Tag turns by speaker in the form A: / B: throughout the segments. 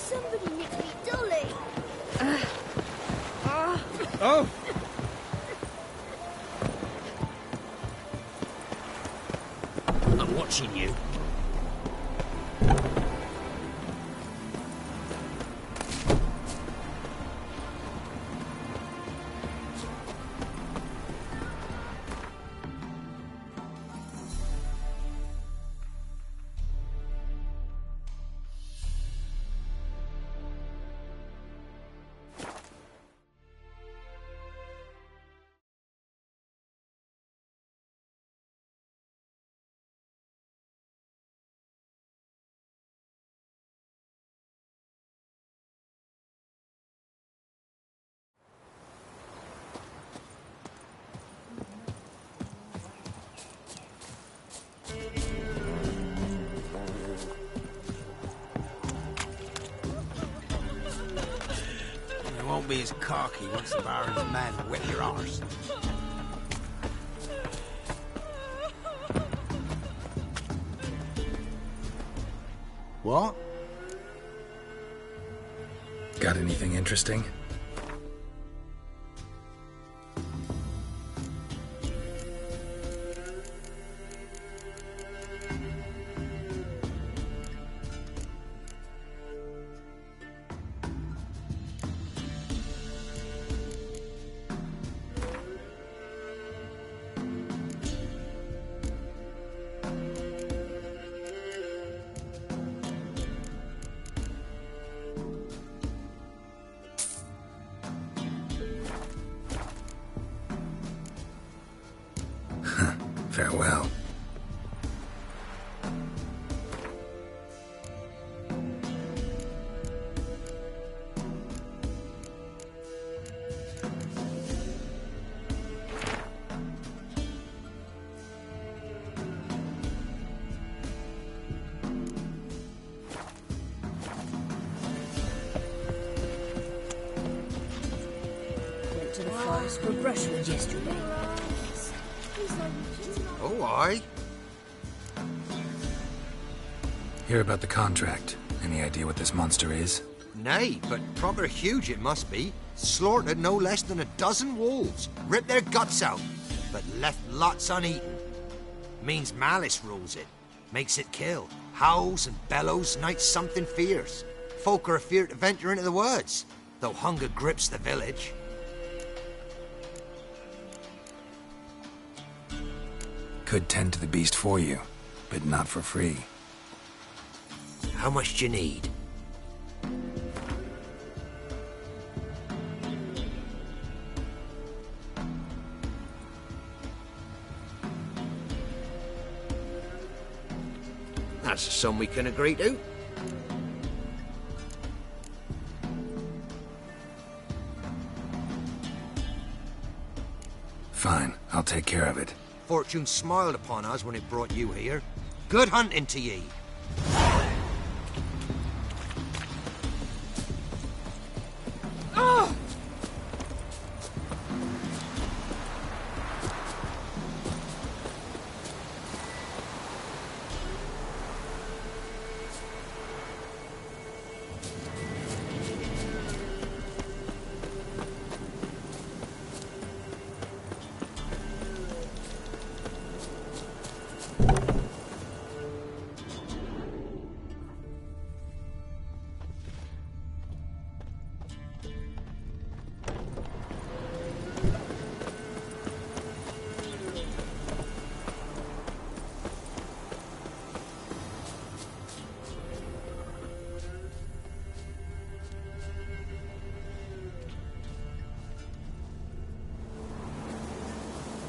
A: Somebody nicked me dolly.
B: Oh!
C: I'm watching you.
D: Won't be as cocky once the Baron's men whip your arse. What?
B: Got anything interesting? Farewell.
A: Went to the forest for brushwood yesterday.
D: Oh, aye.
B: Hear about the contract. Any idea what this monster is?
D: Nay, but proper huge it must be. Slaughtered no less than a dozen wolves. Ripped their guts out, but left lots uneaten. Means malice rules it. Makes it kill. Howls and bellows, nights something fierce. Folk are afeard to venture into the woods, though hunger grips the village.
B: Could tend to the beast for you, but not for free.
D: How much do you need? That's a sum we can agree to.
B: Fine, I'll take care of it.
D: Fortune smiled upon us when it brought you here. Good hunting to ye.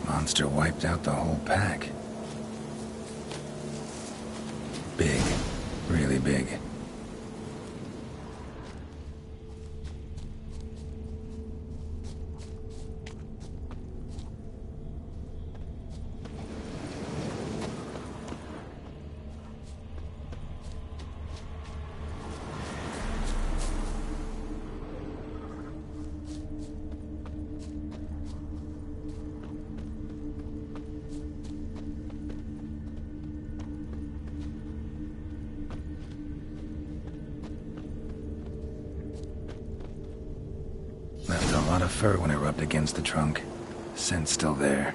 B: Monster wiped out the whole pack. Big. Really big. Left a lot of fur when it rubbed against the trunk. Scent's still there.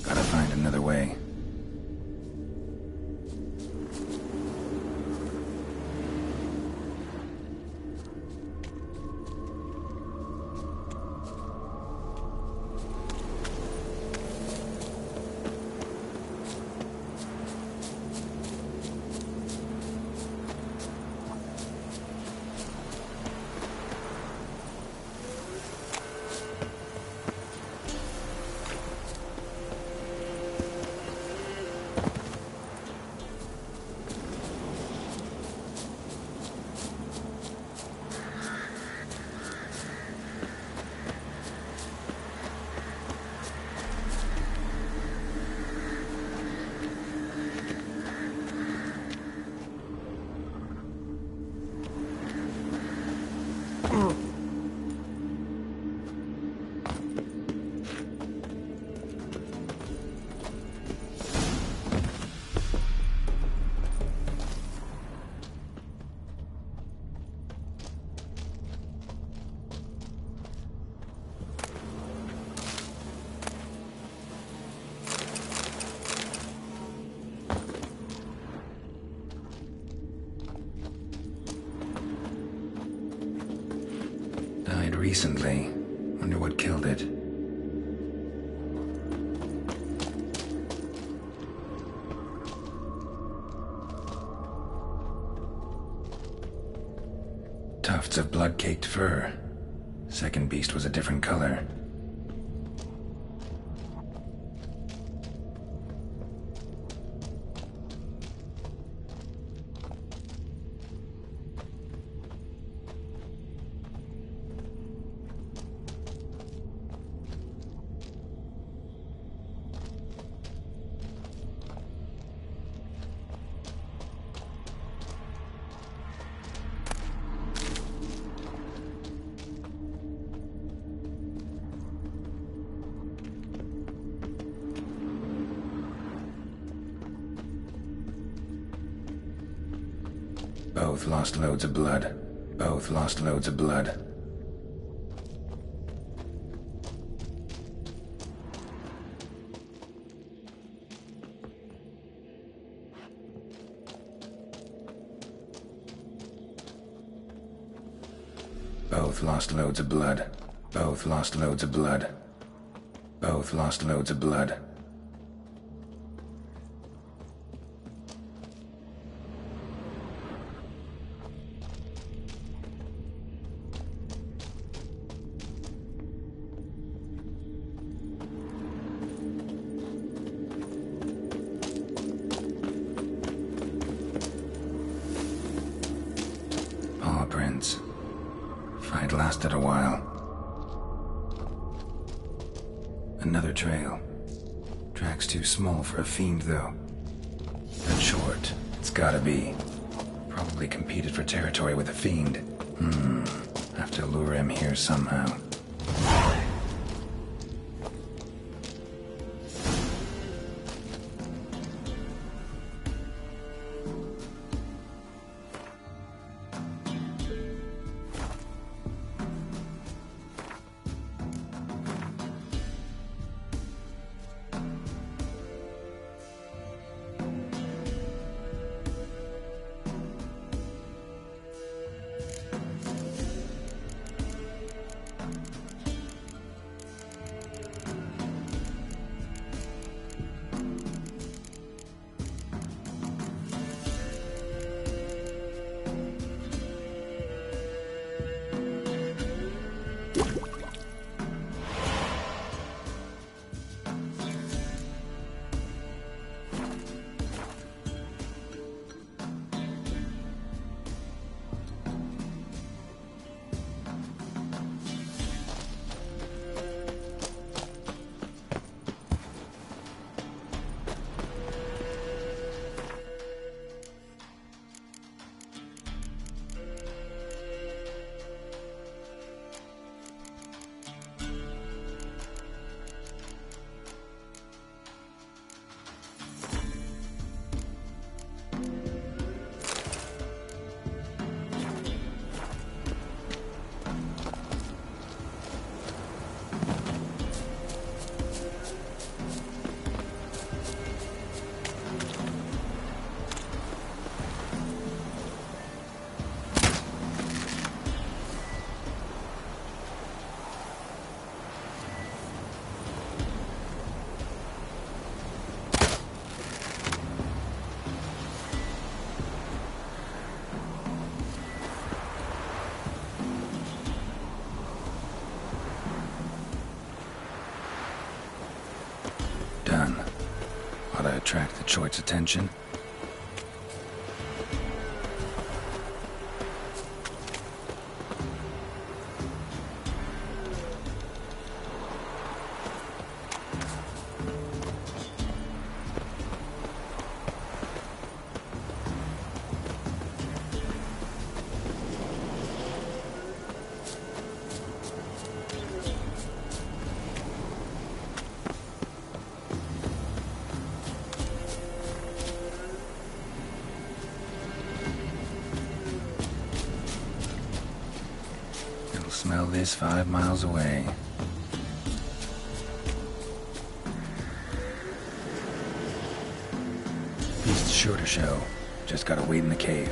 B: Gotta find another way. Died recently. Wonder what killed it. Tufts of blood-caked fur. Second beast was a different color. Both lost loads of blood. Both lost loads of blood. Both lost loads of blood. Both lost loads of blood. Both lost loads of blood. Paw prints. Fight lasted a while. Another trail. Track's too small for a fiend, though. But short. It's gotta be. Probably competed for territory with a fiend. Have to lure him here somehow. Choit's attention. Smell this 5 miles away. Beast's sure to show. Just gotta wait in the cave.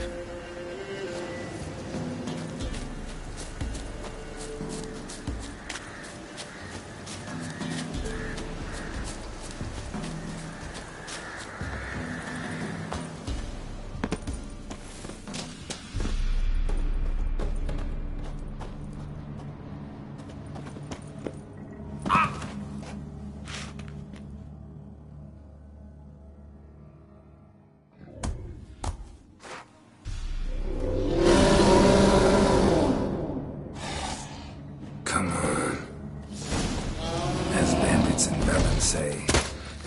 B: Say,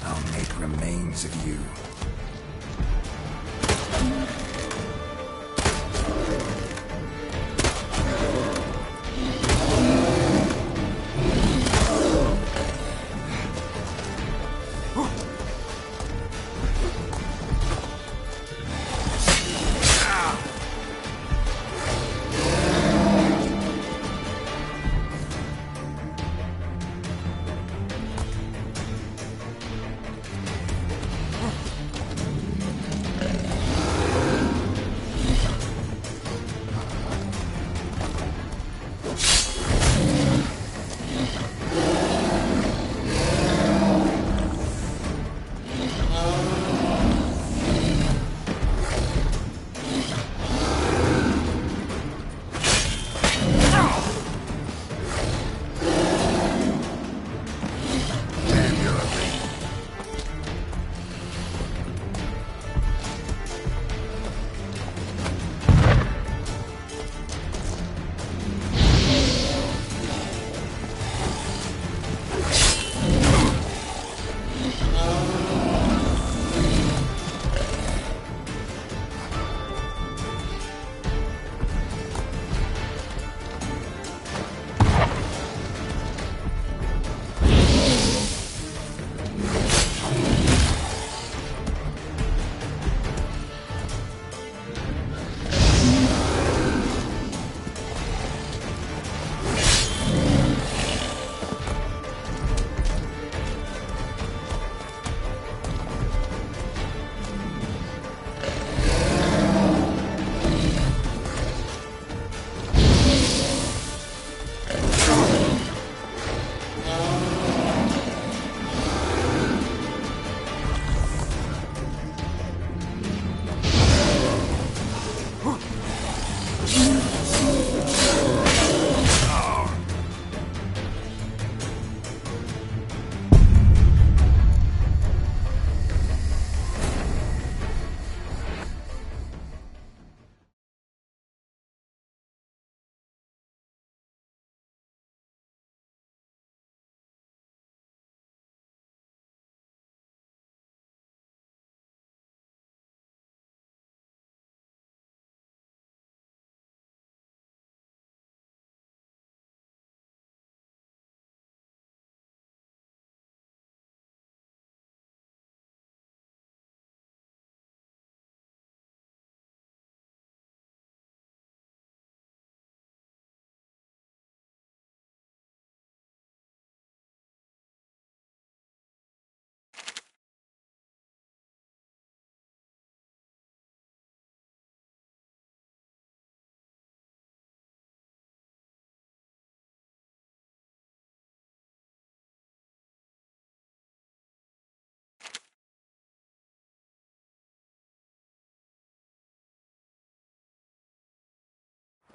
B: I'll make remains of you.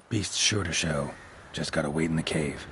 B: Beast's sure to show. Just gotta wait in the cave.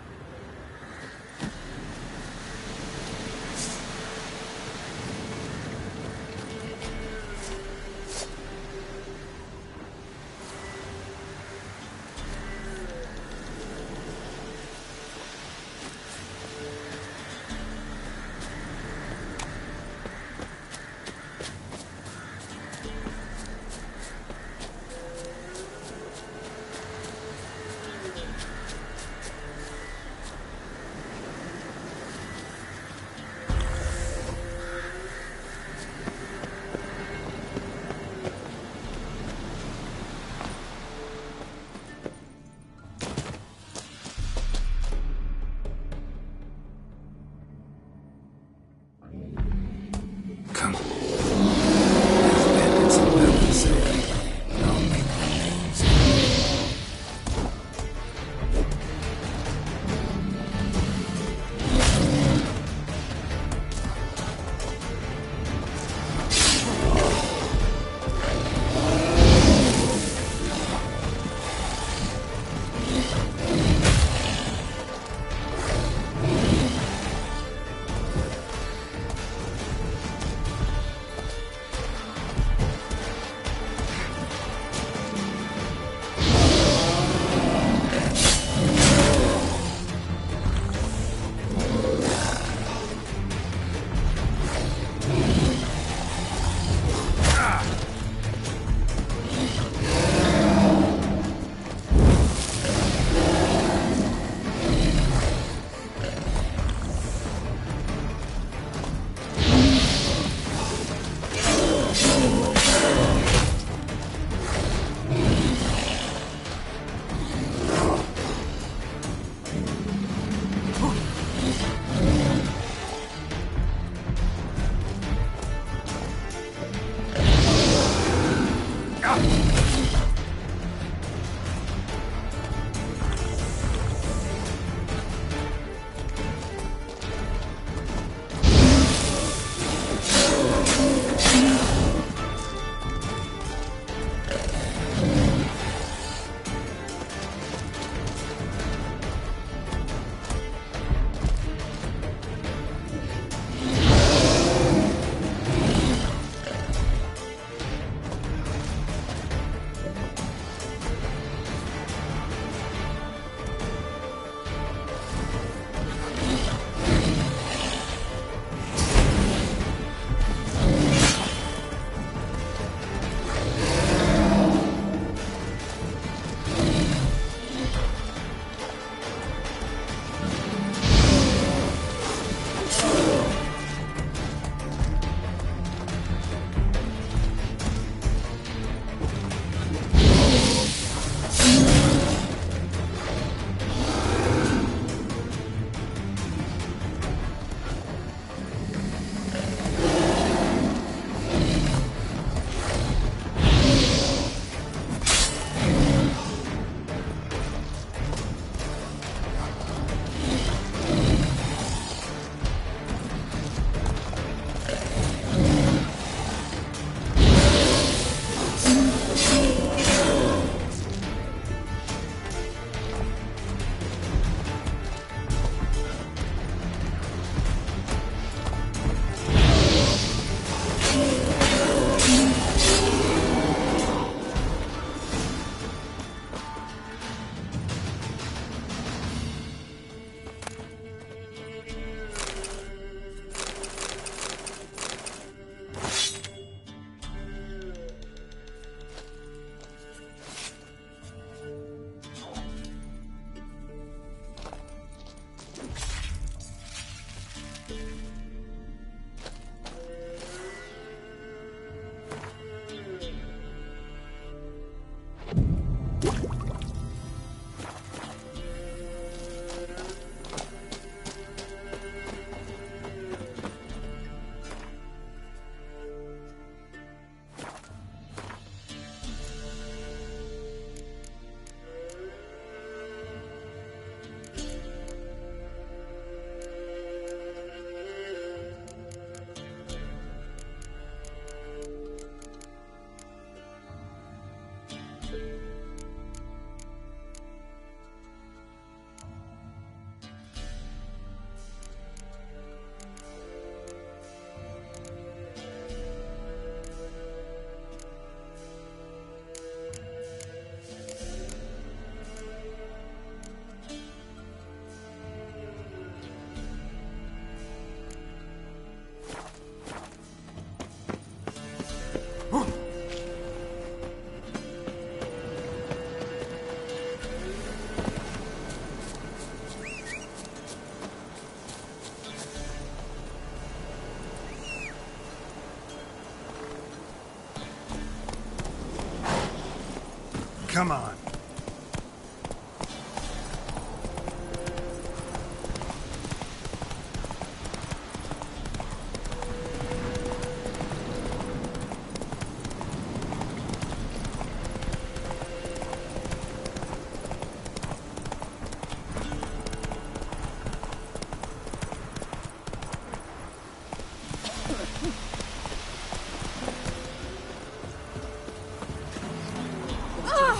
E: Come on.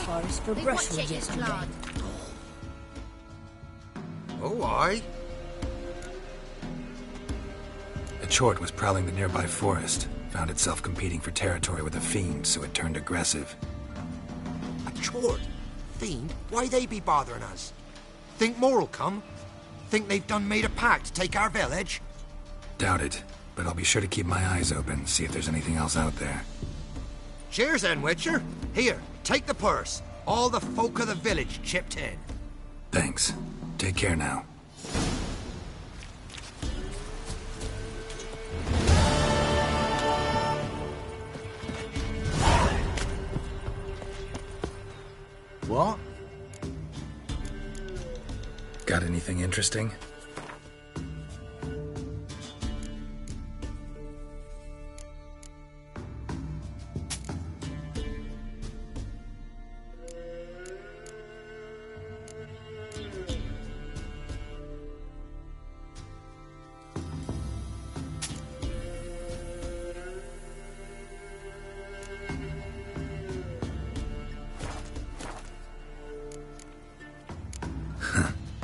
A: Forest for brushwood yesterday.
D: Oh, aye.
B: A chort was prowling the nearby forest, found itself competing for territory with a fiend, so it turned aggressive.
D: A chort? Fiend? Why they be bothering us? Think more'll come? Think they've done made a pact to take our village?
B: Doubt it, but I'll be sure to keep my eyes open, see if there's anything else out there.
D: Cheers then, Witcher. Here, take the purse. All the folk of the village chipped in.
B: Thanks. Take care now.
E: What?
B: Got anything interesting?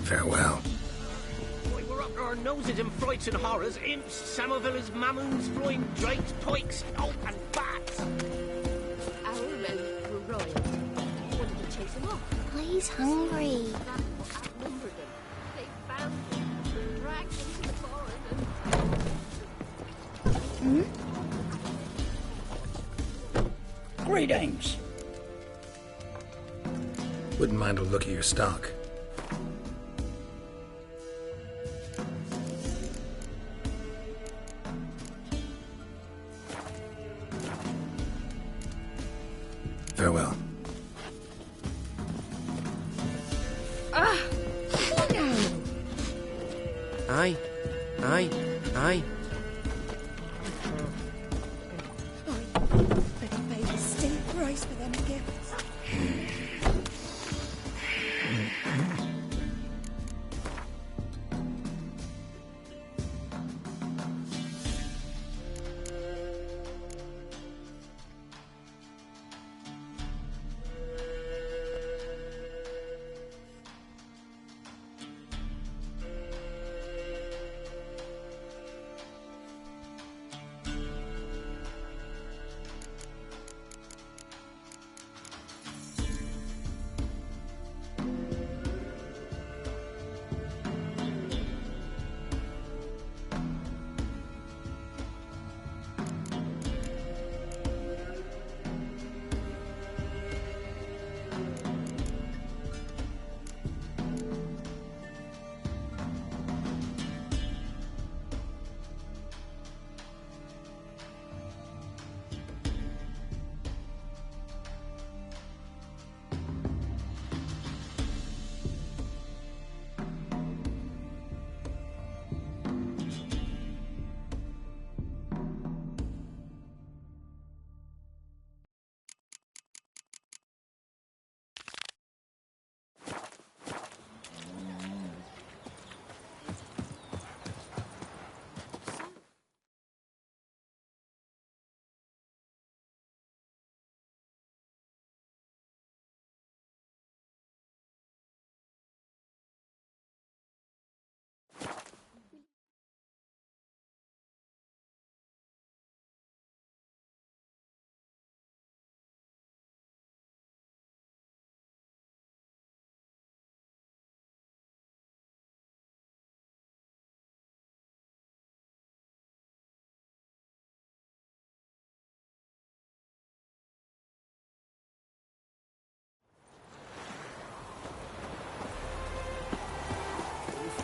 B: Farewell.
C: We were up to our noses in frights and horrors, imps, samovillers, mamoons, flying drakes, pikes, and bats.
F: Our men were royal. Wanted to chase him off.
G: He's hungry.
F: That's what outnumbered them. They found him, dragged him to the barn, and...
H: Greetings.
B: Wouldn't mind a look at your stock. Farewell.
C: Aye, aye, aye.
A: Better pay the steep price for them gifts.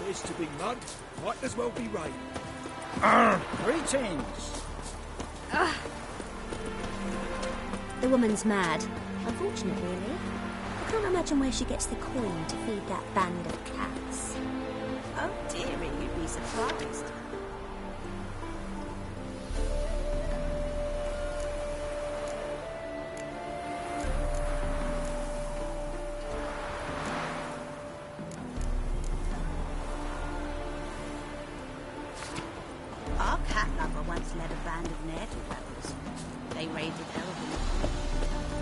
H: This to be mud, might as well be rain. Greetings.
G: The woman's mad. Unfortunate, really. imagine where she gets the coin to feed that band of cats.
I: Oh, dearie, you'd be surprised. Our cat lover once led a band of ne'er-do-wells. They raided Elven.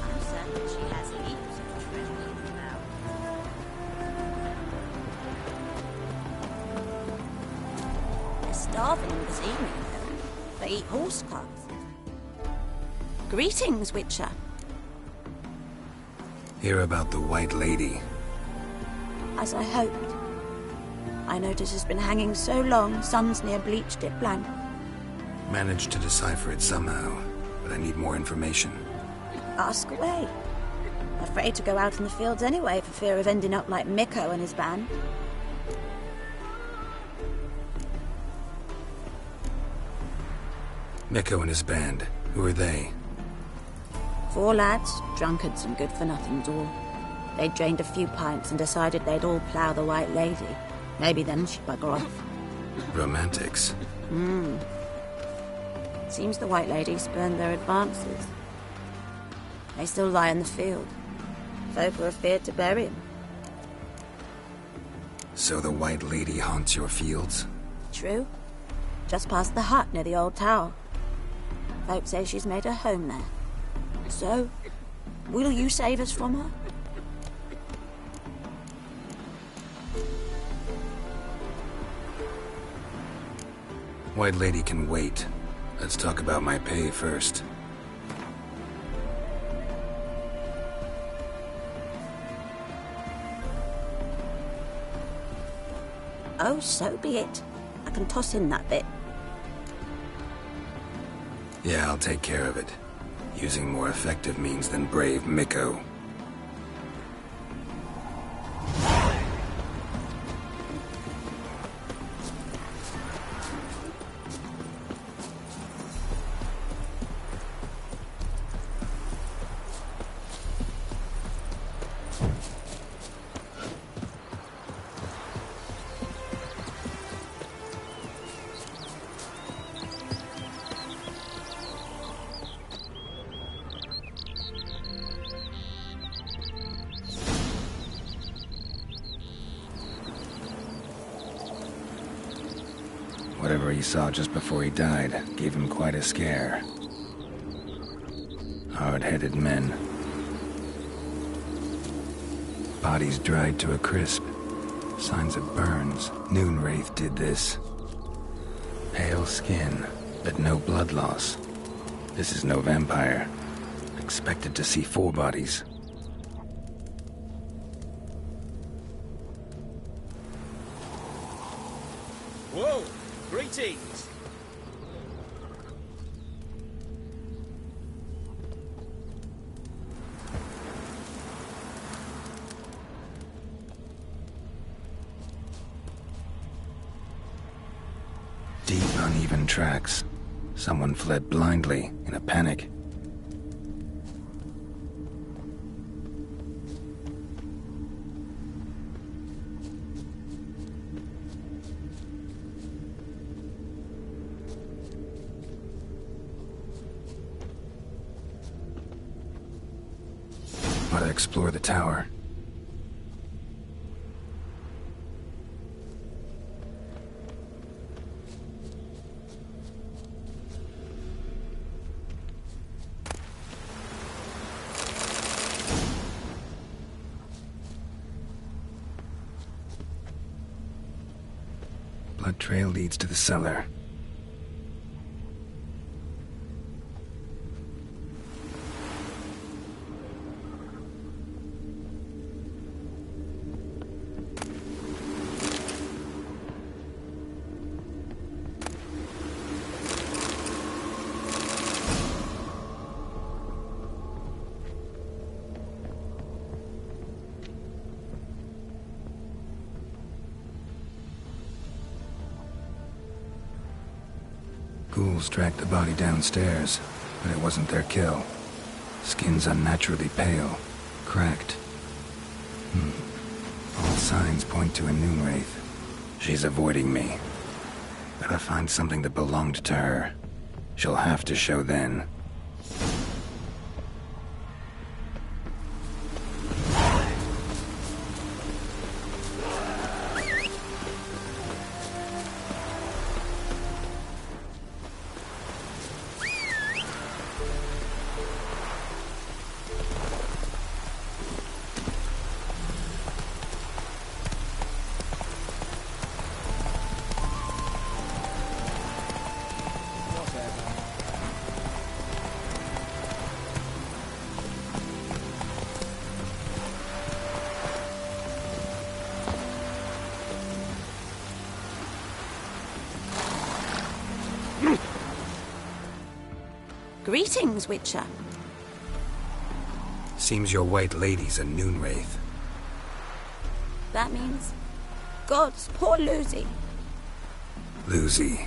I: I'm certain she has heaps of treasure hidden about.
G: They're starving in Bohemia, though. They eat horse cubs. Greetings, Witcher.
B: Hear about the White Lady.
G: As I hoped. I notice it's been hanging so long, Sun's near bleached it blank.
B: Managed to decipher it somehow, but I need more information.
G: Ask away. Afraid to go out in the fields anyway for fear of ending up like Mikko and his band.
B: Mikko and his band. Who are they?
G: 4 lads, drunkards and good-for-nothings all. They'd drained a few pints and decided they'd all plough the White Lady. Maybe then she'd bugger off.
B: Romantics.
G: Seems the White Lady spurned their advances. They still lie in the field. Folk were afeard to bury them.
B: So the White Lady haunts your fields?
G: True. Just past the hut near the old tower. Folk say she's made her home there. So, will you save us from her?
B: White Lady can wait. Let's talk about my pay first.
G: Oh, so be it. I can toss in that bit.
B: Yeah, I'll take care of it. Using more effective means than brave Mikko. Whatever he saw just before he died gave him quite a scare. Hard-headed men. Bodies dried to a crisp. Signs of burns. Noonwraith did this. Pale skin, but no blood loss. This is no vampire. Expected to see 4 bodies.
H: Whoa! Greetings!
B: Deep, uneven tracks. Someone fled blindly, in a panic. Ought to explore the tower. Blood trail leads to the cellar. Ghouls dragged the body downstairs, but it wasn't their kill. Skin's unnaturally pale, cracked. signs point to a Noonwraith. She's avoiding me. Gotta find something that belonged to her. She'll have to show then.
G: Greetings, Witcher.
B: Seems your white lady's a Noonwraith.
G: That means... Gods, poor Lucy.
B: Lucy.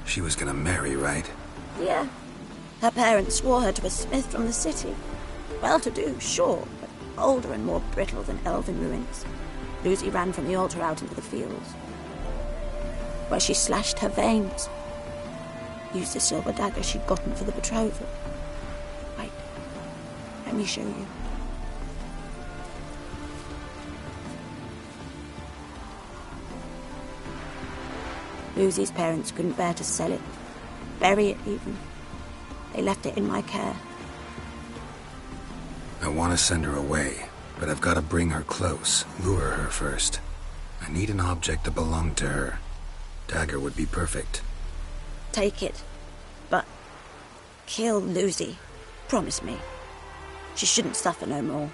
B: She was gonna marry, right?
G: Yeah. Her parents swore her to a smith from the city. Well-to-do, sure, but older and more brittle than elven ruins. Lucy ran from the altar out into the fields, where she slashed her veins. Used the silver dagger she'd gotten for the betrothal. Wait, let me show you. Lucy's parents couldn't bear to sell it, bury it even. They left it in my care.
B: I want to send her away, but I've got to bring her close, lure her first. I need an object that belonged to her. Dagger would be perfect.
G: Take it, but kill Lucy. Promise me. She shouldn't suffer no more.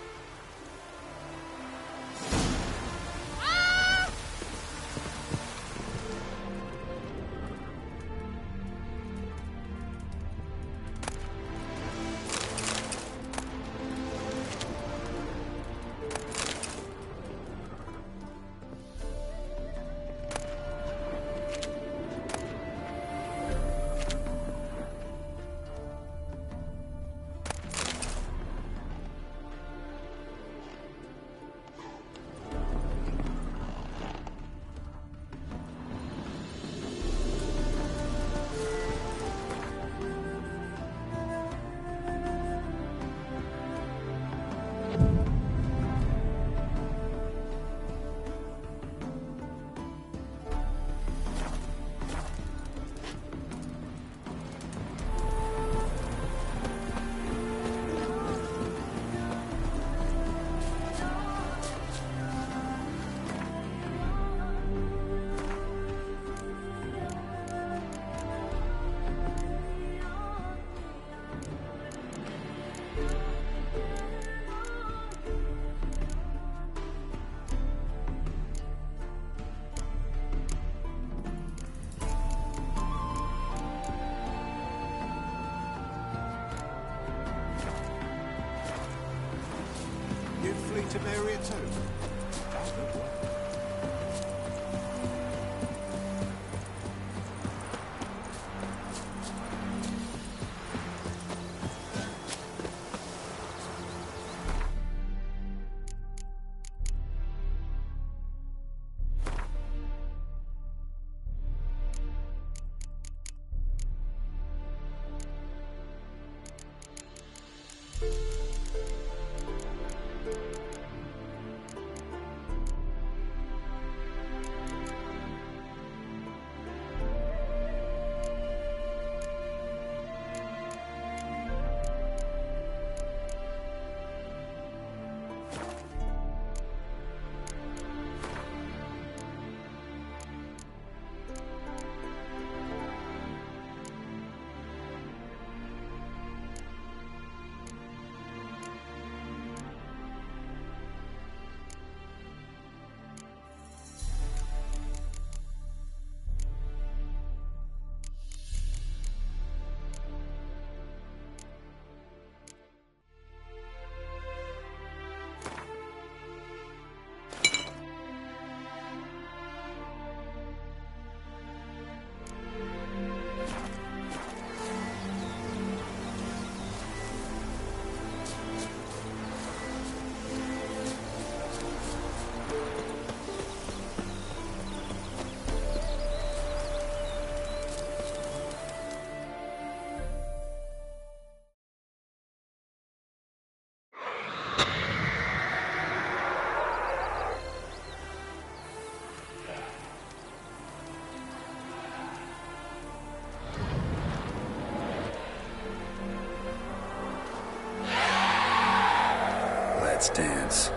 B: Let's dance.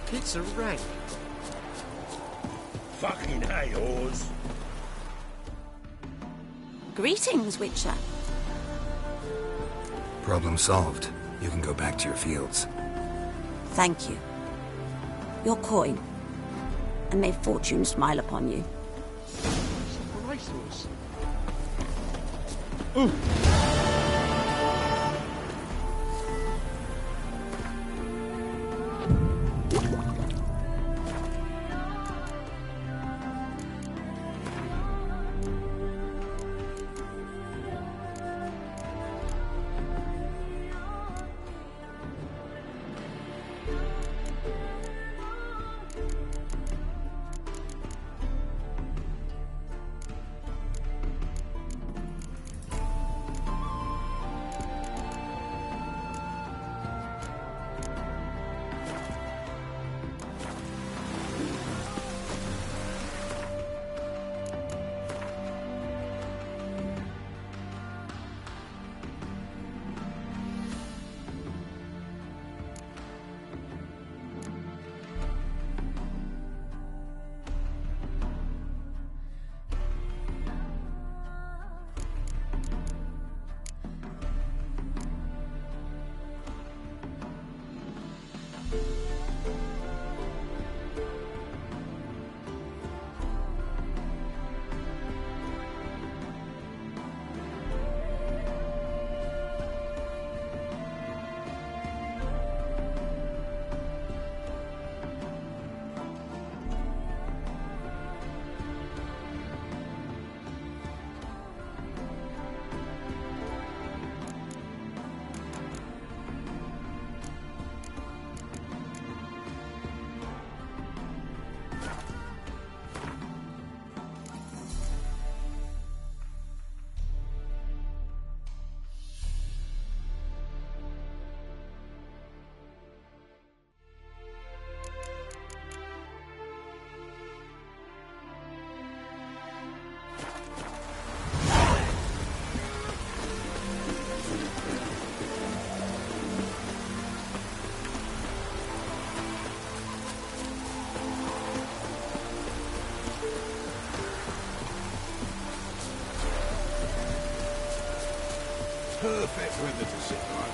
D: Pizza rank.
H: Fucking hey, Oz.
G: Greetings, Witcher.
B: Problem solved. You can go back to your fields.
G: Thank you. Your coin. And may fortune smile upon you.
D: Racehorse.
H: whether to sit right.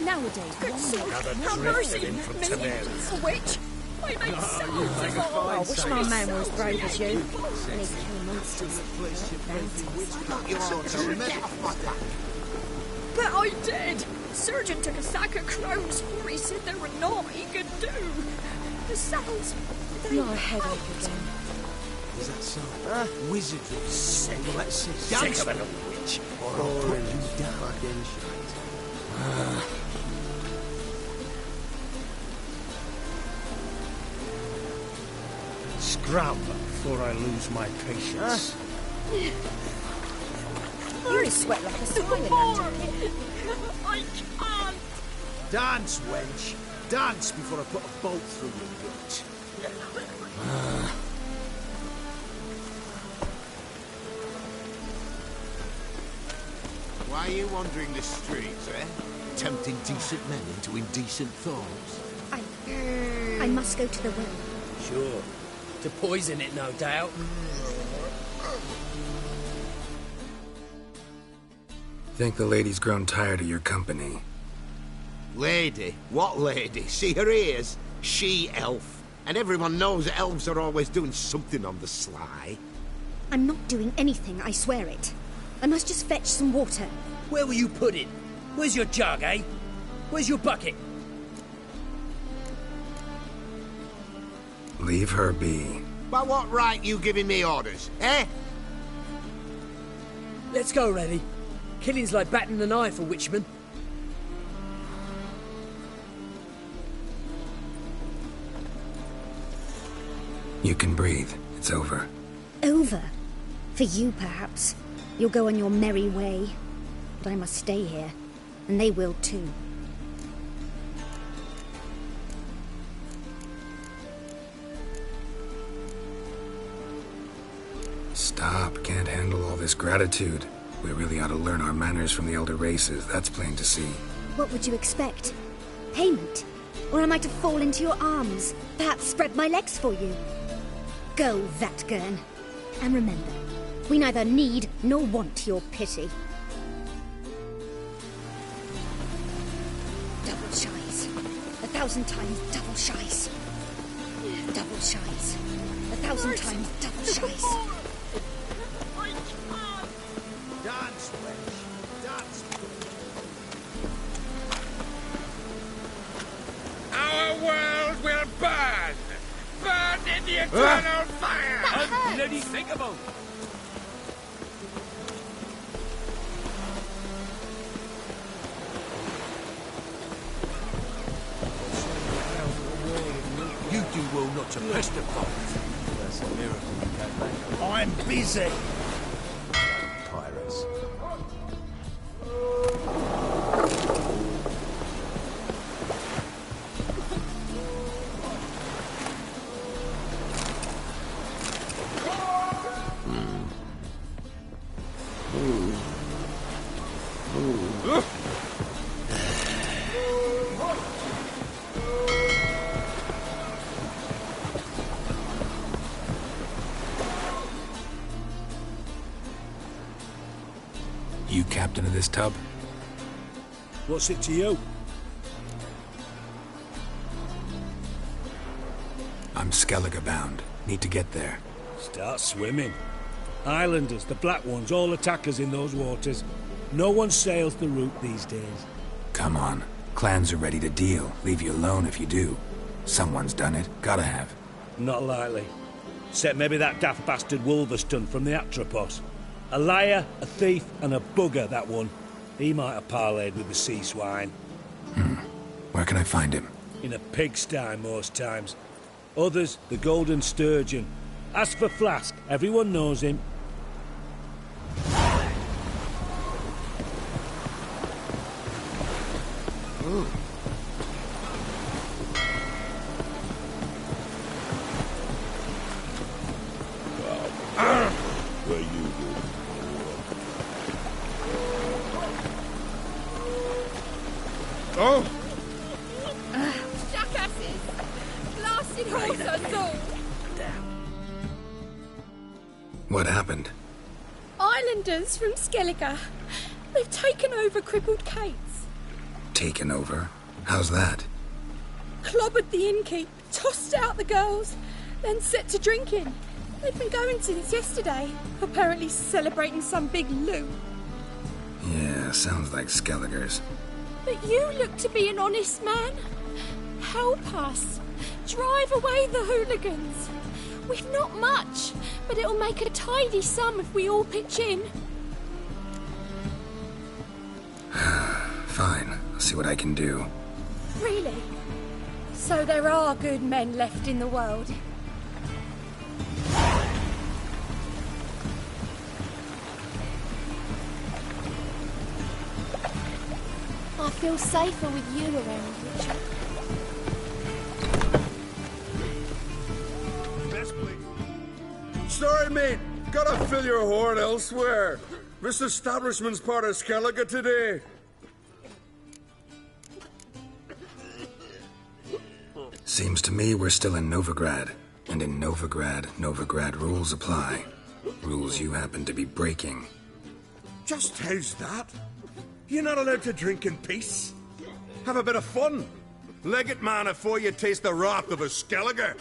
A: Nowadays,
F: Good sword.
H: Another
F: Have
H: drift
F: mercy.
H: in from
F: Me,
H: Tamaris.
F: a witch. I made sounds as
A: I wish my man were as brave as you.
F: And
A: They kill monsters.
F: But I did. Surgeon took a sack of crows for he said there were naught he could do. The cells.
A: Not a headache again.
E: Is that so? Wizardry. Well, let's see.
H: Sick of it, witch.
E: Or I'll put you down.
H: Scram before I lose my patience.
A: You sweat like a silent
F: I can't.
H: Dance, wench. Dance before I put a bolt through your gut.
J: Why are you wandering the streets, eh? Tempting decent men into indecent thoughts.
A: I must go to the well.
K: Sure. To poison it, no doubt.
B: Think the lady's grown tired of your company.
J: Lady? What lady? See her ears? She-elf. And everyone knows elves are always doing something on the sly.
A: I'm not doing anything, I swear it. I must just fetch some water.
K: Where will you put it? Where's your jug, eh? Where's your bucket?
B: Leave her be.
J: By what right you giving me orders, eh?
K: Let's go, Reddy. Killing's like batting an eye for witchmen.
B: You can breathe. It's over.
A: Over? For you, perhaps. You'll go on your merry way. But I must stay here. And they will too.
B: Stop. Can't handle all this gratitude. We really ought to learn our manners from the elder races. That's plain to see.
A: What would you expect? Payment? Or am I to fall into your arms? Perhaps spread my legs for you? Go, Vatgern. And remember, we neither need nor want your pity. Double shies. 1,000 times double shies. Double shies. 1,000 times double shies.
H: Dance, wench. Dance. Our world will burn. Burn in the eternal fire. Unthinkable.
E: You do well not to pester folk. That's a miracle you came back.
H: I'm busy.
E: Pirates.
B: You captain of this tub?
H: What's it to you?
B: I'm Skellige bound. Need to get there.
H: Start swimming. Islanders, the black ones, all attackers in those waters. No one sails the route these days.
B: Come on. Clans are ready to deal. Leave you alone if you do. Someone's done it. Gotta have.
H: Not likely. Except maybe that daft bastard Wolverston from the Atropos. A liar, a thief, and a bugger, that one. He might have parlayed with the sea swine.
B: Where can I find him?
H: In a pigsty most times. Others, the Golden Sturgeon. Ask for Flask. Everyone knows him.
J: Where you go?
H: Oh!
F: fucking horse, that's all.
B: What happened?
F: Islanders from Skellige. They've taken over crippled Kate's.
B: Taken over? How's that?
F: Clobbered the innkeep, tossed out the girls, then set to drinking. They've been going since yesterday, apparently celebrating some big loot.
B: Yeah, sounds like Skelligers.
F: But you look to be an honest man. Help us. Drive away the hooligans. We've not much, but it'll make a tidy sum if we all pitch in.
B: Fine, I'll see what I can do.
F: Really? So there are good men left in the world? I feel safer with you around, Richard.
L: Sorry, mate. Gotta fill your horn elsewhere. This establishment's part of Skellige today.
B: Seems to me we're still in Novigrad. And in Novigrad rules apply. Rules you happen to be breaking.
L: Just how's that? You're not allowed to drink in peace? Have a bit of fun. Leg it, man, before you taste the wrath of a Skellige.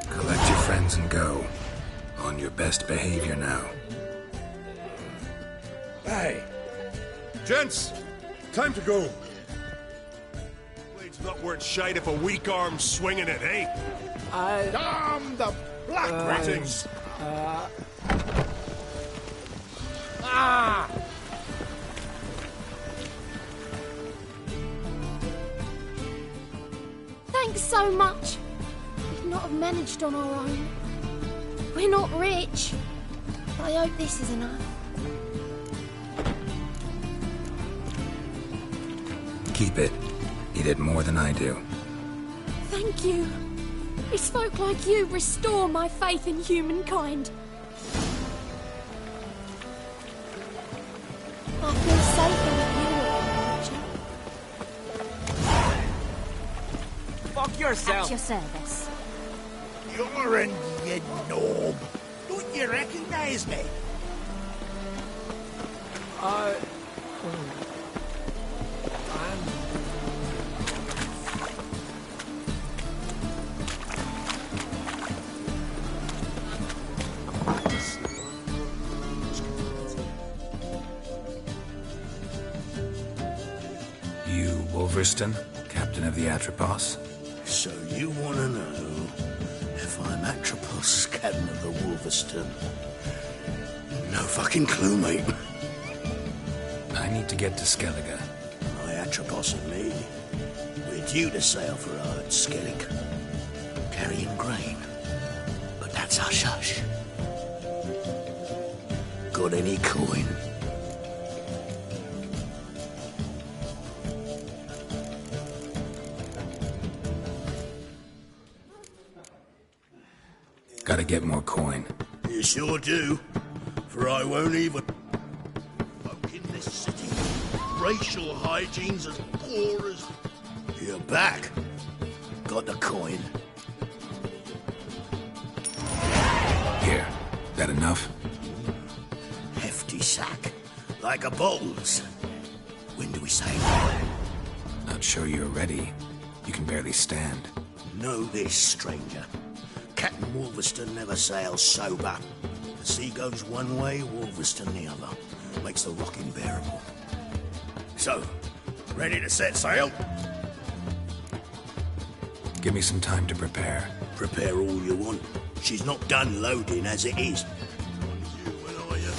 B: Collect your friends and go. On your best behavior now.
L: Hey. Gents, time to go. Blade's not worth shite if a weak arm's swinging it, eh? Damn the black ratings!
F: Thanks so much. We'd not have managed on our own. We're not rich. But I hope this is enough.
B: Keep it. You did more than I do.
F: Thank you. It's folk like you restore my faith in humankind. I feel safer with you around, Richard.
C: Fuck yourself.
A: At your service.
J: You're in, you knob. Don't you recognize me?
B: You, Wolverston, captain of the Atropos?
M: So you want to know if I'm Atropos, captain of the Wolverston? No fucking clue, mate.
B: I need to get to Skellige.
M: My Atropos and me, we're due to sail for Ard Skellig, carrying grain. But that's hush-hush. Got any coin?
B: Gotta get more coin.
M: You sure do. For I won't even... Folk in this city, racial hygiene's as poor as... You're back. Got the coin.
B: Here. That enough?
M: Hefty sack. Like a bowls. When do we sail?
B: Not sure you're ready. You can barely stand.
M: Know this, stranger. Captain Wolverston never sails sober. The sea goes one way, Wolverston the other. Makes the rocking bearable. So, ready to set sail?
B: Give me some time to prepare.
M: Prepare all you want. She's not done loading as it is. When are you?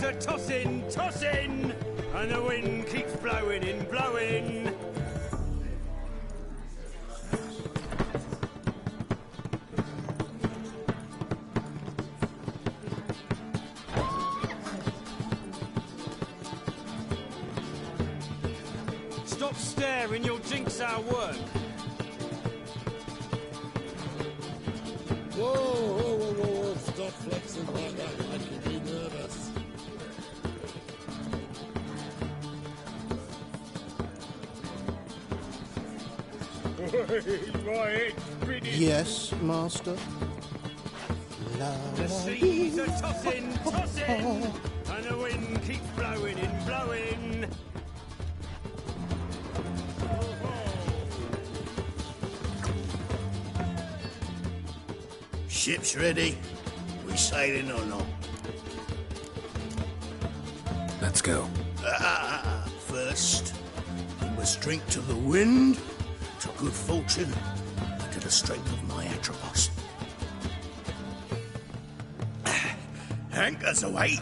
H: are tossing, tossing, and the wind keeps blowing and blowing. Stop staring, you'll jinx our work.
N: Whoa, whoa, whoa, whoa, stop flexing like that, I can be nervous.
M: Yes, master.
H: The seas are tossing, tossing, and the wind keeps blowing and blowing.
M: Ship's ready. We sailing or not?
B: Let's go.
M: First, we must drink to the wind, to good fortune, and to the strength of my Atropos. Anchors away.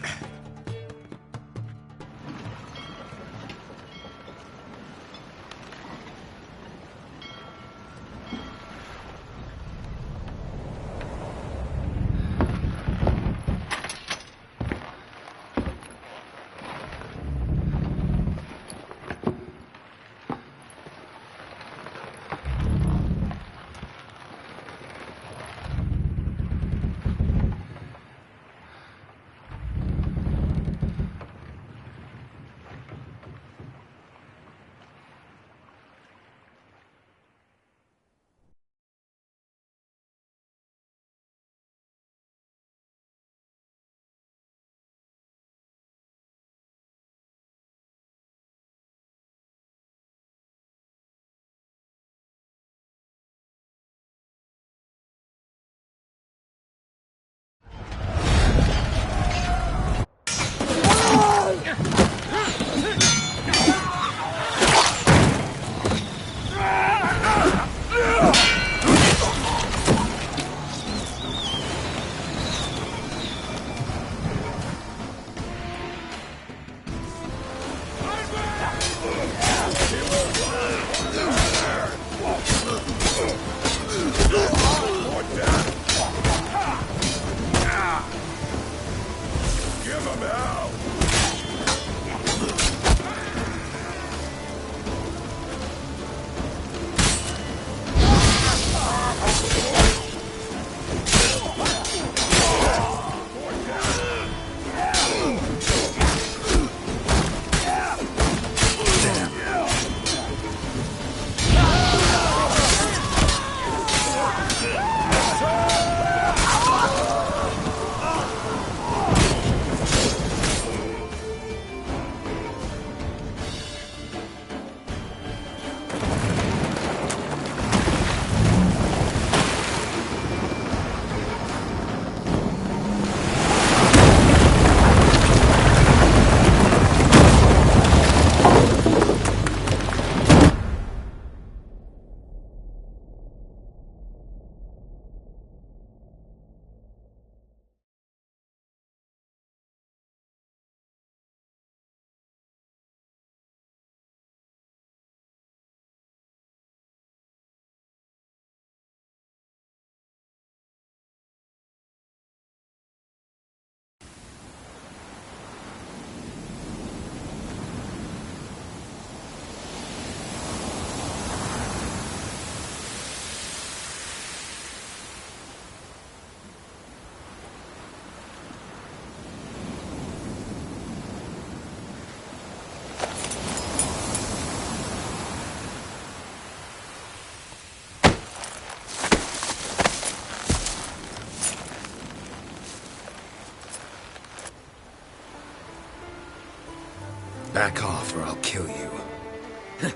B: Back off or I'll kill you.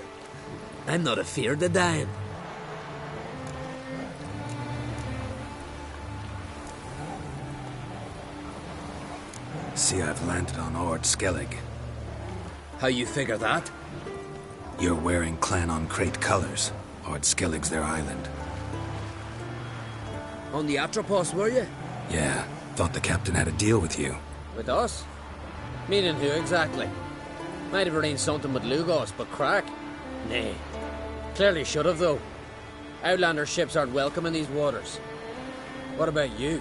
K: I'm not afeard of dying.
B: See, I've landed on Ord Skellig.
K: How you figure that?
B: You're wearing Clan on Crate colors. Ord Skellig's their island.
K: On the Atropos, were you?
B: Yeah, thought the captain had a deal with you.
K: With us?
O: Meaning who exactly? Might have arranged something with Lugos, but crack? Nay. Clearly should have, though. Outlander ships aren't welcome in these waters. What about you?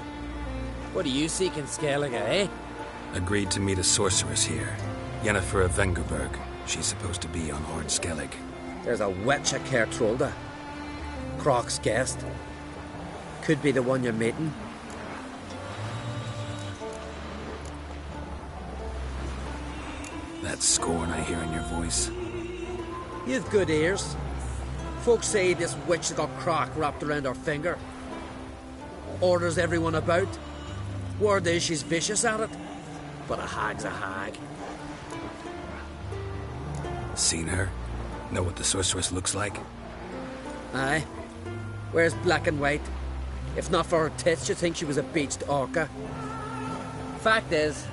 O: What do you seek in Skellige, eh?
B: Agreed to meet a sorceress here. Yennefer of Vengerberg. She's supposed to be on Horde Skellig.
O: There's a witch at Kertrolda. Croc's guest. Could be the one you're meeting.
B: That scorn I hear in your voice.
O: You've good ears. Folks say this witch has got Croc wrapped around her finger. Orders everyone about. Word is she's vicious at it. But a hag's a hag.
B: Seen her? Know what the sorceress looks like?
O: Aye. Wears black and white. If not for her tits, you'd think she was a beached orca. Fact is,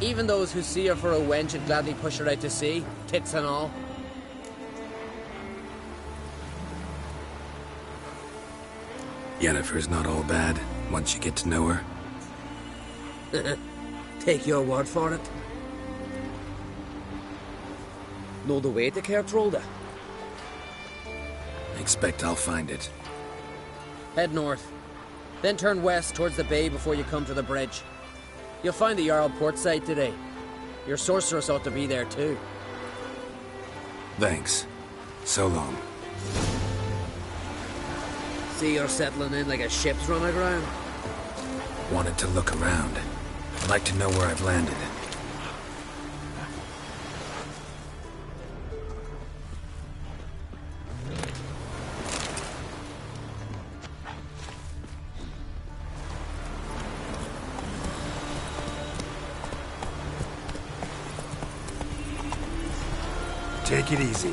O: even those who see her for a wench would gladly push her out to sea, tits and all.
B: Yennefer's not all bad, once you get to know her.
O: Take your word for it. Know the way to Kertrolda?
B: Expect I'll find it.
O: Head north. Then turn west towards the bay before you come to the bridge. You'll find the Jarl portside today. Your sorceress ought to be there too.
B: Thanks. So long.
O: See you're settling in like a ship's run aground.
B: Wanted to look around. I'd like to know where I've landed. Take it easy.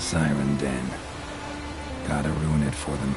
B: Siren Den. Gotta ruin it for them.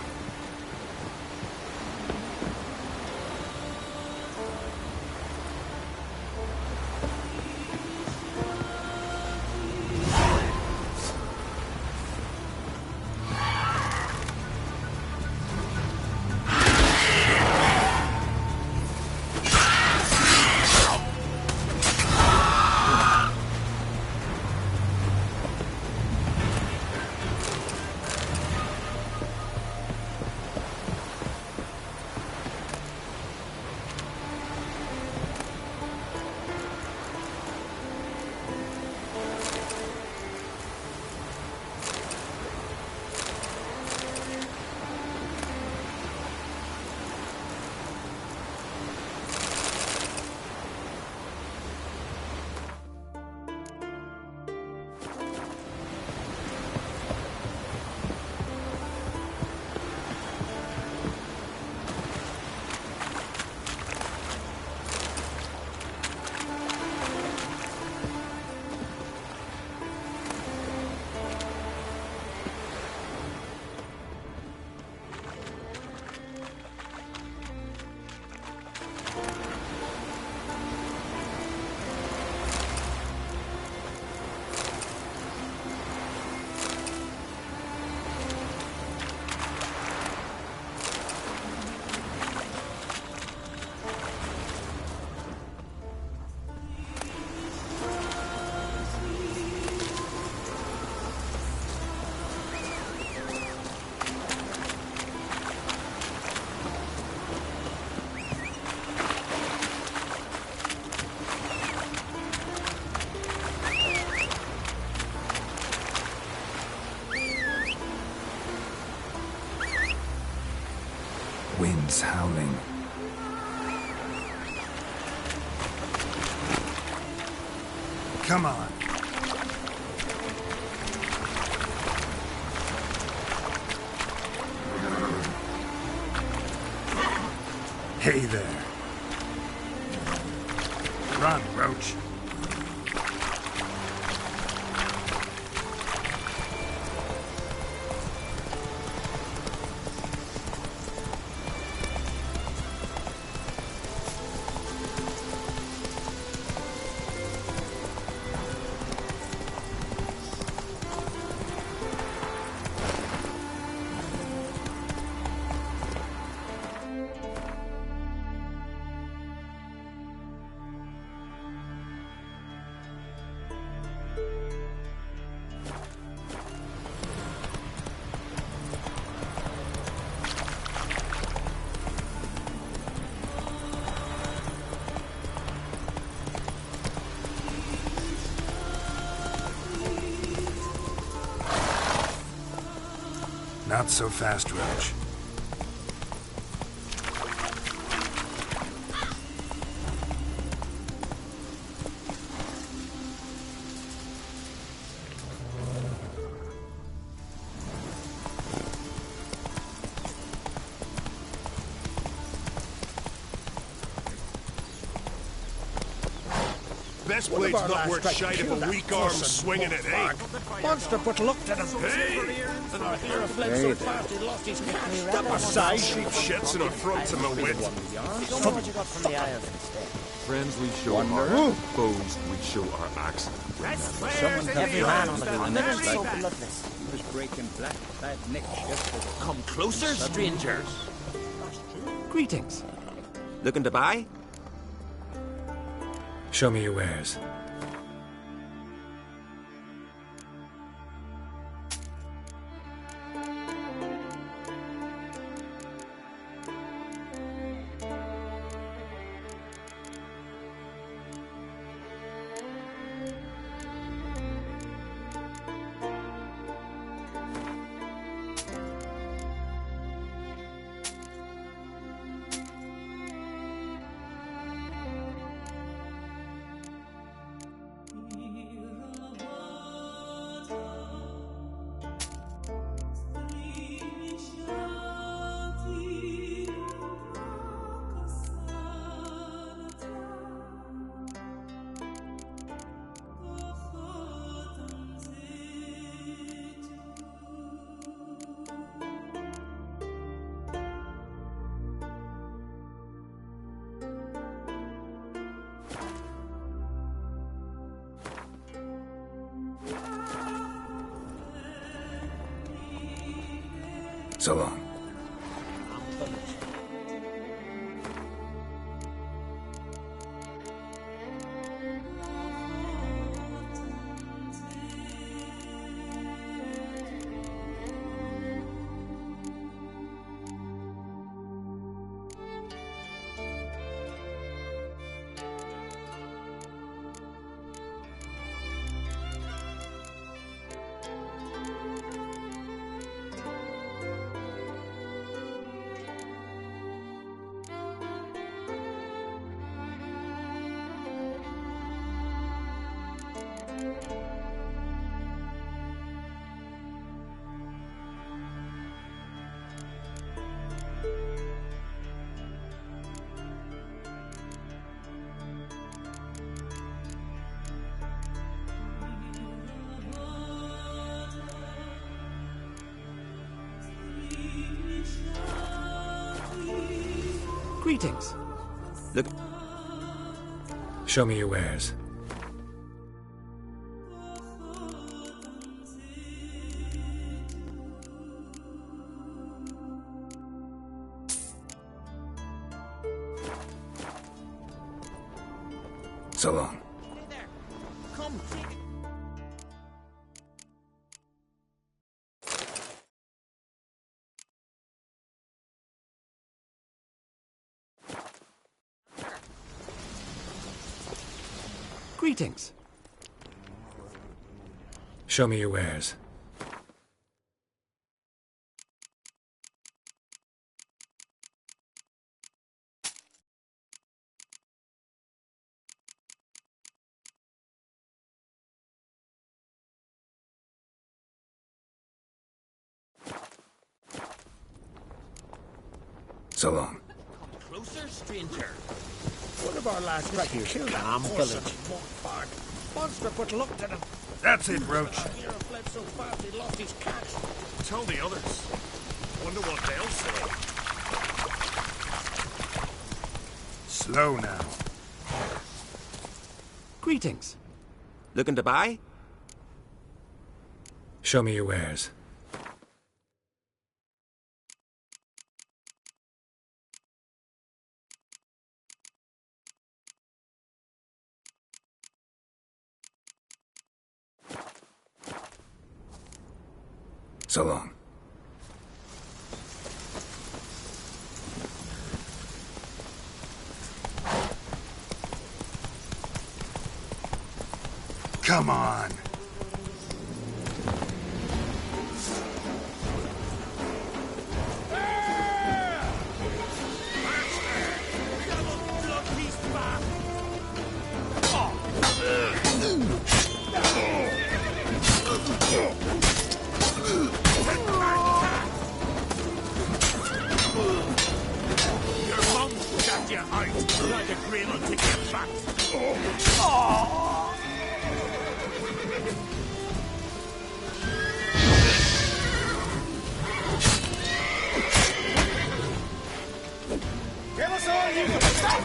B: Wind's howling. Come on. Hey there. Run, Roach. Not so fast, Roach.
L: Best blade's not worth shite if a weak arm's swinging it, eh?
K: Monster but looked at him.
L: Hey!
K: So fast he lost his catch.
L: Step aside, cheap shits in front to my wit.
K: Show me what you got from the Isles instead.
P: Friends we show our foes we show our axe.
K: Every man on the continent is so bloodless.
Q: He was breaking black bad necks yesterday.
C: Come closer, strangers. Greetings. Looking to buy?
B: Show me your wares. So long.
C: Greetings. Look.
B: Show me your wares. So long.
C: Come, take it. Greetings.
B: Show me your wares. So long.
C: Closer, stranger. One of our lads tried to kill that
M: Calm
C: horse
M: village.
C: in Montbard. Monster put luck to them.
L: That's it, Roach.
C: Hero fled so fast he lost his cat.
L: Tell the others. Wonder what they'll say. Slow now.
R: Greetings. Looking to buy?
B: Show me your wares. So long.
L: Come on.
C: Your mum's got you out. Like a grail will take you back.
L: Give us all you can stop!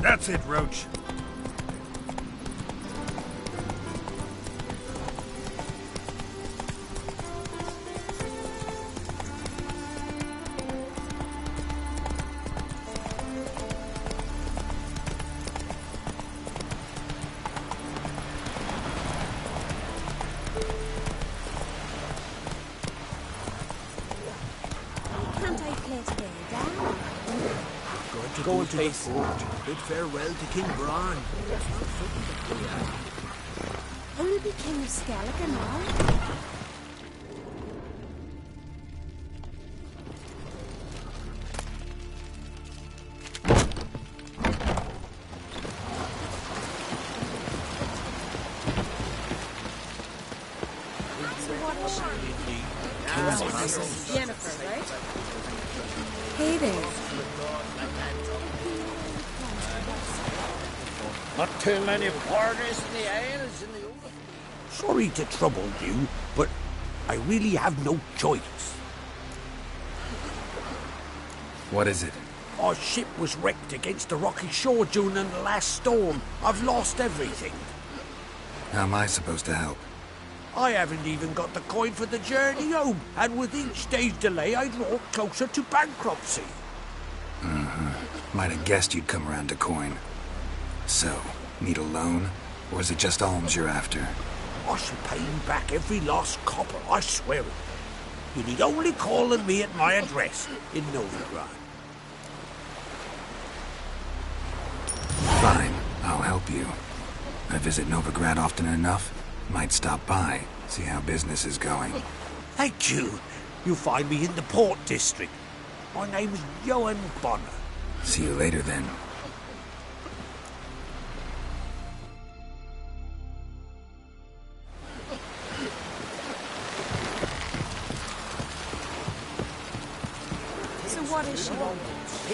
L: That's it, Roach.
I: Can't I play today, Dad?
M: Go to the fort. Bid farewell to King Bran.
I: Who'll be King of Skellige now?
F: Jennifer, right?
G: Hey there.
C: Not too many foreigners in the isles in the old.
J: Sorry to trouble you, but I really have no choice.
B: What is it?
J: Our ship was wrecked against the rocky shore during the last storm. I've lost everything.
B: How am I supposed to help?
J: I haven't even got the coin for the journey home, and with each day's delay, I draw closer to bankruptcy.
B: Might have guessed you'd come around to coin. So, need a loan? Or is it just alms you're after?
J: I shall pay you back every lost copper, I swear it. You need only call on me at my address in Novigrad.
B: Fine, I'll help you. I visit Novigrad often enough. Might stop by, see how business is going.
J: Thank you. You'll find me in the Port District. My name's Johan Bonner.
B: See you later then.
I: what is she?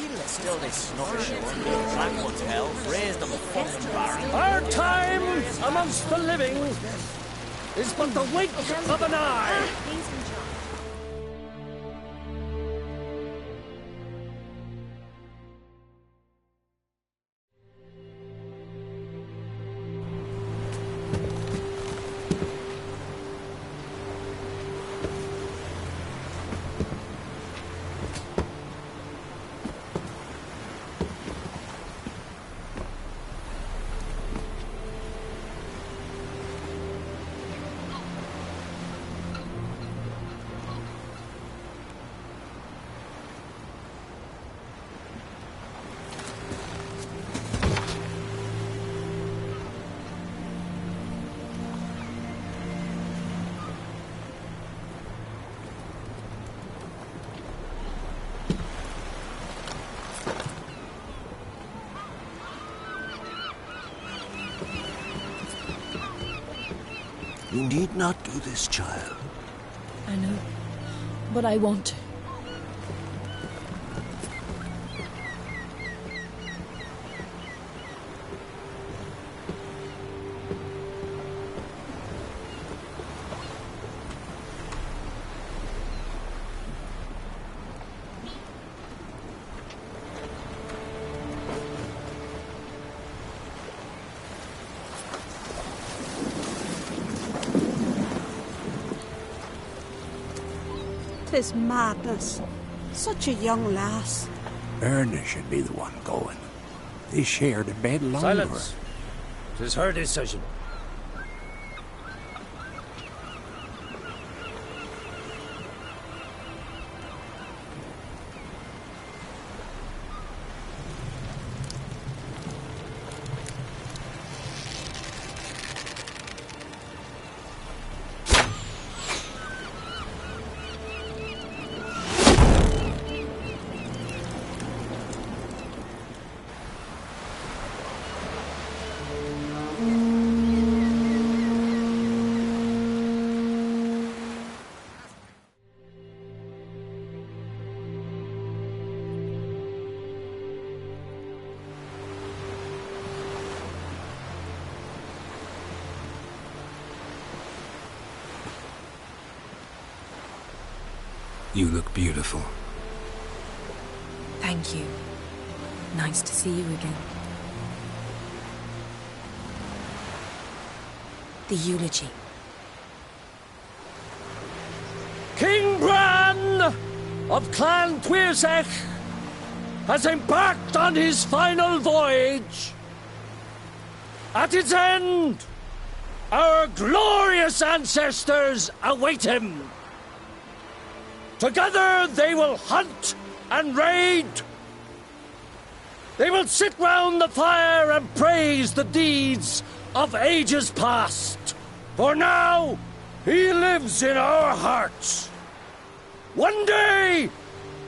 C: People are still this snobbish. Black one's hell, raised on the fucking barren.
S: Our time amongst the living is but the wink of an eye.
M: You need not do this, child.
F: I know, but I want to.
G: Tis madness. Such a young lass.
T: Erna should be the one going. They shared a bed longer.
S: Silence. 'Tis her decision.
B: You look beautiful.
U: Thank you. Nice to see you again. The eulogy.
S: King Bran of Clan Tuirsech has embarked on his final voyage. At its end, our glorious ancestors await him. Together they will hunt and raid. They will sit round the fire and praise the deeds of ages past. For now, he lives in our hearts. One day,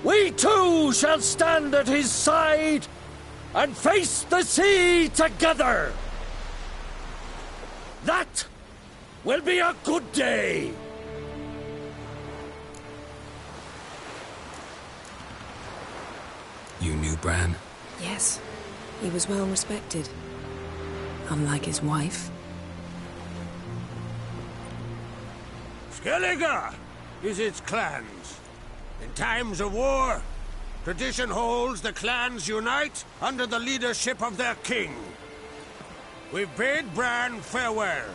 S: we too shall stand at his side and face the sea together. That will be a good day.
B: You knew Bran?
U: Yes, he was well respected. Unlike his wife.
J: Skellige is its clans. In times of war, tradition holds the clans unite under the leadership of their king. We've bade Bran farewell.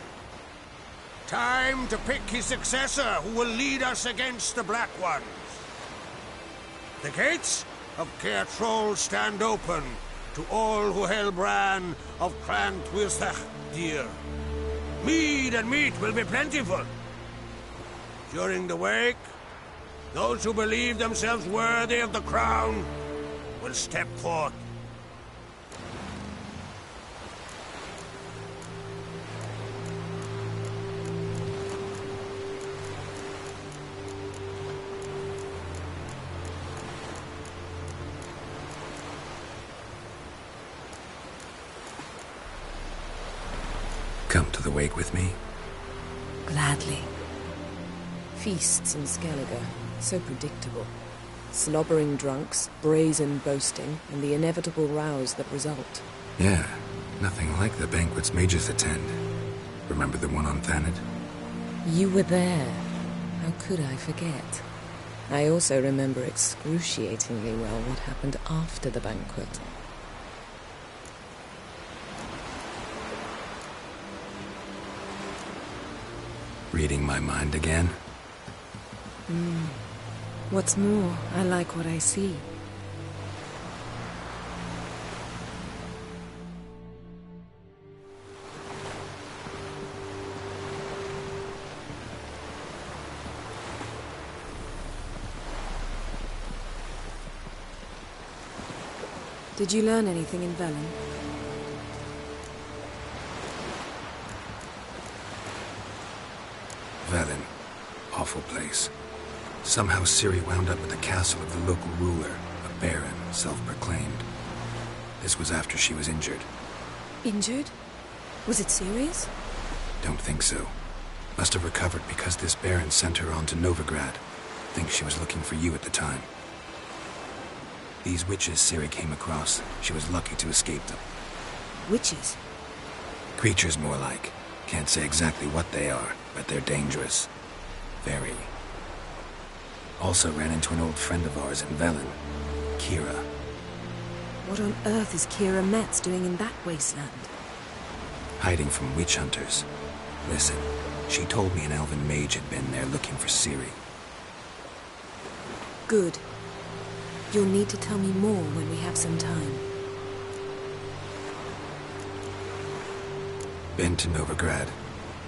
J: Time to pick his successor who will lead us against the Black Ones. The gates of Caer Troll stand open to all who held Bran of Clan Tuirsech dear. Mead and meat will be plentiful. During the wake, those who believe themselves worthy of the crown will step forth.
B: Come to the wake with me?
U: Gladly. Feasts in Skellige, so predictable. Slobbering drunks, brazen boasting, and the inevitable rows that result.
B: Yeah, nothing like the banquets mages attend. Remember the one on Thanet?
U: You were there. How could I forget? I also remember excruciatingly well what happened after the banquet.
B: Reading my mind again?
U: What's more, I like what I see. Did you learn anything in Velen?
B: Velen. Awful place. Somehow Ciri wound up at the castle of the local ruler, a baron, self-proclaimed. This was after she was injured.
U: Injured? Was it serious?
B: Don't think so. Must have recovered because this baron sent her on to Novigrad. Think she was looking for you at the time. These witches Ciri came across, she was lucky to escape them.
U: Witches?
B: Creatures, more like. Can't say exactly what they are, but they're dangerous. Very. Also ran into an old friend of ours in Velen, Kira.
U: What on earth is Kira Metz doing in that wasteland?
B: Hiding from witch hunters. Listen, she told me an elven mage had been there looking for Ciri.
U: Good. You'll need to tell me more when we have some time.
B: Been to Novigrad.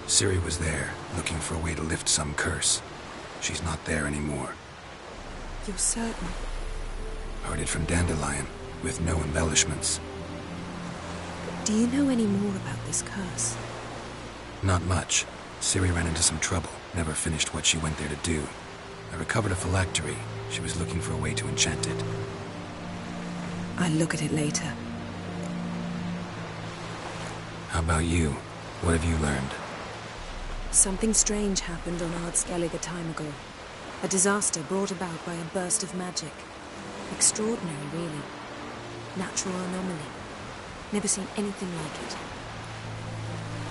B: Ciri was there, looking for a way to lift some curse. She's not there anymore.
U: You're certain?
B: Heard it from Dandelion, with no embellishments.
U: Do you know any more about this curse?
B: Not much. Ciri ran into some trouble, never finished what she went there to do. I recovered a phylactery. She was looking for a way to enchant it.
U: I'll look at it later.
B: How about you? What have you learned?
U: Something strange happened on Ardskellig a time ago. A disaster brought about by a burst of magic. Extraordinary, really. Natural anomaly. Never seen anything like it.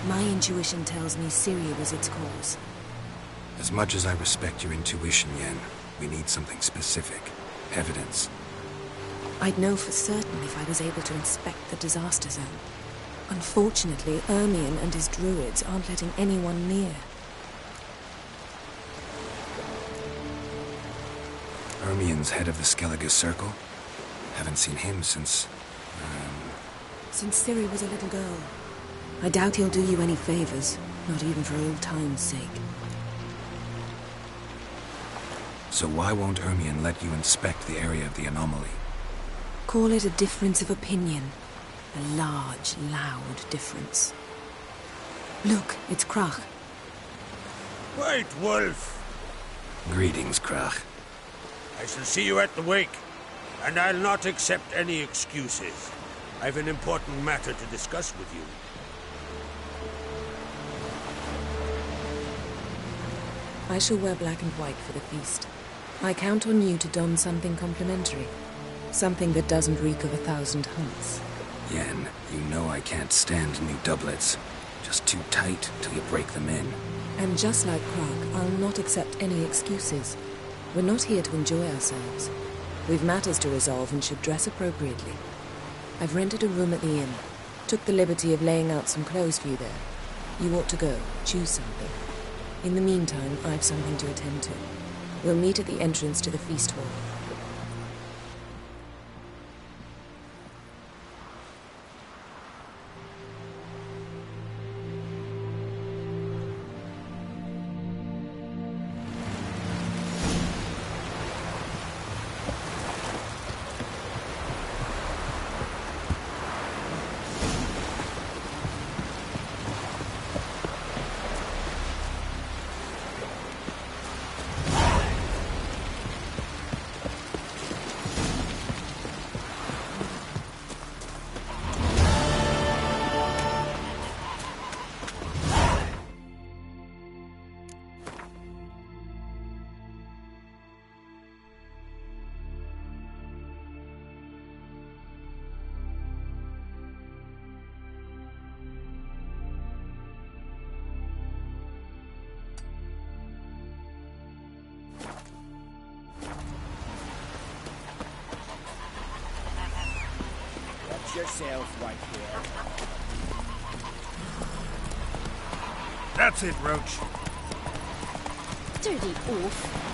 U: My intuition tells me Ciri was its cause.
B: As much as I respect your intuition, Yen, we need something specific. Evidence.
U: I'd know for certain if I was able to inspect the disaster zone. Unfortunately, Ermion and his druids aren't letting anyone near.
B: Ermion's head of the Skellige Circle? Haven't seen him since...
U: Since Ciri was a little girl. I doubt he'll do you any favors, not even for old time's sake.
B: So why won't Ermion let you inspect the area of the anomaly?
U: Call it a difference of opinion. A large, loud difference. Look, it's Krach.
J: White Wolf!
B: Greetings, Krach.
J: I shall see you at the wake, and I'll not accept any excuses. I've an important matter to discuss with you.
U: I shall wear black and white for the feast. I count on you to don something complimentary. Something that doesn't reek of 1,000 hunts.
B: Yen, you know I can't stand new doublets. Just too tight till you break them in.
U: And just like Krach, I'll not accept any excuses. We're not here to enjoy ourselves. We've matters to resolve and should dress appropriately. I've rented a room at the inn. Took the liberty of laying out some clothes for you there. You ought to go. Choose something. In the meantime, I've something to attend to. We'll meet at the entrance to the feast hall.
Q: Fix yourself right here.
J: That's it, Roach.
A: Dirty oaf.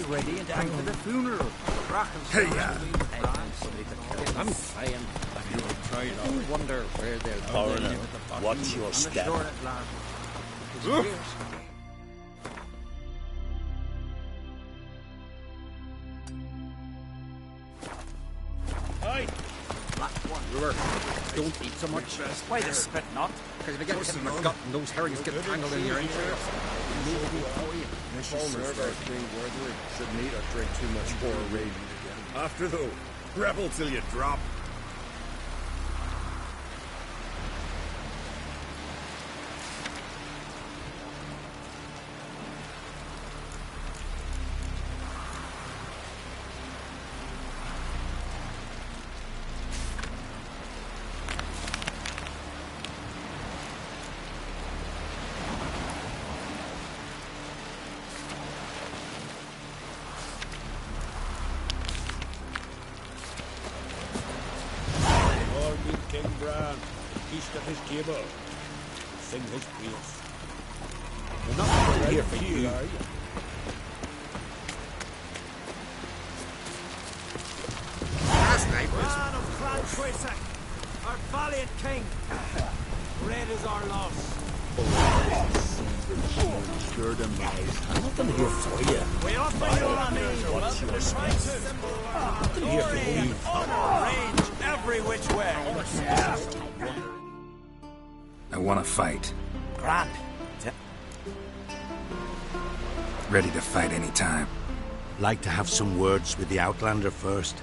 Q: Ready in time for the funeral.
J: Hey, yeah.
O: I'm saying. I wonder where they'll
H: Foreigner, watch your step.
K: Hey!
O: Brewer, don't eat so much.
Q: Why the spit not?
O: Because if you get hit in the gut and those herrings get tangled in your entrails.
P: Shouldn't eat or drink too much for a raid.
L: After though, rebel till you drop.
N: King Bran, feast at his table, sing his praise. We're not here for you, are you?
J: Last night was...
E: Man of Clan Quasac, our valiant king. Red is our loss.
H: Sure them guys. Nothing here for you.
E: We offer you our name.
H: What's your spice? Nothing here for you.
E: Range every which way.
B: I want to fight.
E: Grand.
B: Ready to fight anytime.
H: Like to have some words with the Outlander first.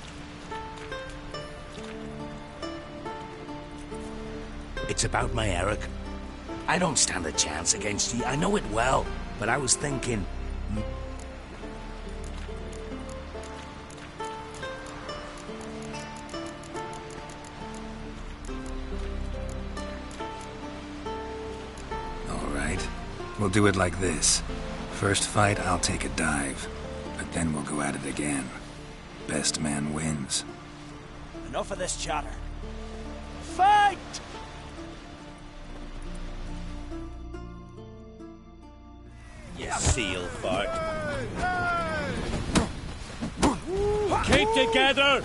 H: It's about my Eric. I don't stand a chance against you. I know it well, but I was thinking...
B: All right. We'll do it like this. First fight, I'll take a dive. But then we'll go at it again. Best man wins.
E: Enough of this chatter. Fight!
H: You seal fart.
S: Keep together!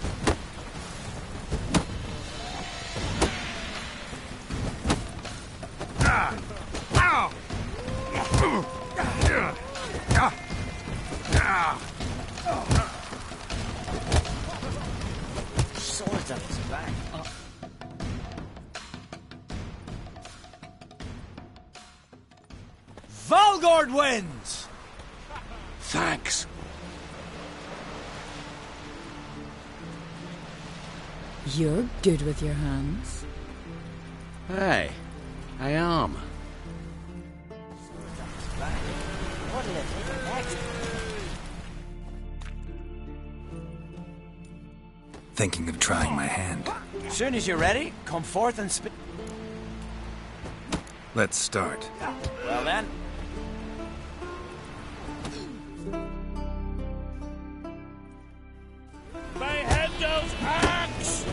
E: Swords at his back. Valgord wins!
H: Thanks.
U: You're good with your hands.
H: Hey, I am.
E: What'll you take next?
B: Thinking of trying my hand.
E: Soon as you're ready, come forth and speak.
B: Let's start.
E: Well then.
S: Behendo's axe!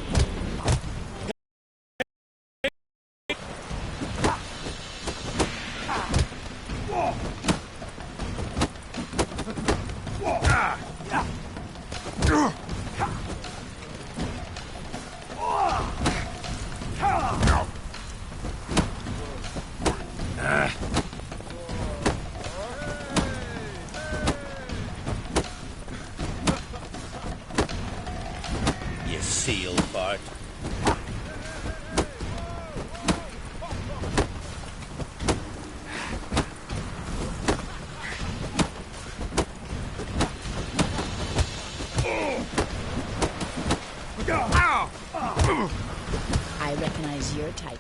H: You seal fart.
I: I recognize your type.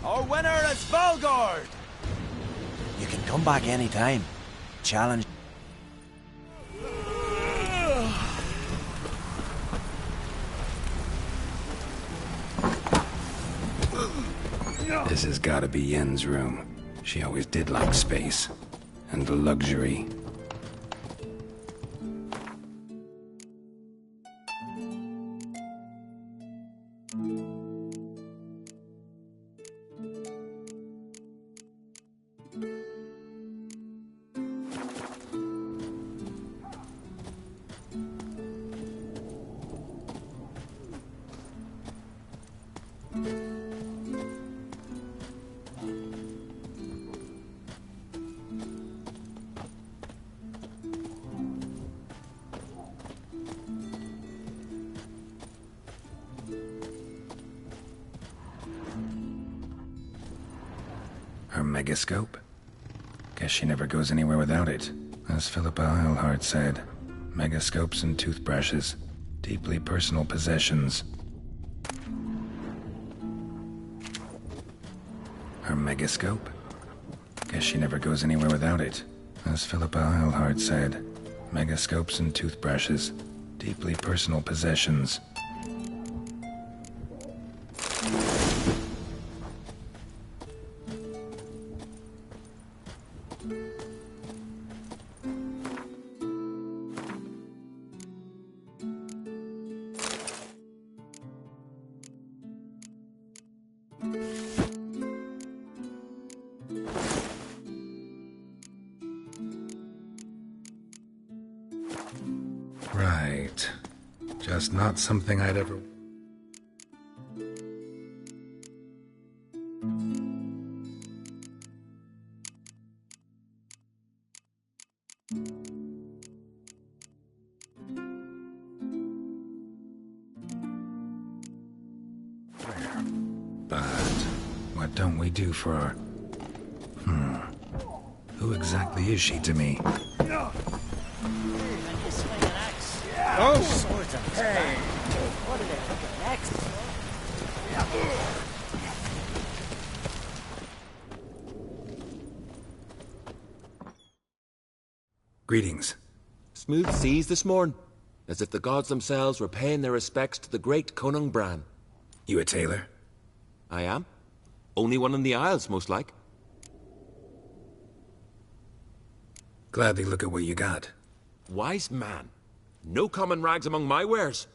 E: Our winner is Valgard!
D: You can come back any time. Challenge.
B: This has gotta be Yen's room. She always did like space. And luxury. Her megascope? Guess she never goes anywhere without it. As Philippa Eilhart said, megascopes and toothbrushes, deeply personal possessions. Her megascope? Guess she never goes anywhere without it. As Philippa Eilhart said, megascopes and toothbrushes, deeply personal possessions. Right. Just not something I'd ever... But what don't we do for our... Who exactly is she to me?
Q: Oh! Swords of pain! What are they thinking next?
B: Greetings.
R: Smooth seas this morn, as if the gods themselves were paying their respects to the great Conung Bran.
B: You a tailor?
R: I am. Only one in the Isles, most like.
B: Gladly look at what you got.
R: Wise man. No common rags among my wares.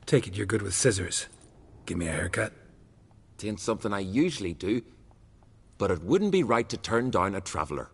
B: Take it you're good with scissors. Give me a haircut.
R: Tain't something I usually do, but it wouldn't be right to turn down a traveller.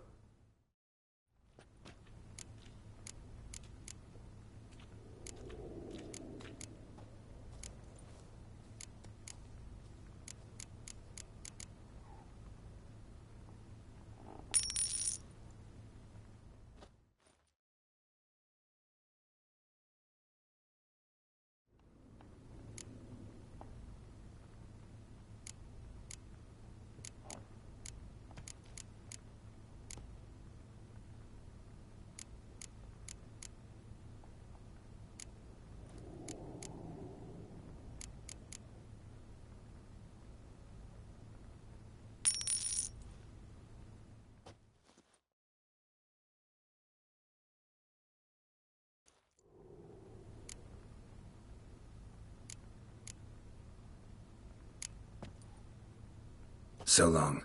B: So long.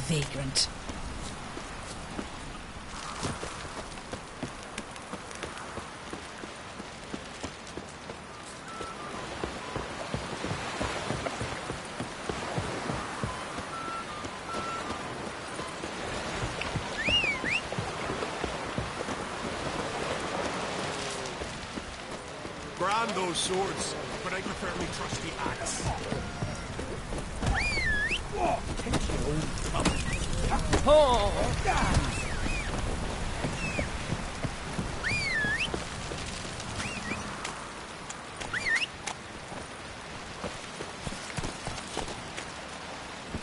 V: Vagrant.
L: brand those swords, but I prefer me trusty axe.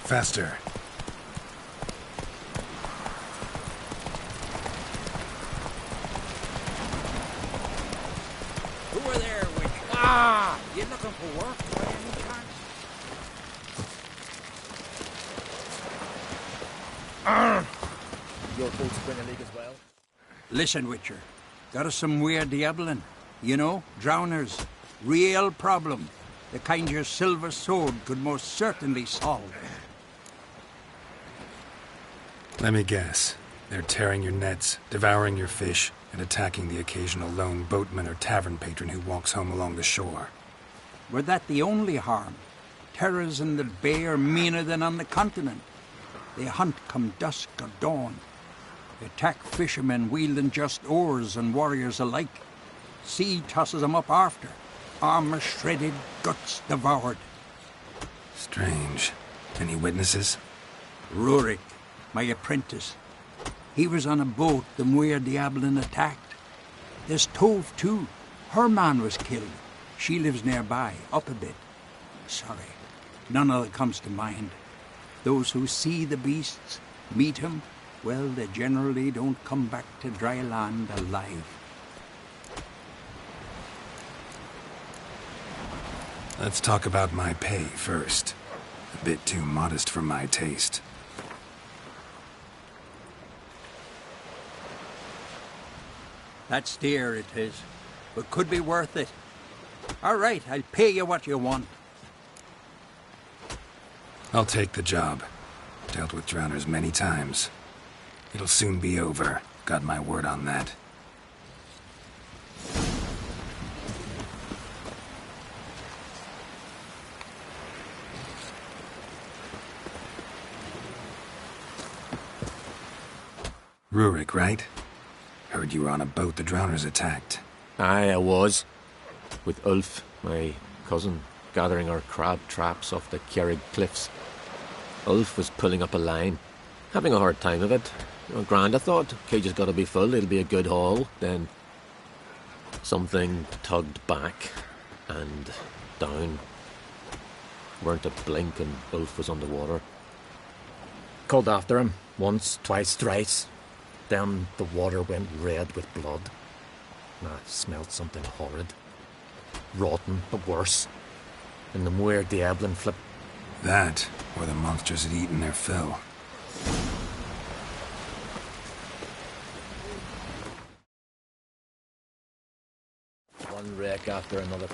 B: Faster.
Q: Who are there, witch? Ah! You looking for work by any chance?
K: Your boats bring a leak as well?
T: Listen, Witcher. Got us some weird diabling. You know, drowners. Real problem. The kind your silver sword could most certainly solve.
B: Let me guess. They're tearing your nets, devouring your fish, and attacking the occasional lone boatman or tavern patron who walks home along the shore.
T: Were that the only harm? Terrors in the bay are meaner than on the continent. They hunt come dusk or dawn. They attack fishermen wielding just oars and warriors alike. Sea tosses them up after. Armor shredded, guts devoured.
B: Strange. Any witnesses?
T: Rurik, my apprentice. He was on a boat the Muir Diablin attacked. There's Tove, too. Her man was killed. She lives nearby, up a bit. Sorry, none other comes to mind. Those who see the beasts, meet him, well, they generally don't come back to dry land alive.
B: Let's talk about my pay first. A bit too modest for my taste.
T: That's dear, it is, but could be worth it. All right, I'll pay you what you want.
B: I'll take the job. Dealt with drowners many times. It'll soon be over. Got my word on that. Rurik, right? Heard you were on a boat the drowners attacked.
C: Aye, I was. With Ulf, my cousin, gathering our crab traps off the Kjerrig cliffs. Ulf was pulling up a line, having a hard time of it. Grand, I thought. Cage has got to be full, it'll be a good haul. Then something tugged back and down. Weren't a blink and Ulf was underwater. Called after him, once, twice, thrice. Then the water went red with blood. I smelled something horrid. Rotten, but worse. And the Muir Diablin flipped.
B: That, or the monsters had eaten their fill.
C: One wreck after another.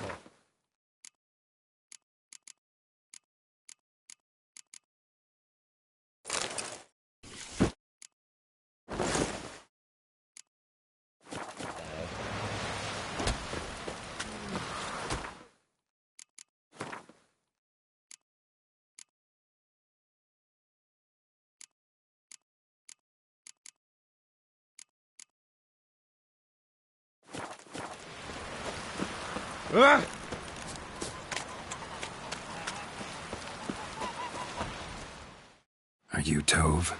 B: Are you Tove?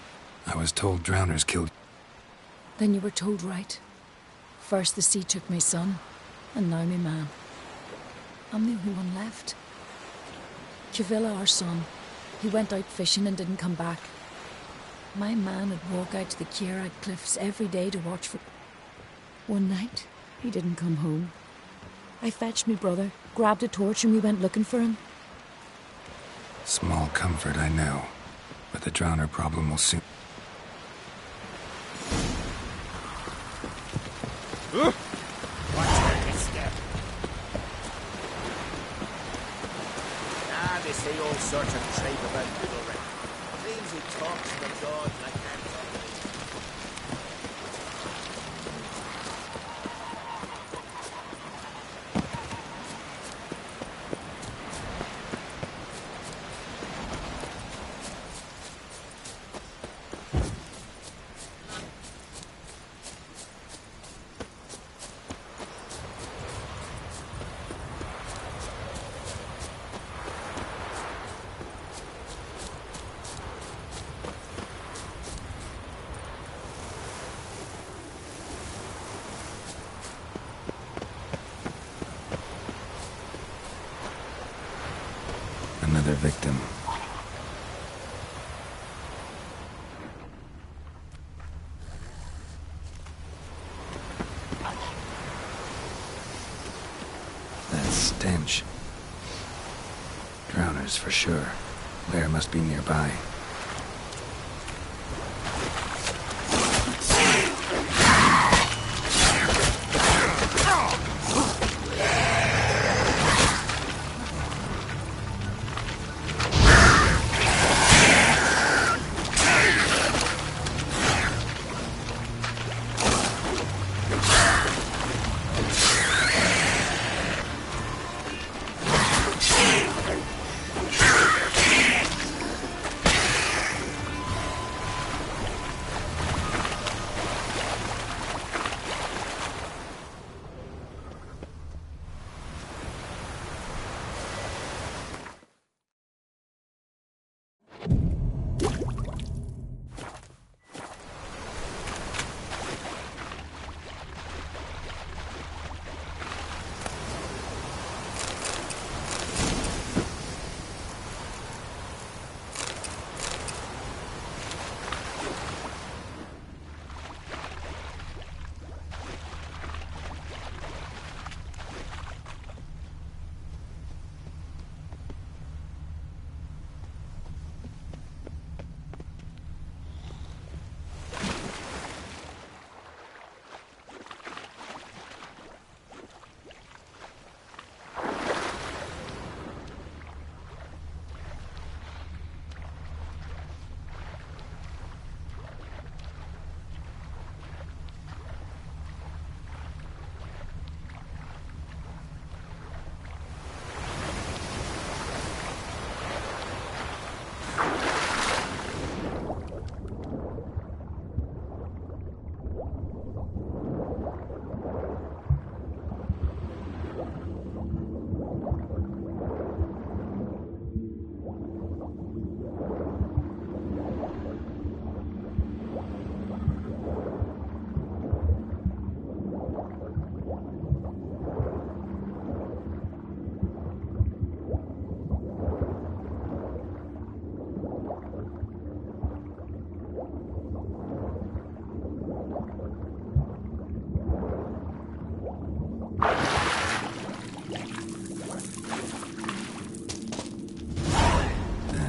B: I was told drowners killed...
F: Then you were told right. First the sea took my son, and now my man. I'm the only one left. Cavilla, our son, he went out fishing and didn't come back. My man would walk out to the Kjerrig cliffs every day to watch for... One night, he didn't come home. I fetched me brother, grabbed a torch, and we went looking for him.
B: Small comfort, I know. But the drowner problem will soon...
Q: Watch where you step. They say all sorts of tripe about Middleton. Claims he talks to the gods like that.
B: victim. That stench. Drowners for sure. Lair must be nearby.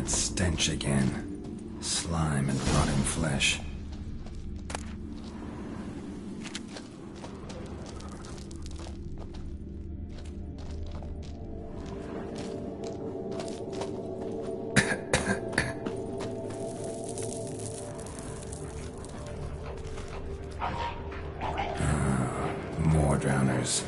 B: Stench again. Slime and rotting flesh. More drowners.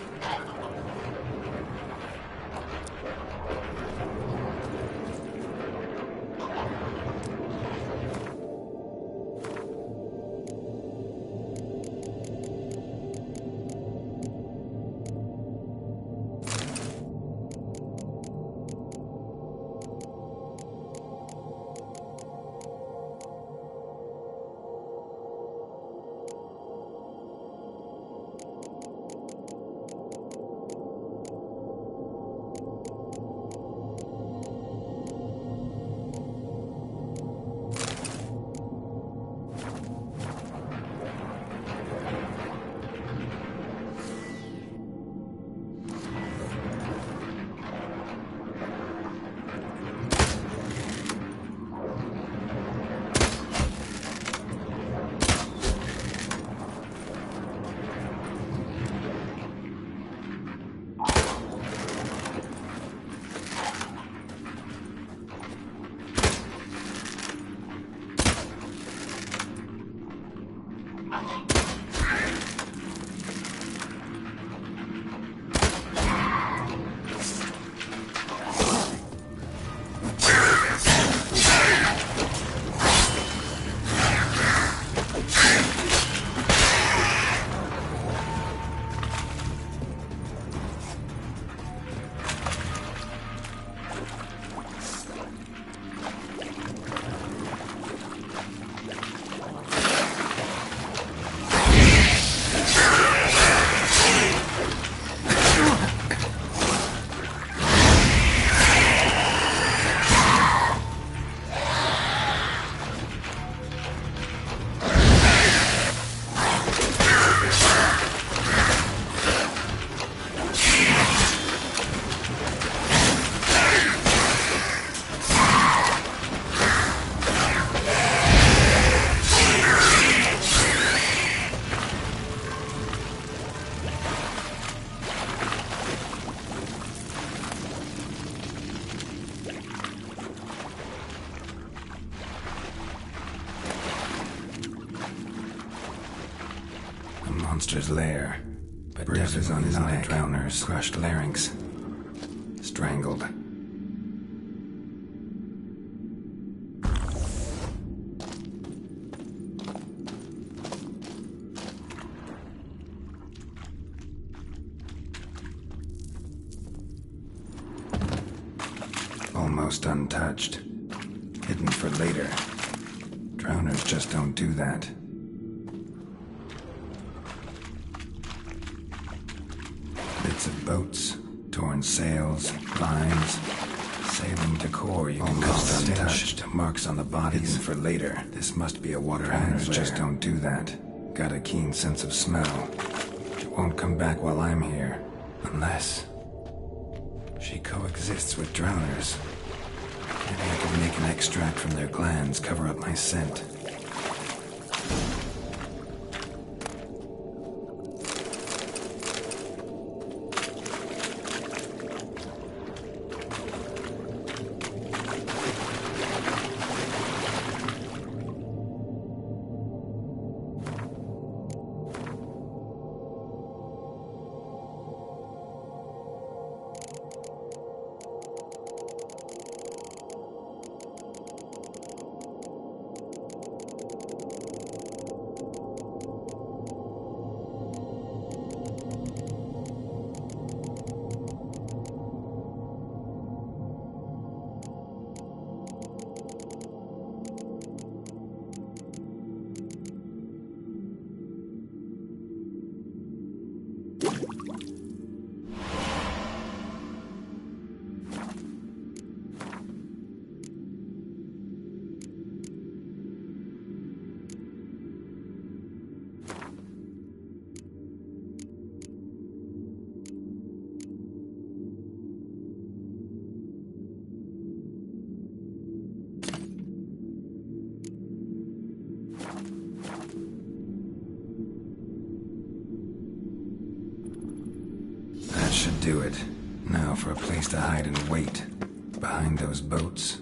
B: monster's lair. But bruises on his neck, drowners, crushed larynx, strangled. Almost untouched. Hidden for later. Drowners just don't do that. Bits of boats, torn sails, lines, sailing decor you can call untouched. Marks on the bodies for later. This must be a water drowners just don't do that. Got a keen sense of smell. It won't come back while I'm here. Unless she coexists with drowners. Maybe I could make an extract from their glands, cover up my scent. That should do it. Now for a place to hide and wait. Behind those boats.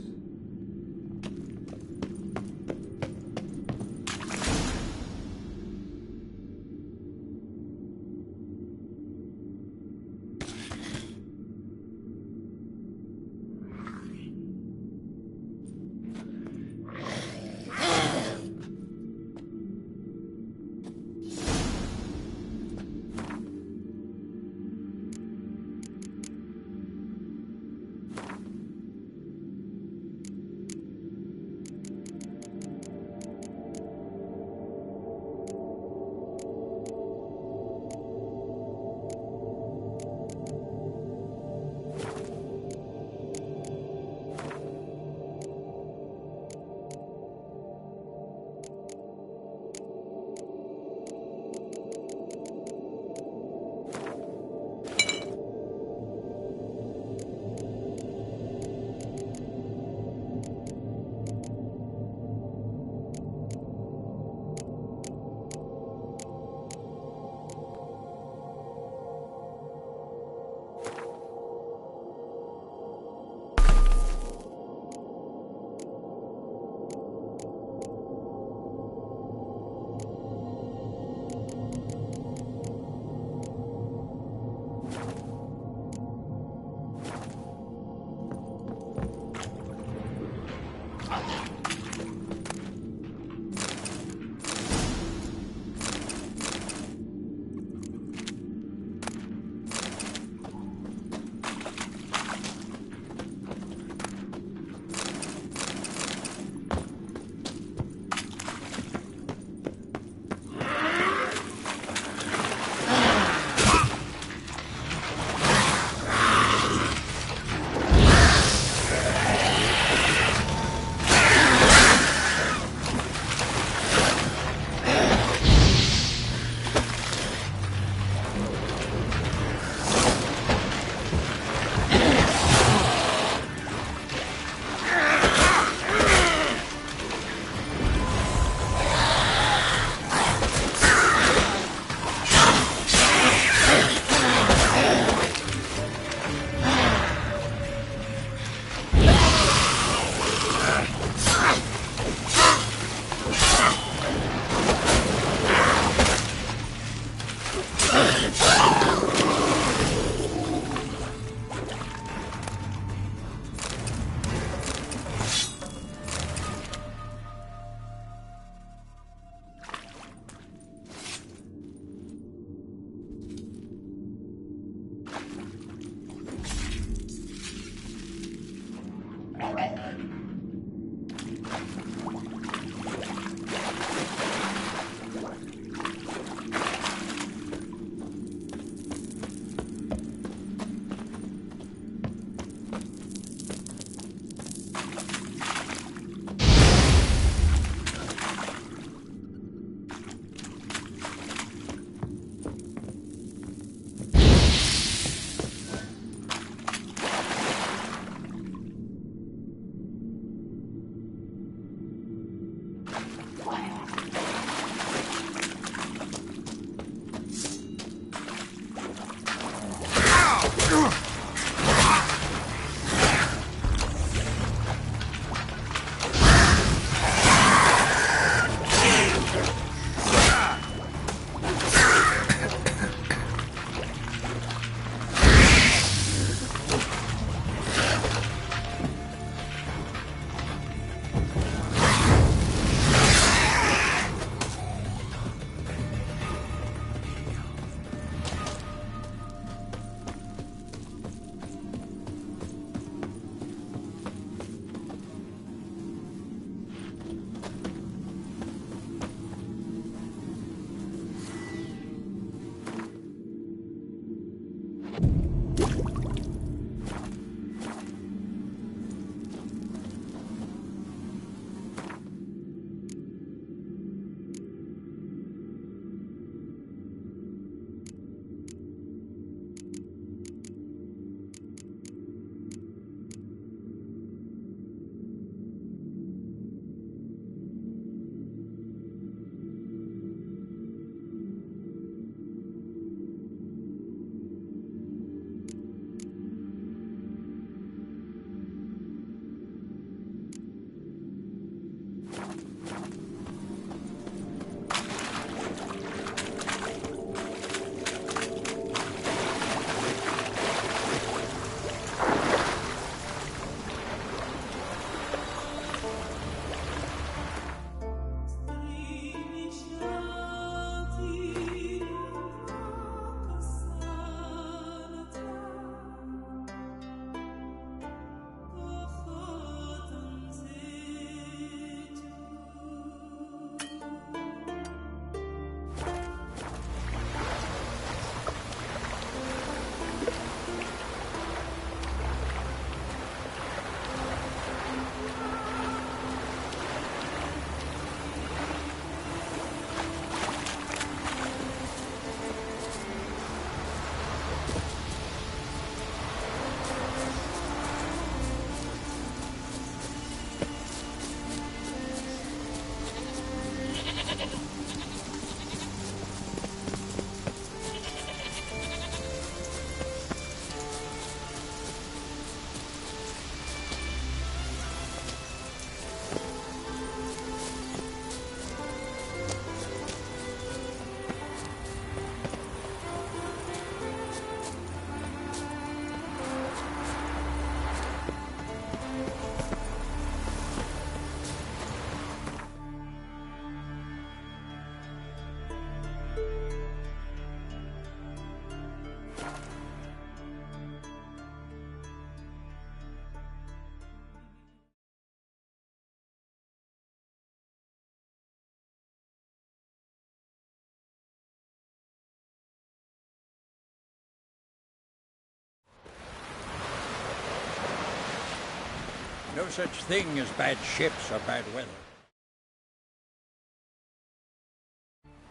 T: No such thing as bad ships or bad weather.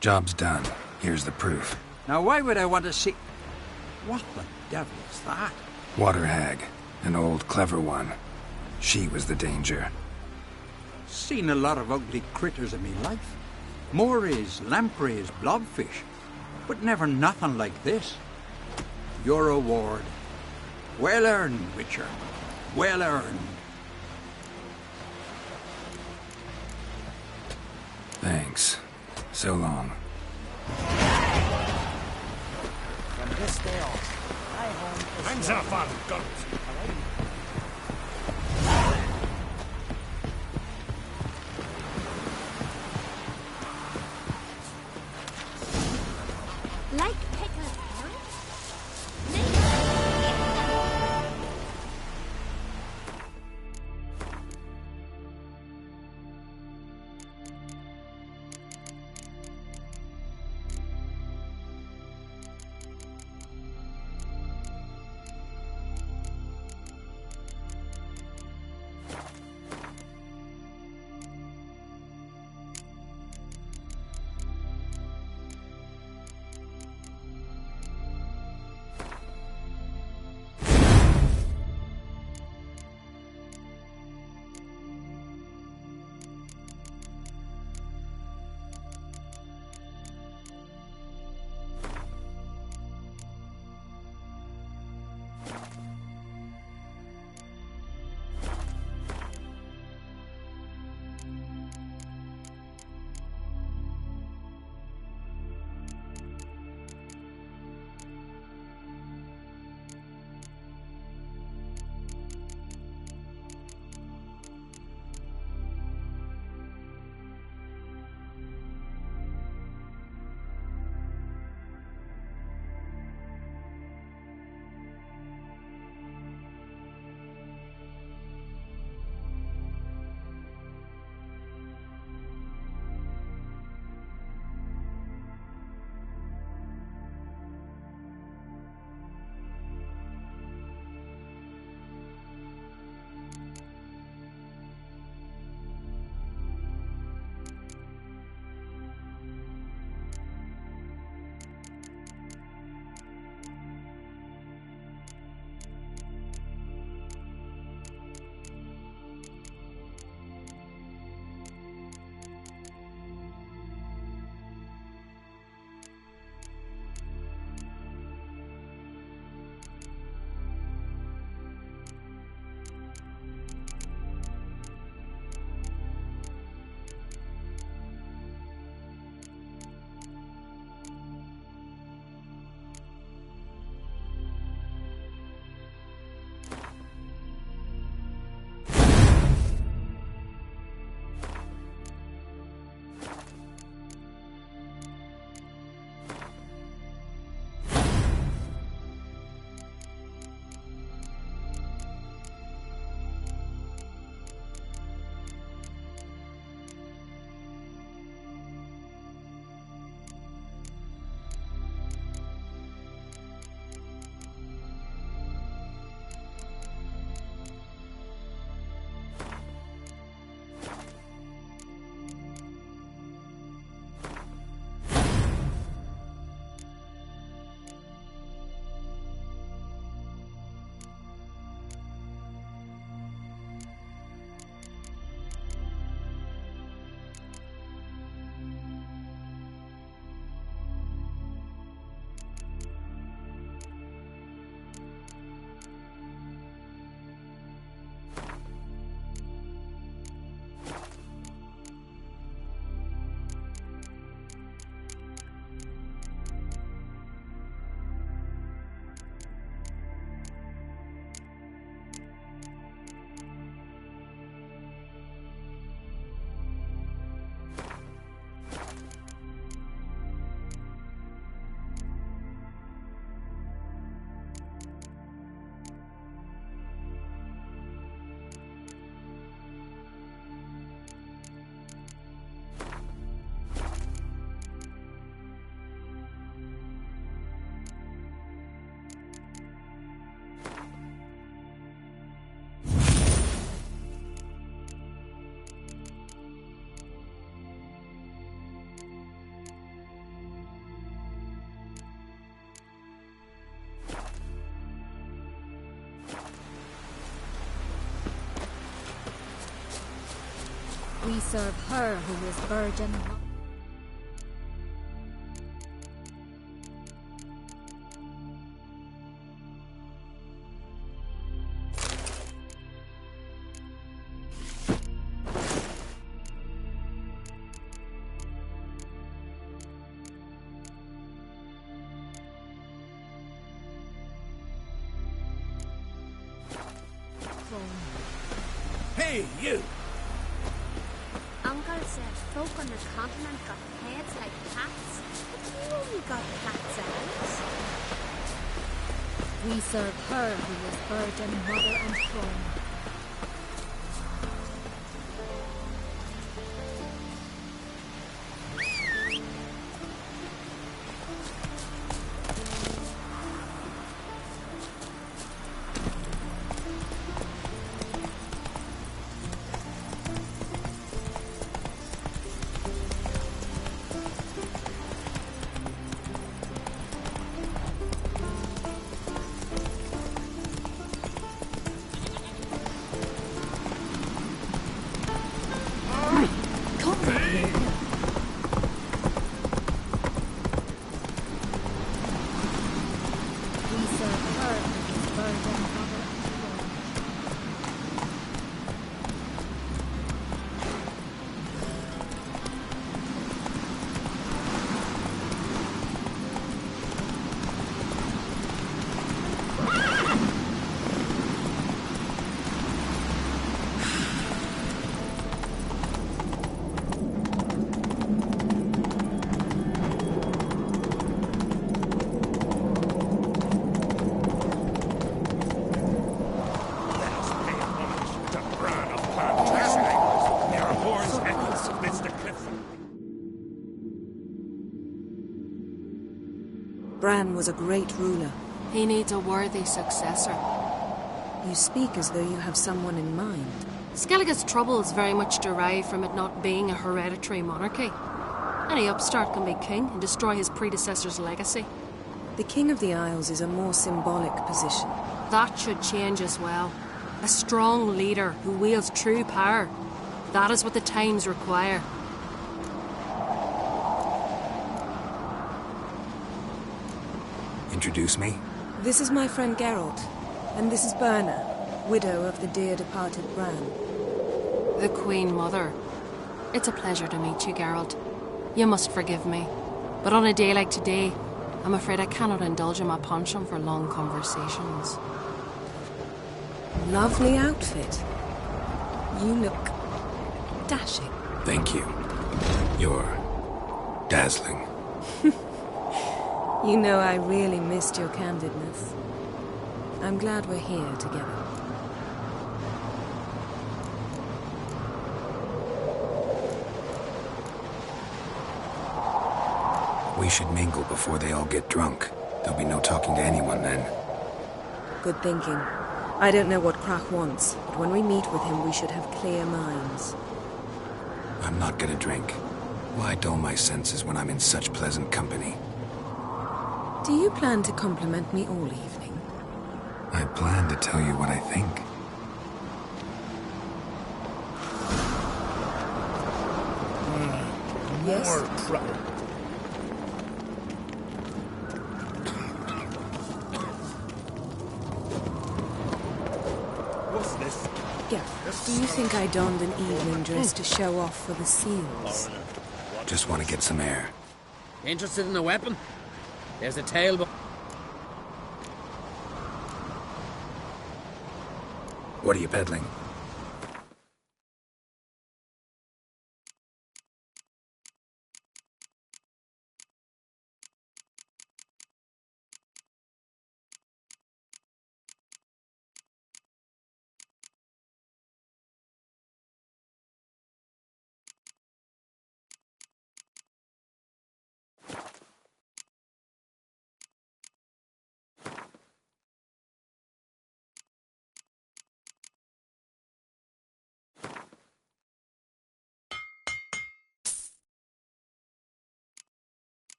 B: Job's done. Here's the proof.
T: Now why would I want to see... What the devil is that?
B: Water hag. An old, clever one. She was the danger.
T: Seen a lot of ugly critters in me life. Morays, lampreys, blobfish. But never nothing like this. Your reward. Well earned, Witcher. Well earned.
B: Thanks. So long.
K: From this day on, my home is...
J: Hands up on guns!
F: Like pickled carrots?
A: We serve her who is virgin.
H: Hey, you!
I: Uncle said folk on the continent got heads like cats, but you only got cat's eyes.
A: We serve her who is virgin, mother and throne.
U: Bran was a great ruler.
F: He needs a worthy successor.
U: You speak as though you have someone in mind.
F: Skellige's troubles very much derive from it not being a hereditary monarchy. Any upstart can be king and destroy his predecessor's legacy.
U: The King of the Isles is a more symbolic position.
F: That should change as well. A strong leader who wields true power. That is what the times require.
B: Introduce me?
U: This is my friend Geralt, and this is Berna, widow of the dear departed Bran.
F: The Queen Mother. It's a pleasure to meet you, Geralt. You must forgive me, but on a day like today, I'm afraid I cannot indulge in my penchant for long conversations.
U: Lovely outfit. You look dashing.
B: Thank you. You're dazzling.
U: You know, I really missed your candidness. I'm glad we're here together.
B: We should mingle before they all get drunk. There'll be no talking to anyone then.
U: Good thinking. I don't know what Krach wants, but when we meet with him, we should have clear minds.
B: I'm not gonna drink. Why dull my senses when I'm in such pleasant company?
U: Do you plan to compliment me all evening?
B: I plan to tell you what I think.
U: Yes?
H: What's this?
U: Gareth, do you think I donned an evening dress to show off for the seals?
B: Just want to get some air.
O: Interested in the weapon? There's a tailbone.
B: What are you peddling?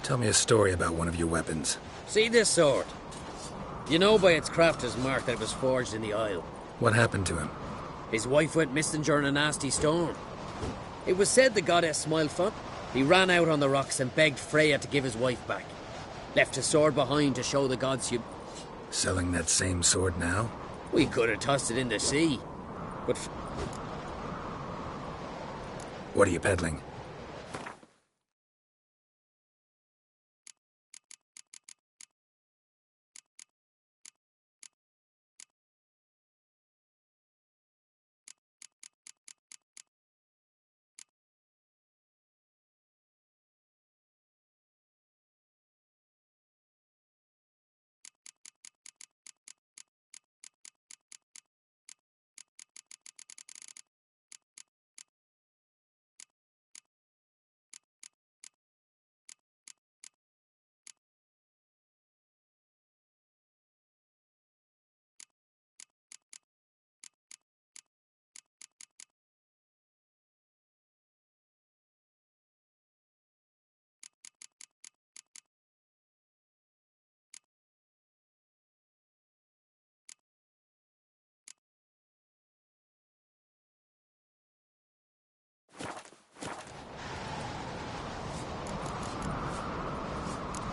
B: Tell me a story about one of your weapons.
O: See this sword? You know by its crafter's mark that it was forged in the Isle.
B: What happened to him?
O: His wife went missing during a nasty storm. It was said the goddess smiled fun. He ran out on the rocks and begged Freya to give his wife back. Left his sword behind to show the gods you...
B: Selling that same sword now?
O: We could have tossed it in the sea. But...
B: What are you peddling?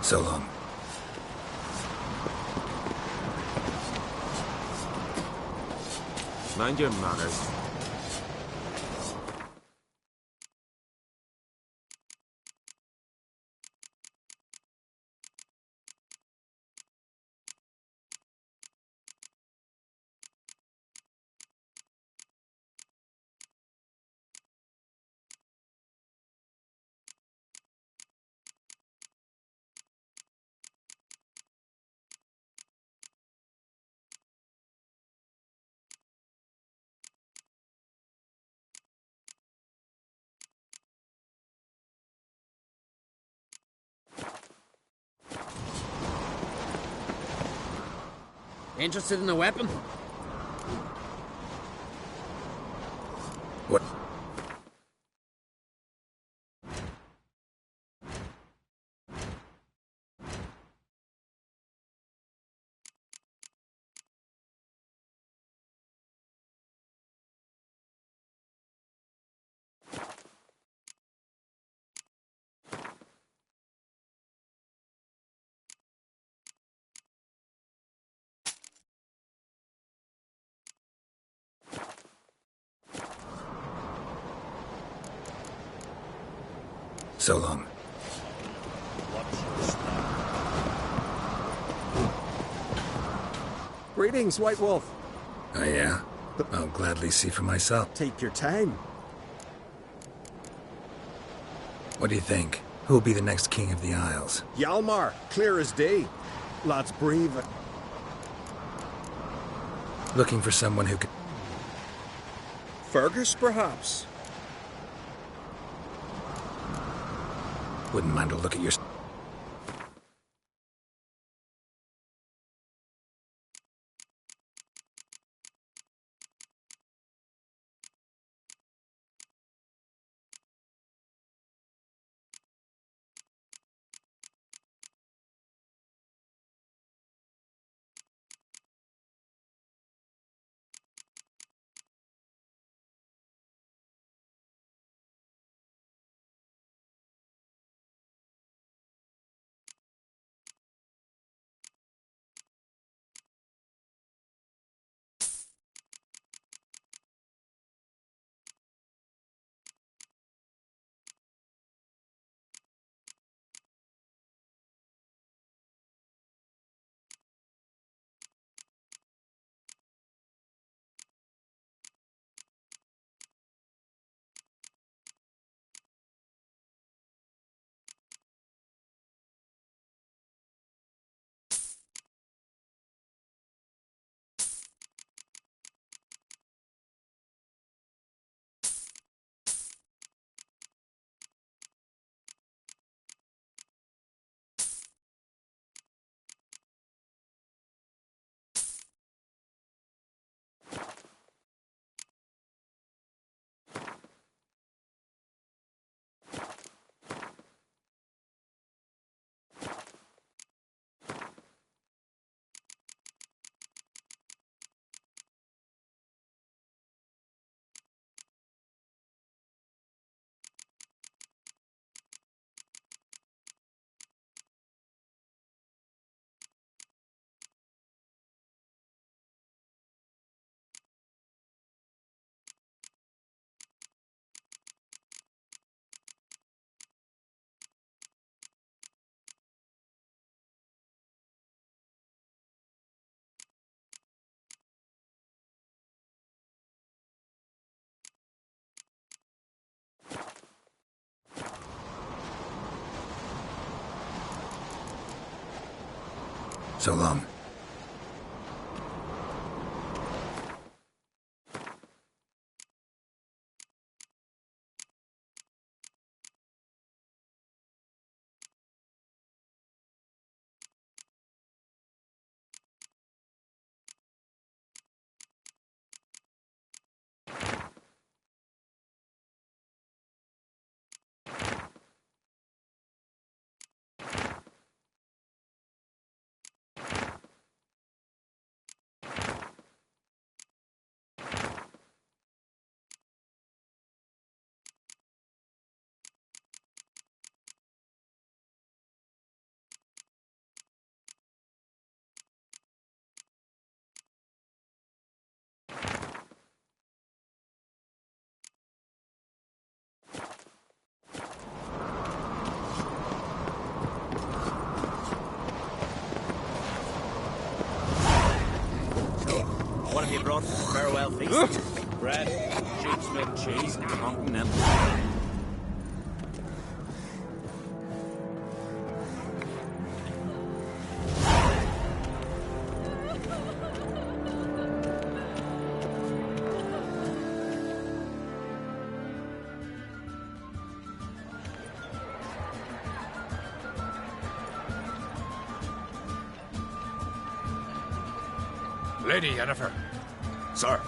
B: So long.
P: Mind your manners.
O: Interested in a weapon?
B: What? So long.
M: Greetings, White Wolf.
B: Oh, yeah? I'll gladly see for myself.
M: Take your time.
B: What do you think? Who'll be the next king of the Isles?
M: Hjalmar, clear as day. Lad's brave.
B: Looking for someone who could...
M: Fergus, perhaps?
B: Wouldn't mind a look at your... So long.
K: What have you brought for the farewell feast?
N: Bread, sheep's milk cheese, and mountain empty.
P: Lady Yennefer. Sir.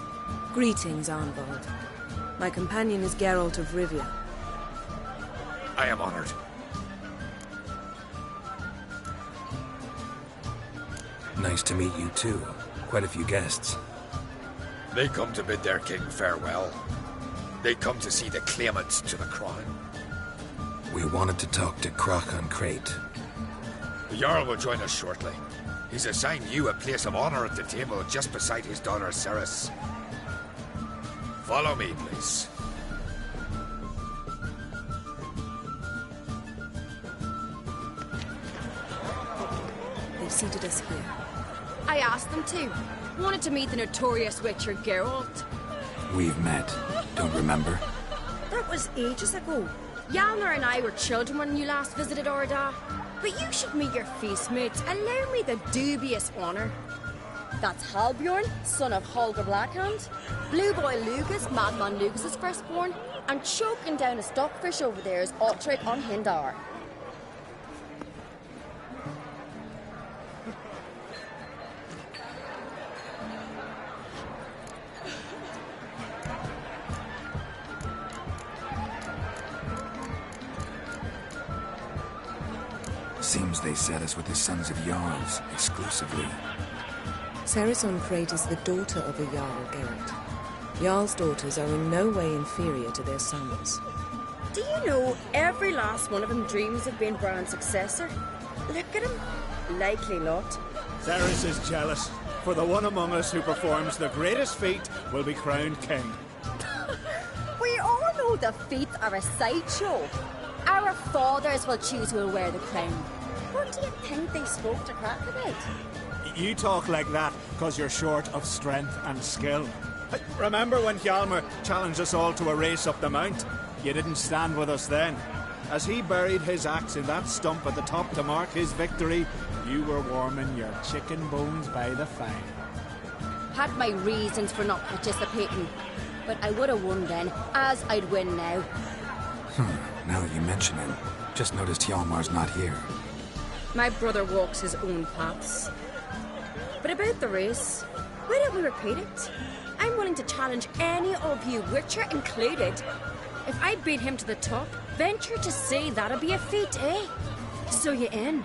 U: Greetings, Arnvald. My companion is Geralt of Rivia.
P: I am honored.
B: Nice to meet you too. Quite a few guests.
P: They come to bid their king farewell. They come to see the claimants to the crown.
B: We wanted to talk to Croc on Crate.
P: The Jarl will join us shortly. He's assigned you a place of honor at the table just beside his daughter Ceres. Follow me, please.
U: They've seated us here.
F: I asked them to. Wanted to meet the notorious witcher Geralt.
B: We've met. Don't remember?
F: That was ages ago. Hjalmar and I were children when you last visited Orda. But you should meet your feast mates. Allow me the dubious honour. That's Halbjorn, son of Holger Blackhand. Blue Boy Lugas, Madman Lugas' firstborn. And choking down a stockfish over there is Otric on Hindar.
B: Seems they set us with the sons of Jarls, exclusively.
U: Ceres on Crate is the daughter of a Jarl, Geralt. Jarl's daughters are in no way inferior to their sons.
F: Do you know every last one of them dreams of being Bran's successor? Look at him. Likely not.
E: Ceres is jealous, for the one among us who performs the greatest feat will be crowned king.
F: We all know the feats are a sideshow. Our fathers will choose who will wear the crown. What do you think they spoke to Crack about?
E: You talk like that because you're short of strength and skill. Remember when Hjalmar challenged us all to a race up the mount? You didn't stand with us then. As he buried his axe in that stump at the top to mark his victory, you were warming your chicken bones by the fire.
F: Had my reasons for not participating, but I would have won then, as I'd win now.
B: Now that you mention it, just noticed Hjalmar's not here.
F: My brother walks his own paths. But about the race, why don't we repeat it? I'm willing to challenge any of you, Witcher included. If I beat him to the top, venture to say that'd be a feat, eh? So you in?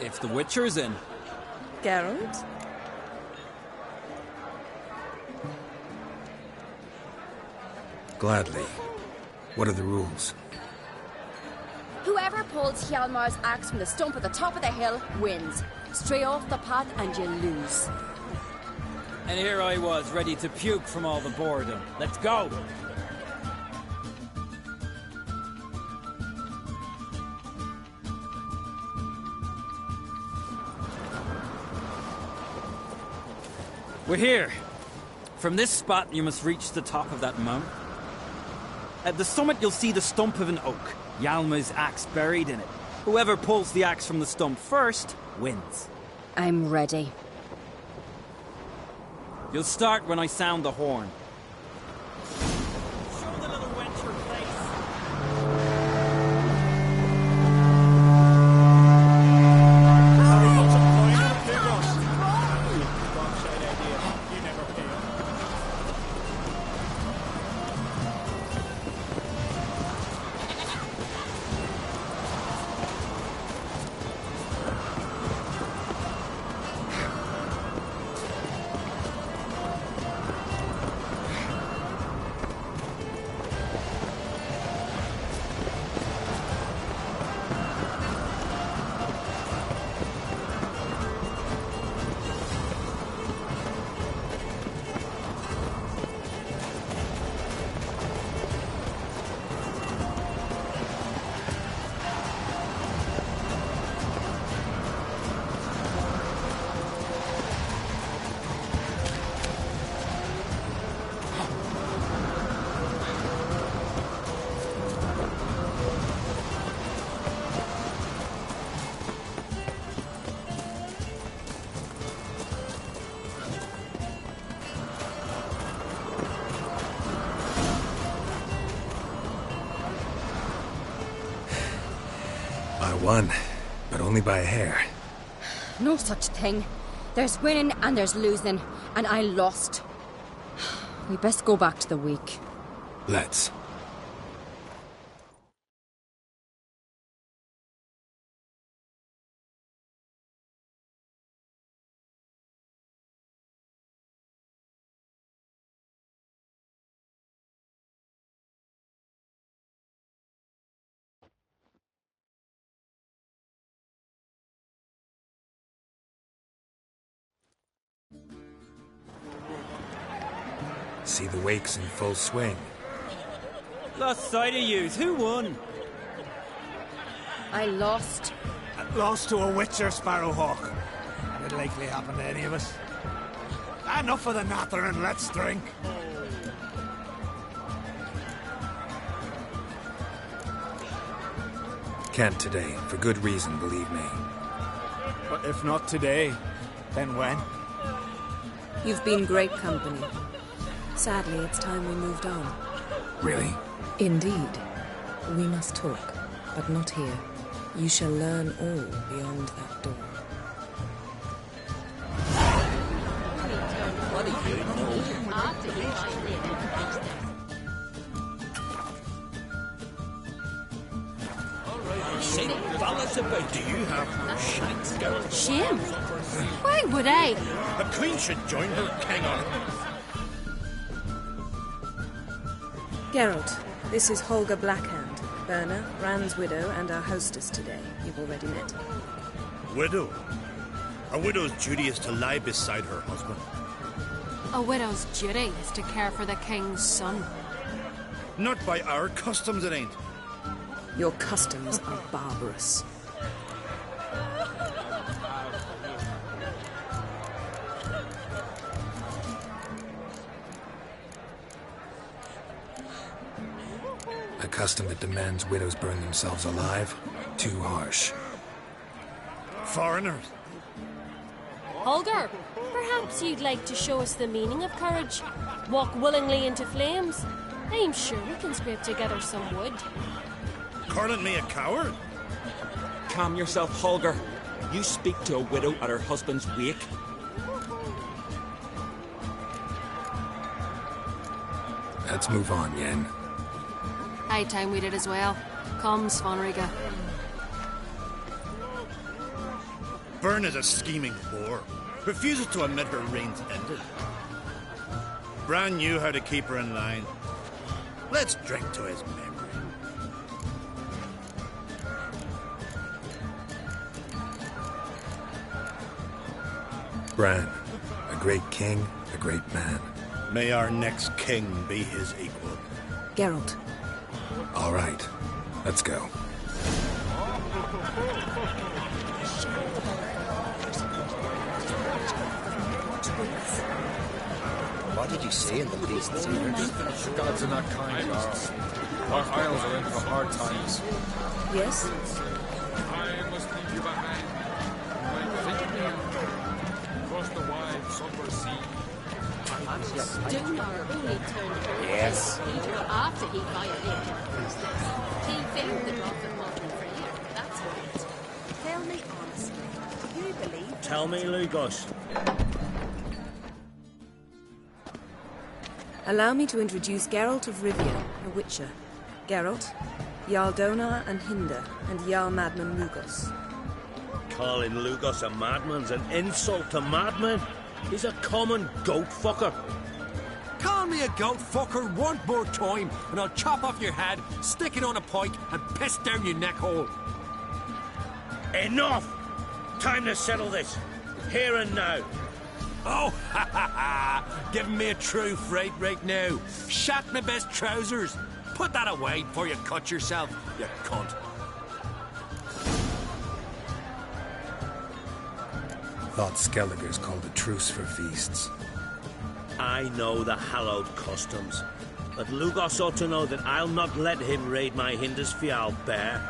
G: If the Witcher's in.
U: Geralt?
B: Gladly. What are the rules?
F: Whoever pulls Hjalmar's axe from the stump at the top of the hill wins. Stray off the path and you lose.
G: And here I was, ready to puke from all the boredom. Let's go! We're here. From this spot, you must reach the top of that mount. At the summit, you'll see the stump of an oak. Hjalmar's axe buried in it. Whoever pulls the axe from the stump first, wins.
S: I'm ready.
G: You'll start when I sound the horn.
B: Won, but only by a hair.
S: No such thing. There's winning and there's losing, and I lost. We best go back to the week.
B: Let's. See the wakes in full swing.
G: Lost sight of yous. Who won?
S: I lost.
E: Lost to a witcher, Sparrowhawk. It'd likely happen to any of us. Enough of the nattering, let's drink.
B: Can't today, for good reason, believe me.
E: But if not today, then when?
U: You've been great company. Sadly, it's time we moved on.
B: Really?
U: Indeed. We must talk, but not here. You shall learn all beyond that door.
K: What do you know? Say, fellas, about do you have shanks, Geralt?
F: Shame? Why would I?
N: The Queen should join her king on it.
U: Geralt, this is Holger Blackhand, Berna, Rand's widow, and our hostess today. You've already met.
N: Widow? A widow's duty is to lie beside her husband.
F: A widow's duty is to care for the king's son.
N: Not by our customs, it ain't.
U: Your customs are barbarous.
B: A custom that demands widows burn themselves alive? Too harsh.
N: Foreigners?
F: Holger, perhaps you'd like to show us the meaning of courage. Walk willingly into flames. I'm sure we can scrape together some wood.
N: Calling me a coward?
K: Calm yourself, Holger. You speak to a widow at her husband's wake.
B: Let's move on, Yen.
F: High time we did as well. Come, Svanriga.
N: Byrne is a scheming whore. Refuses to admit her reign's ended. Bran knew how to keep her in line. Let's drink to his memory.
B: Bran, a great king, a great man.
N: May our next king be his equal.
U: Geralt.
B: All right, let's go.
V: What did you say in the priest's ears?
P: The gods are not kind, Jarl. Our isles are in for hard times.
U: Yes?
P: I must leave you behind. My thinking
F: Dunar only turned
O: Yes.
F: after he violated the priestess. He failed the gods of modern Freya, that's right.
I: Tell me honestly, do you believe...
H: Tell me, Lugos.
U: Allow me to introduce Geralt of Rivia, a witcher. Geralt, Jarl Donar and Hinder, and Jarl Madman Lugos.
H: Calling Lugos a madman's an insult to madmen. He's a common goat fucker.
J: Call me a goat fucker one more time, and I'll chop off your head, stick it on a pike, and piss down your neck hole.
H: Enough! Time to settle this. Here and now.
J: Oh, ha ha ha! Giving me a true fright right now. Shat my best trousers. Put that away before you cut yourself, you cunt.
B: Thought Skelliger's called a truce for feasts.
H: I know the hallowed customs, but Lugos ought to know that I'll not let him raid my Hindisfial bear.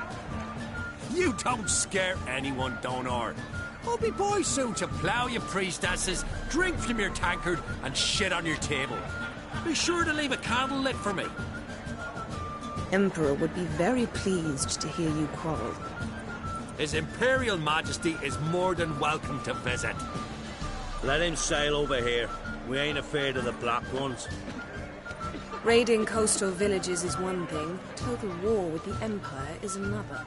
J: You don't scare anyone, Donar. I'll be boy soon to plough your priestesses, drink from your tankard, and shit on your table. Be sure to leave a candle lit for me.
U: Emperor would be very pleased to hear you quarrel.
J: His Imperial Majesty is more than welcome to visit.
H: Let him sail over here. We ain't afraid of the Black Ones.
U: Raiding coastal villages is one thing. Total war with the Empire is another.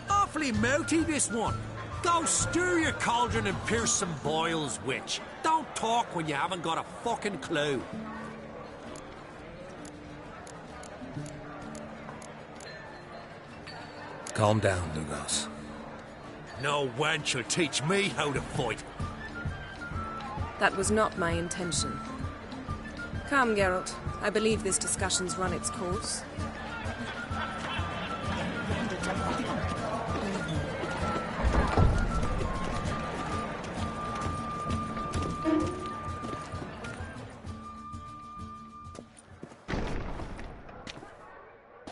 J: Awfully mouty, this one. Go stir your cauldron and pierce some boils, witch. Don't talk when you haven't got a fucking clue.
B: Calm down, Lugos.
J: No wench will teach me how to fight.
U: That was not my intention. Come, Geralt. I believe this discussion's run its course.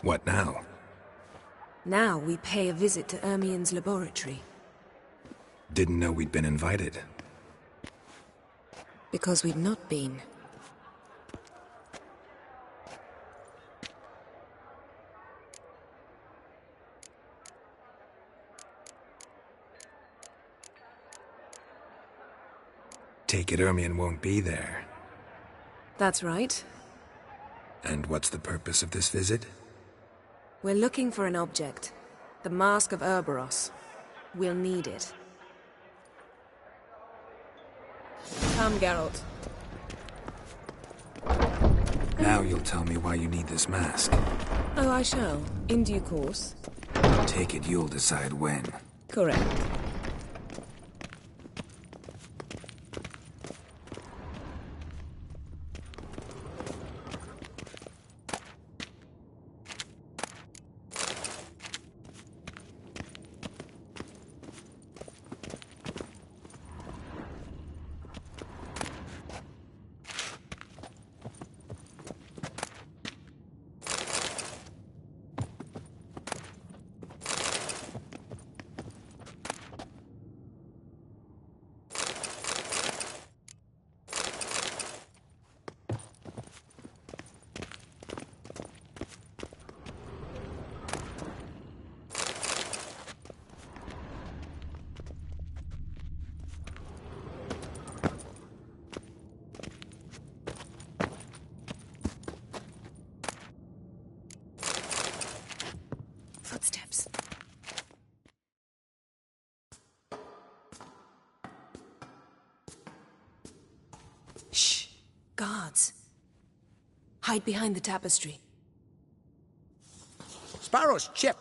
B: What now?
U: Now we pay a visit to Ermien's laboratory.
B: Didn't know we'd been invited.
U: Because we've not been.
B: Take it Ermien won't be there.
U: That's right.
B: And what's the purpose of this visit?
U: We're looking for an object. The Mask of Urboros. We'll need it. Come, Geralt.
B: Now you'll tell me why you need this mask.
U: Oh, I shall. In due course.
B: Take it you'll decide when.
U: Correct. Footsteps. Shh! Guards. Hide behind the tapestry.
V: Sparrows chip,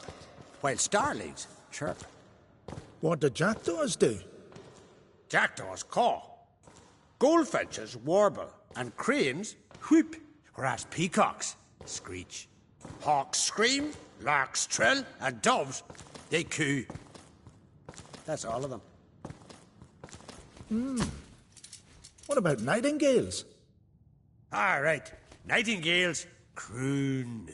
V: while starlings chirp.
D: What do jackdaws do?
V: Jackdaws caw. Goldfinches warble, and cranes whoop, whereas peacocks screech. Hawks scream, larks trill, and doves, they coo. That's all of them.
D: What about nightingales?
V: All right, nightingales croon.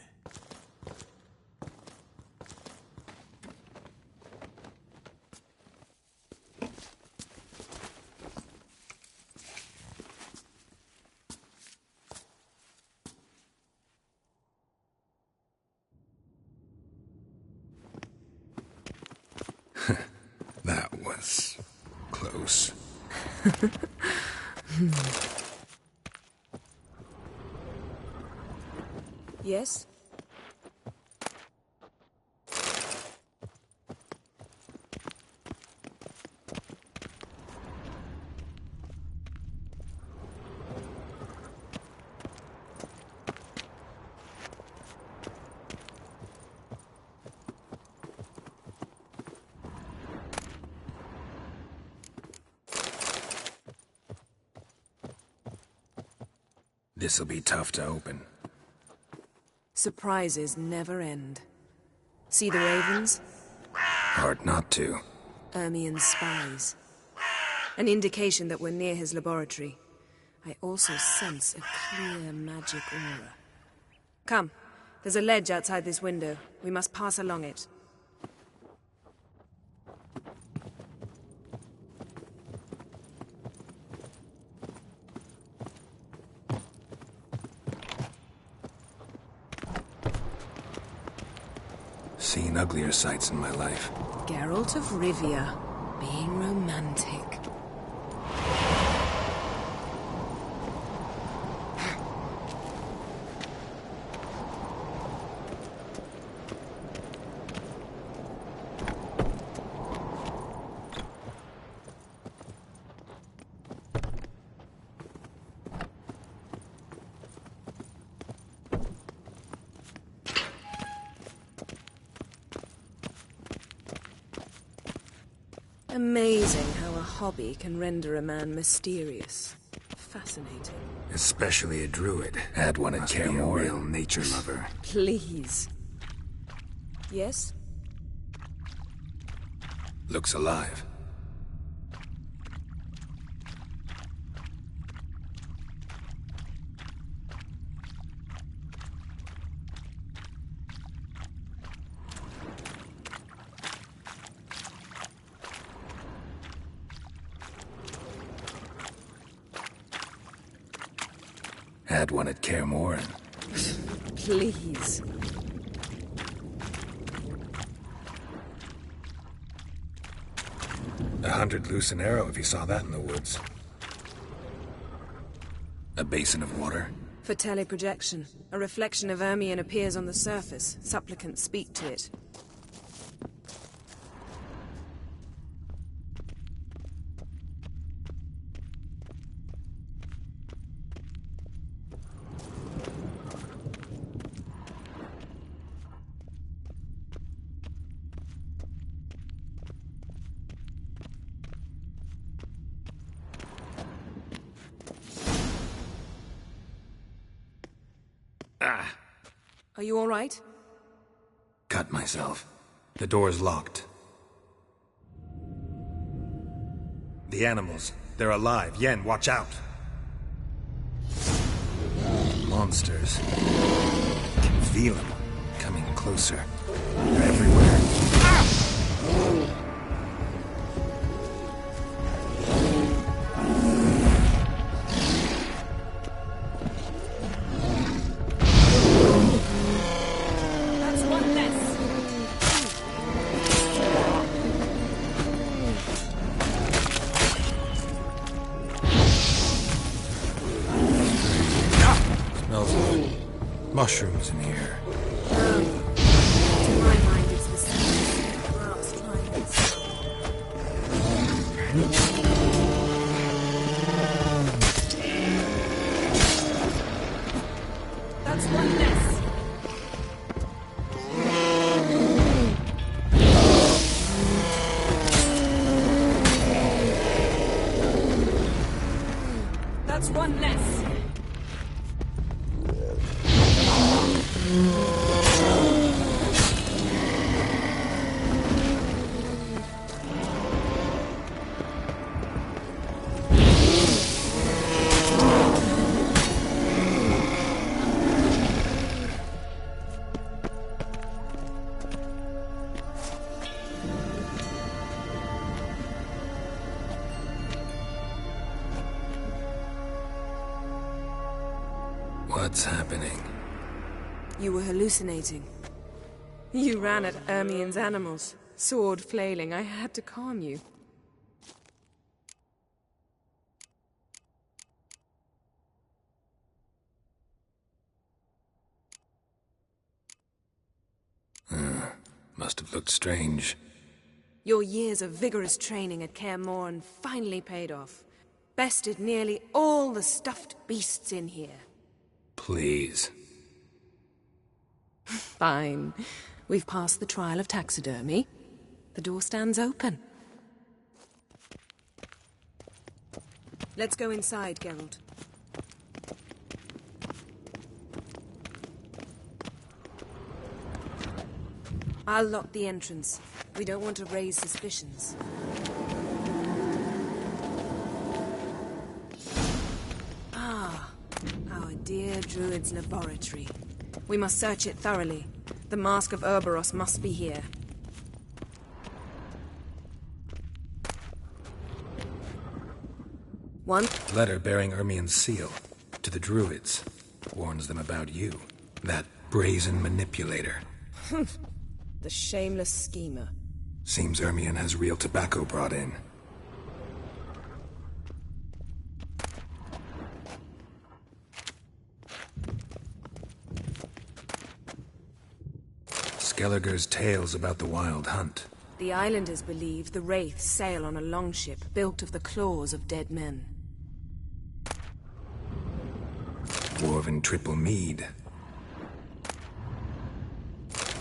U: Yes?
B: This'll be tough to open.
U: Surprises never end. See the ravens?
B: Hard not to.
U: Ermien's spies. An indication that we're near his laboratory. I also sense a clear magic aura. Come, there's a ledge outside this window. We must pass along it.
B: Seen uglier sights in my life.
U: Geralt of Rivia, being romantic. Amazing how a hobby can render a man mysterious. Fascinating.
B: Especially a druid. Add one and care more. A real nature lover.
U: Please. Yes?
B: Looks alive. Add one at Kaer Morhen.
U: Please.
B: $100 loose an arrow if you saw that in the woods. A basin of water.
U: For teleprojection. A reflection of Ermien appears on the surface. Supplicants speak to it. Are you all right?
B: Cut myself. The door's locked. The animals. They're alive. Yen, watch out. Monsters. I can feel them. Coming closer. They're everywhere. Mushrooms in here.
U: To my mind, it's the same. Grass triangles. That's one less. That's one less.
B: What's happening?
U: You were hallucinating. You ran at Ermien's animals, sword flailing. I had to calm you.
B: Must have looked strange.
U: Your years of vigorous training at Kaer Morhen finally paid off. Bested nearly all the stuffed beasts in here.
B: Please.
U: Fine. We've passed the trial of taxidermy. The door stands open. Let's go inside, Geralt. I'll lock the entrance. We don't want to raise suspicions. Ah, our dear Druid's laboratory. We must search it thoroughly. The Mask of Ouroboros must be here. One
B: Letter bearing Ermien's seal. To the Druids. Warns them about you. That brazen manipulator.
U: The shameless schemer.
B: Seems Ermien has real tobacco brought in. Skelliger's tales about the Wild Hunt.
U: The islanders believe the Wraiths sail on a longship built of the claws of dead men.
B: Dwarven triple mead.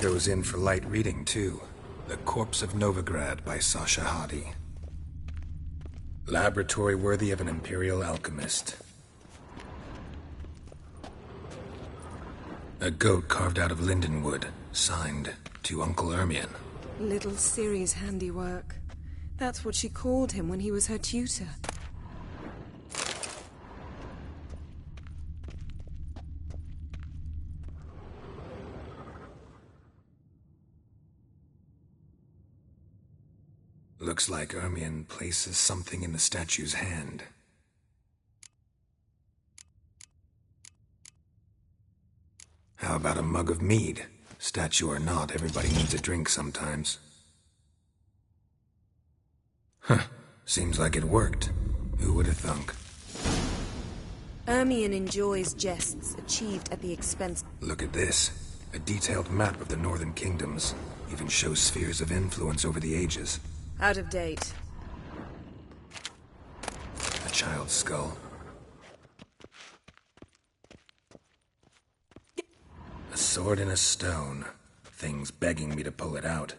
B: Goes in for light reading, too. The Corpse of Novigrad by Sasha Hadi. Laboratory worthy of an imperial alchemist. A goat carved out of lindenwood, signed to Uncle Ermien.
U: Little Ciri's handiwork. That's what she called him when he was her tutor.
B: Looks like Ermien places something in the statue's hand. How about a mug of mead? Statue or not, everybody needs a drink sometimes. Huh. Seems like it worked. Who would have thunk?
U: Ermien enjoys jests achieved at the expense...
B: Look at this. A detailed map of the northern kingdoms. Even shows spheres of influence over the ages.
U: Out of date.
B: A child's skull. A sword in a stone. Thing's begging me to pull it out.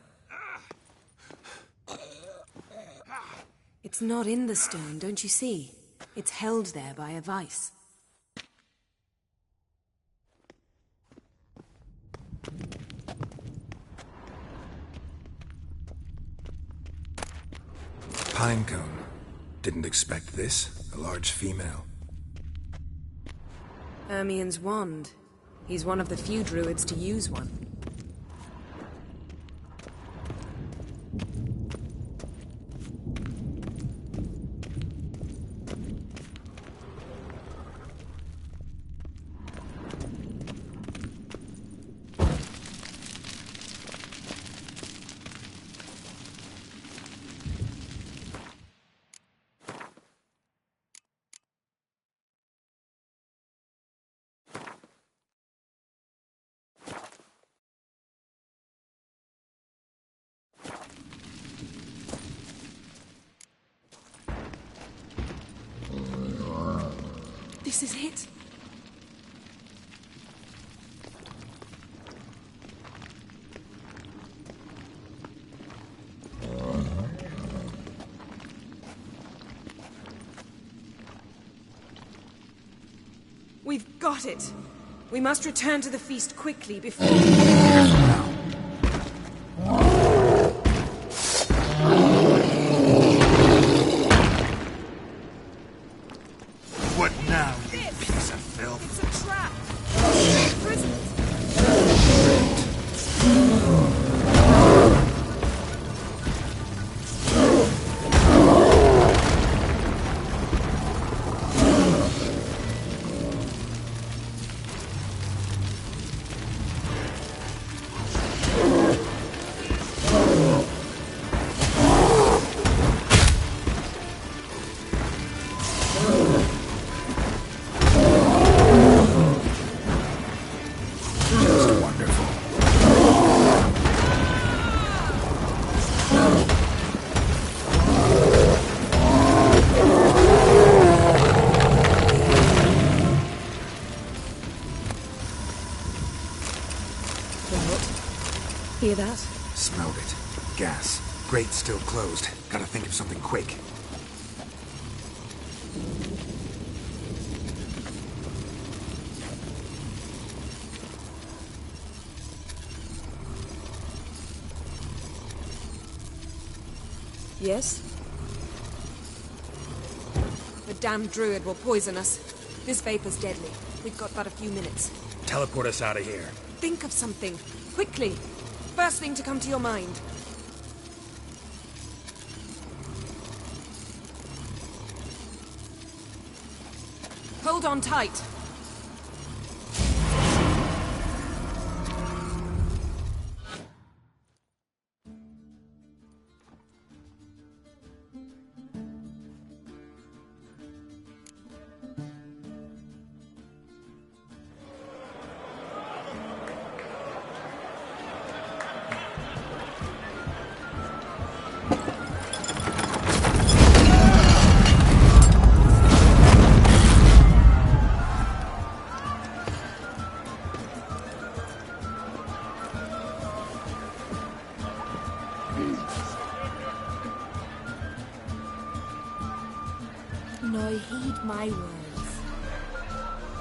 U: It's not in the stone, don't you see? It's held there by a vice.
B: Pinecone. Didn't expect this. A large female.
U: Ermien's wand. He's one of the few druids to use one. This is it. We've got it. We must return to the feast quickly before...
N: What now, you piece of filth?
U: It's a trap. Prisoners.
B: Just wonderful.
U: Hear that?
B: Smelled it. Gas. Grate still closed. Gotta think of something quick.
U: Yes? The damned druid will poison us. This vapor's deadly. We've got but a few minutes.
N: Teleport us out of here.
U: Think of something. Quickly. First thing to come to your mind. Hold on tight.
F: Now heed my words.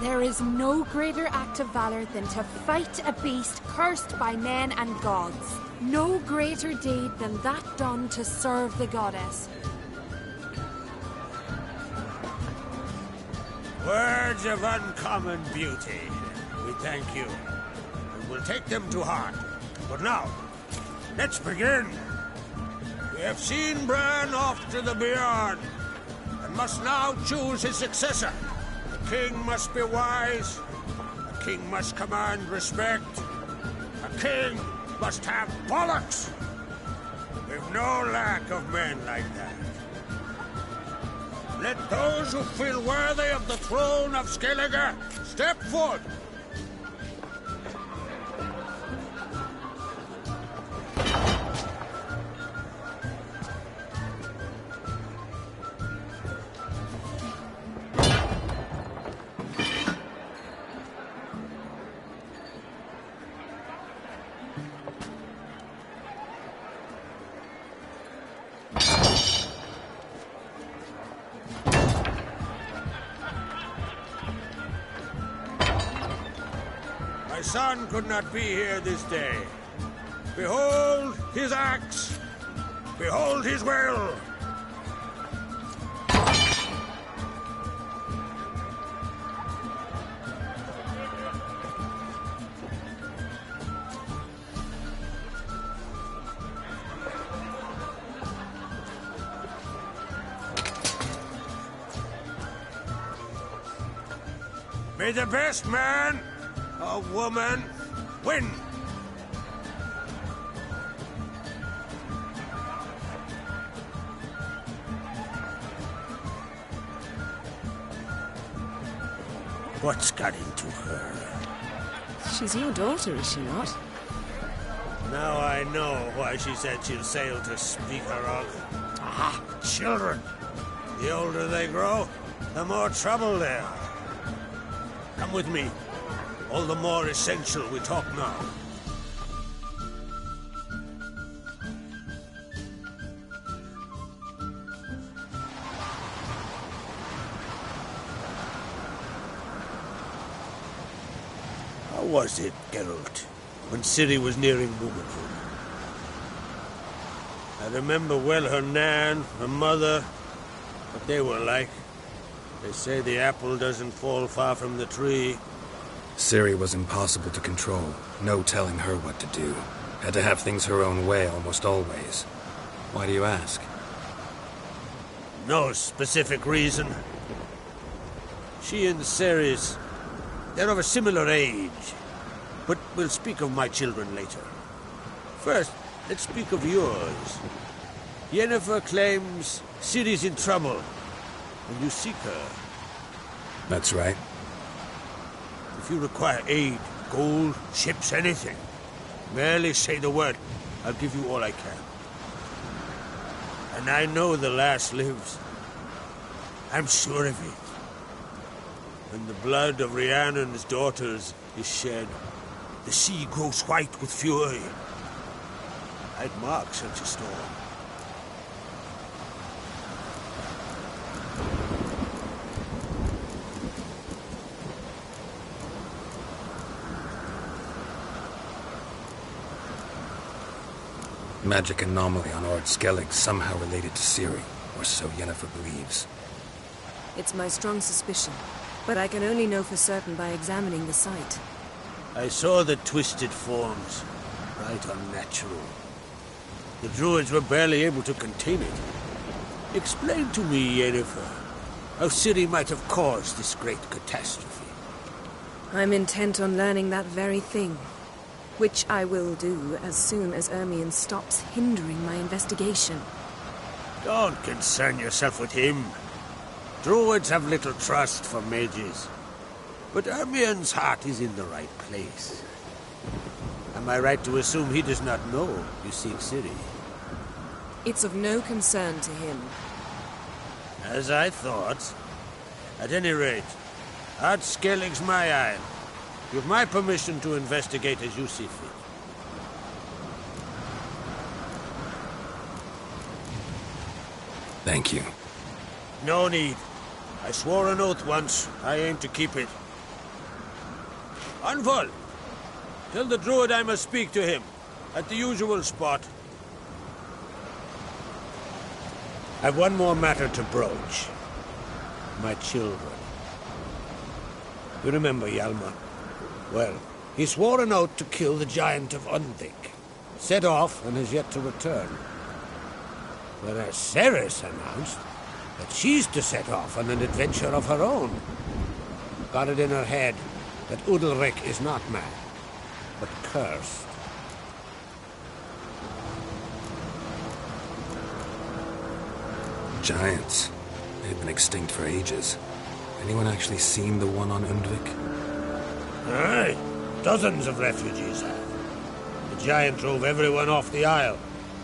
F: There is no greater act of valor than to fight a beast cursed by men and gods. No greater deed than that done to serve the goddess.
J: Words of uncommon beauty. We thank you. And we'll take them to heart. But now, let's begin. We have seen Bran off to the beyond, and must now choose his successor. The king must be wise. A king must command respect. A king must have bollocks. We've no lack of men like that. Let those who feel worthy of the throne of Skellige step forward. My son could not be here this day. Behold his axe. Behold his will. May the best man or woman win. What's got into her?
U: She's your daughter, is she not?
J: Now I know why she said she'll sail to speak her of. Ah, children. The older they grow, the more trouble they are. Come with me. All the more essential we talk now. How was it, Geralt, when Ciri was nearing womanhood? I remember well her nan, her mother, what they were like. They say the apple doesn't fall far from the tree.
B: Ciri was impossible to control. No telling her what to do. Had to have things her own way almost always. Why do you ask?
J: No specific reason. She and Ceres, they're of a similar age. But we'll speak of my children later. First, let's speak of yours. Yennefer claims Ciri's in trouble, and you seek her.
B: That's right.
J: If you require aid, gold, ships, anything, merely say the word. I'll give you all I can. And I know the lass lives. I'm sure of it. When the blood of Rhiannon's daughters is shed, the sea grows white with fury.
V: I'd mark such a storm.
B: Magic anomaly on Ord Skellig somehow related to Ciri, or so Yennefer believes.
U: It's my strong suspicion, but I can only know for certain by examining the site.
V: I saw the twisted forms. Right unnatural. The druids were barely able to contain it. Explain to me, Yennefer, how Ciri might have caused this great catastrophe.
U: I'm intent on learning that very thing, which I will do as soon as Ermion stops hindering my investigation.
V: Don't concern yourself with him. Druids have little trust for mages. But Ermion's heart is in the right place. Am I right to assume he does not know you seek Ciri?
U: It's of no concern to him.
V: As I thought. At any rate, Ard Skellig's my isle. You have my permission to investigate as you see fit.
B: Thank you.
V: No need. I swore an oath once. I aim to keep it. Anvol! Tell the druid I must speak to him. At the usual spot. I've one more matter to broach. My children. You remember Hjalmar? Well, he swore an oath to kill the giant of Undvik. Set off and has yet to return. Whereas Ceres announced that she's to set off on an adventure of her own. Got it in her head that Udalric is not mad, but cursed.
B: Giants. They've been extinct for ages. Anyone actually seen the one on Undvik?
V: Aye, dozens of refugees have. The giant drove everyone off the isle.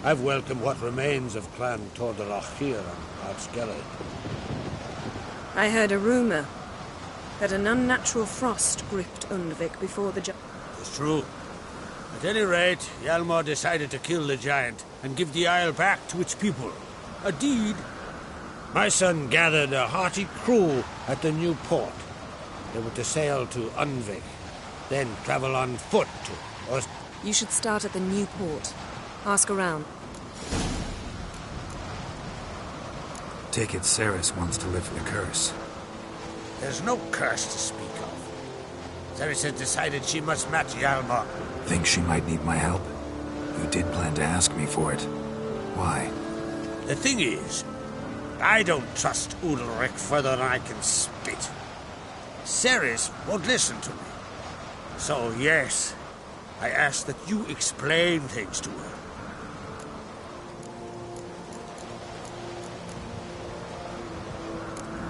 V: I've welcomed what remains of Clan Tordorach here on Ard Skellig.
U: I heard a rumor that an unnatural frost gripped Undvik before the
V: It's true. At any rate, Hjalmar decided to kill the giant and give the isle back to its people. A deed. My son gathered a hearty crew at the new port. They were to sail to Undvik, then travel on foot to Ost.
U: You should start at the new port. Ask around.
B: Take it Ceres wants to lift the curse.
V: There's no curse to speak of. Ceres has decided she must match Hjalmar.
B: Think she might need my help? You did plan to ask me for it. Why?
V: The thing is, I don't trust Udalric further than I can spit. Ceres won't listen to me. So yes, I ask that you explain things to her.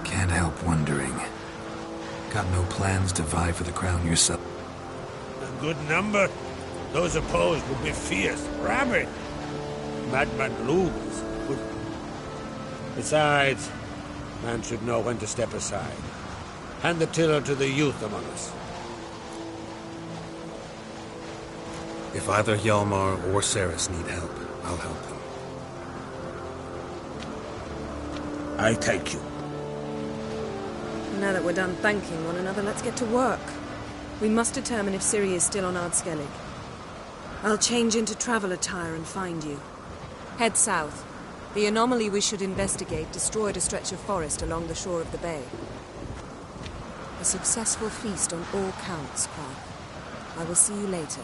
B: Can't help wondering. Got no plans to vie for the crown yourself?
V: A good number. Those opposed would be fierce, rabid. Madman Lugos would... Besides, man should know when to step aside. Hand the tiller to the youth among us.
B: If either Hjalmar or Ceres need help, I'll help them.
V: I thank you.
U: Now that we're done thanking one another, let's get to work. We must determine if Ciri is still on Ard Skellig. I'll change into travel attire and find you. Head south. The anomaly we should investigate destroyed a stretch of forest along the shore of the bay. A successful feast on all counts, Clark. I will see you later.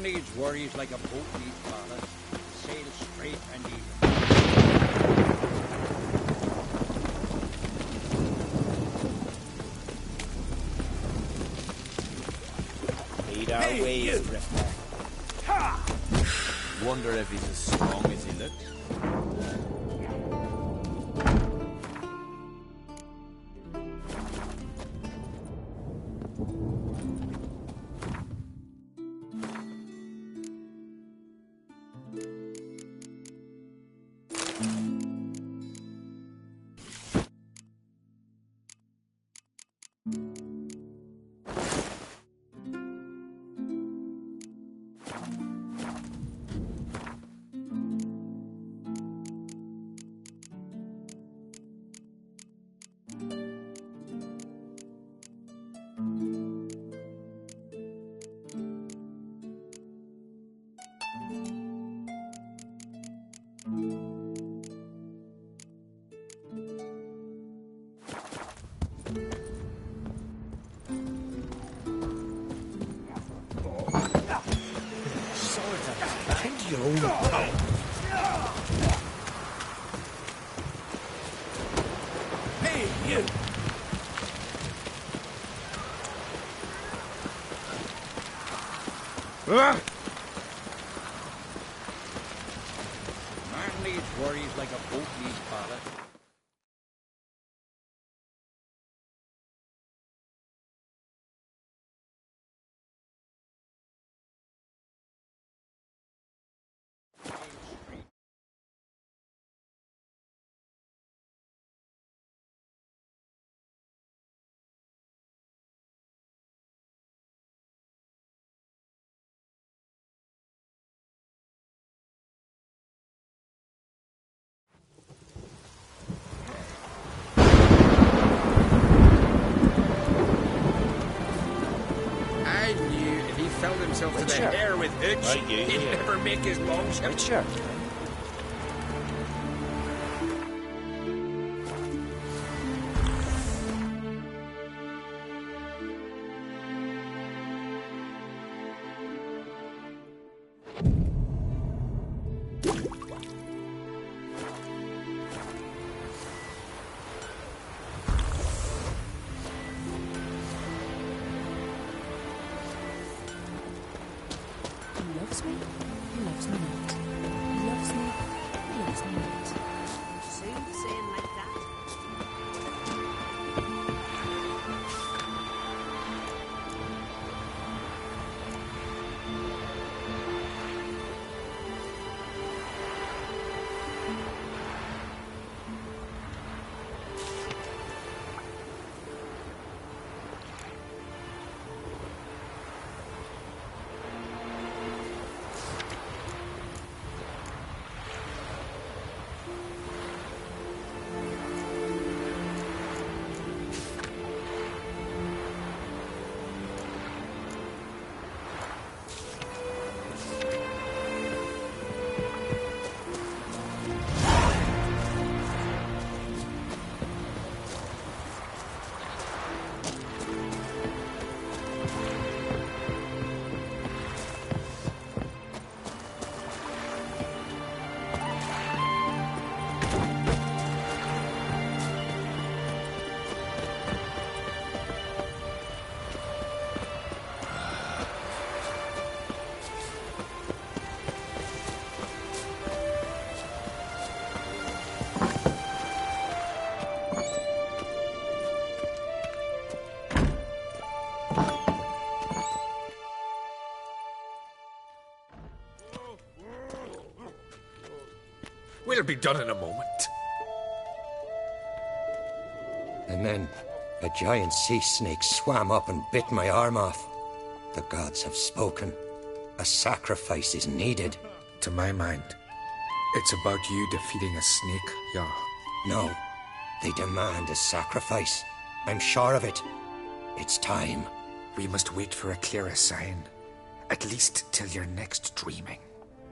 T: Man needs worries like a boat needs ballast. Sail straight and even.
K: Lead our ways, Drifter. Wonder if he's as strong as he looks.
D: Hey, you!
T: Man needs worries like a boat needs ballast.
P: I knew if he filled himself to the
K: Richard.
P: hair with hooch,
K: Right, you,
P: he'd
K: yeah.
P: never make his longship.
K: Richard.
U: He loves me. He loves me not. He loves me. He loves me not.
I: Soothsaying like that.
P: We'll be done in a moment.
L: And then a giant sea snake swam up and bit my arm off. The gods have spoken. A sacrifice is needed.
P: To my mind, it's about you defeating a snake, Yar.
L: No, they demand a sacrifice. I'm sure of it. It's time.
P: We must wait for a clearer sign. At least till your next dreaming.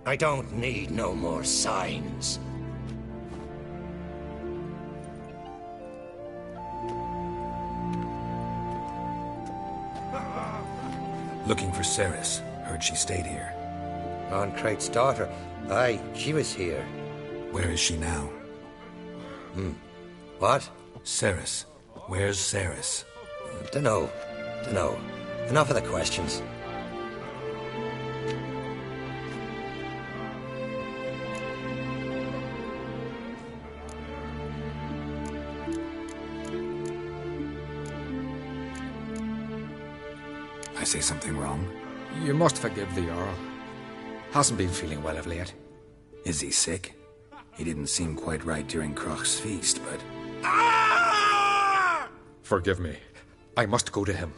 L: I don't need no more signs.
B: Looking for Ceres. Heard she stayed here.
L: Ron Crate's daughter. Aye, she was here.
B: Where is she now?
L: What?
B: Ceres. Where's Ceres?
L: Dunno. Enough of the questions.
B: I say something wrong?
K: You must forgive the Jarl. Hasn't been feeling well of late.
B: Is he sick? He didn't seem quite right during Kroch's feast, but...
K: Forgive me. I must go to him.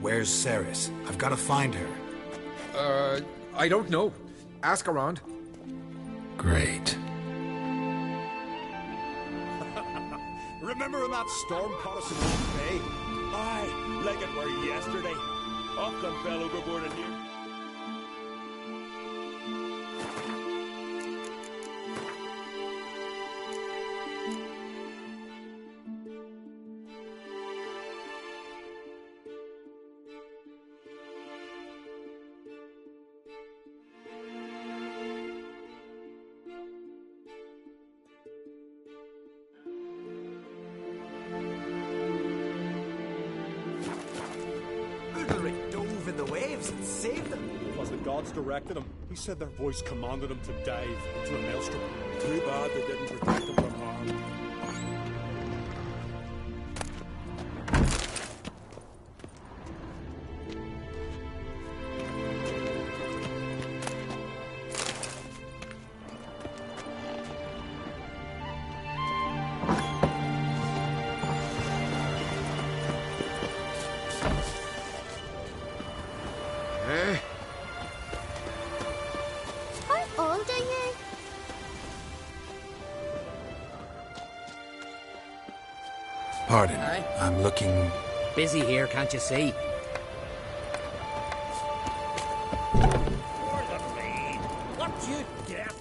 B: Where's Ceres? I've got to find her.
K: I don't know. Ask around.
B: Great.
M: Remember when that storm caught us in Long Bay?
H: Aye, like it were yesterday. Off them fell overboard and you.
M: Dove in the waves and saved them.
C: Because the gods directed him. He said their voice commanded him to dive into the maelstrom.
H: Too bad they didn't protect him from harm.
A: How old are you?
B: Pardon.
O: Aye.
B: I'm looking...
O: Busy here, can't you see?
H: What you get?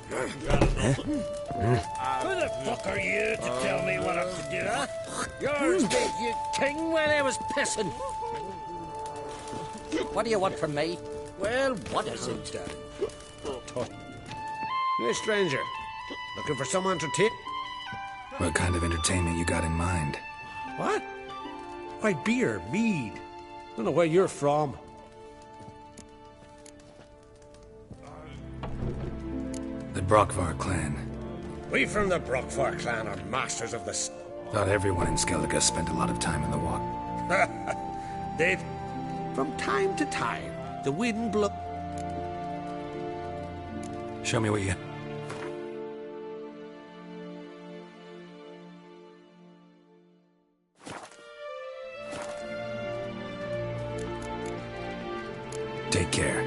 H: Who the fuck are you to tell me what I'm to do, huh? Yours made you king when I was pissing.
O: What do you want from me?
V: Well, what is it? Hey, stranger. Looking for someone to take?
B: What kind of entertainment you got in mind?
V: What? Why, beer, mead. Don't know where you're from.
B: The Brockvar clan.
V: We from the Brockvar clan are masters of the...
B: Not everyone in Skellige spent a lot of time in the water.
V: They've... From time to time, the wind blow...
B: Show me what you... Take care.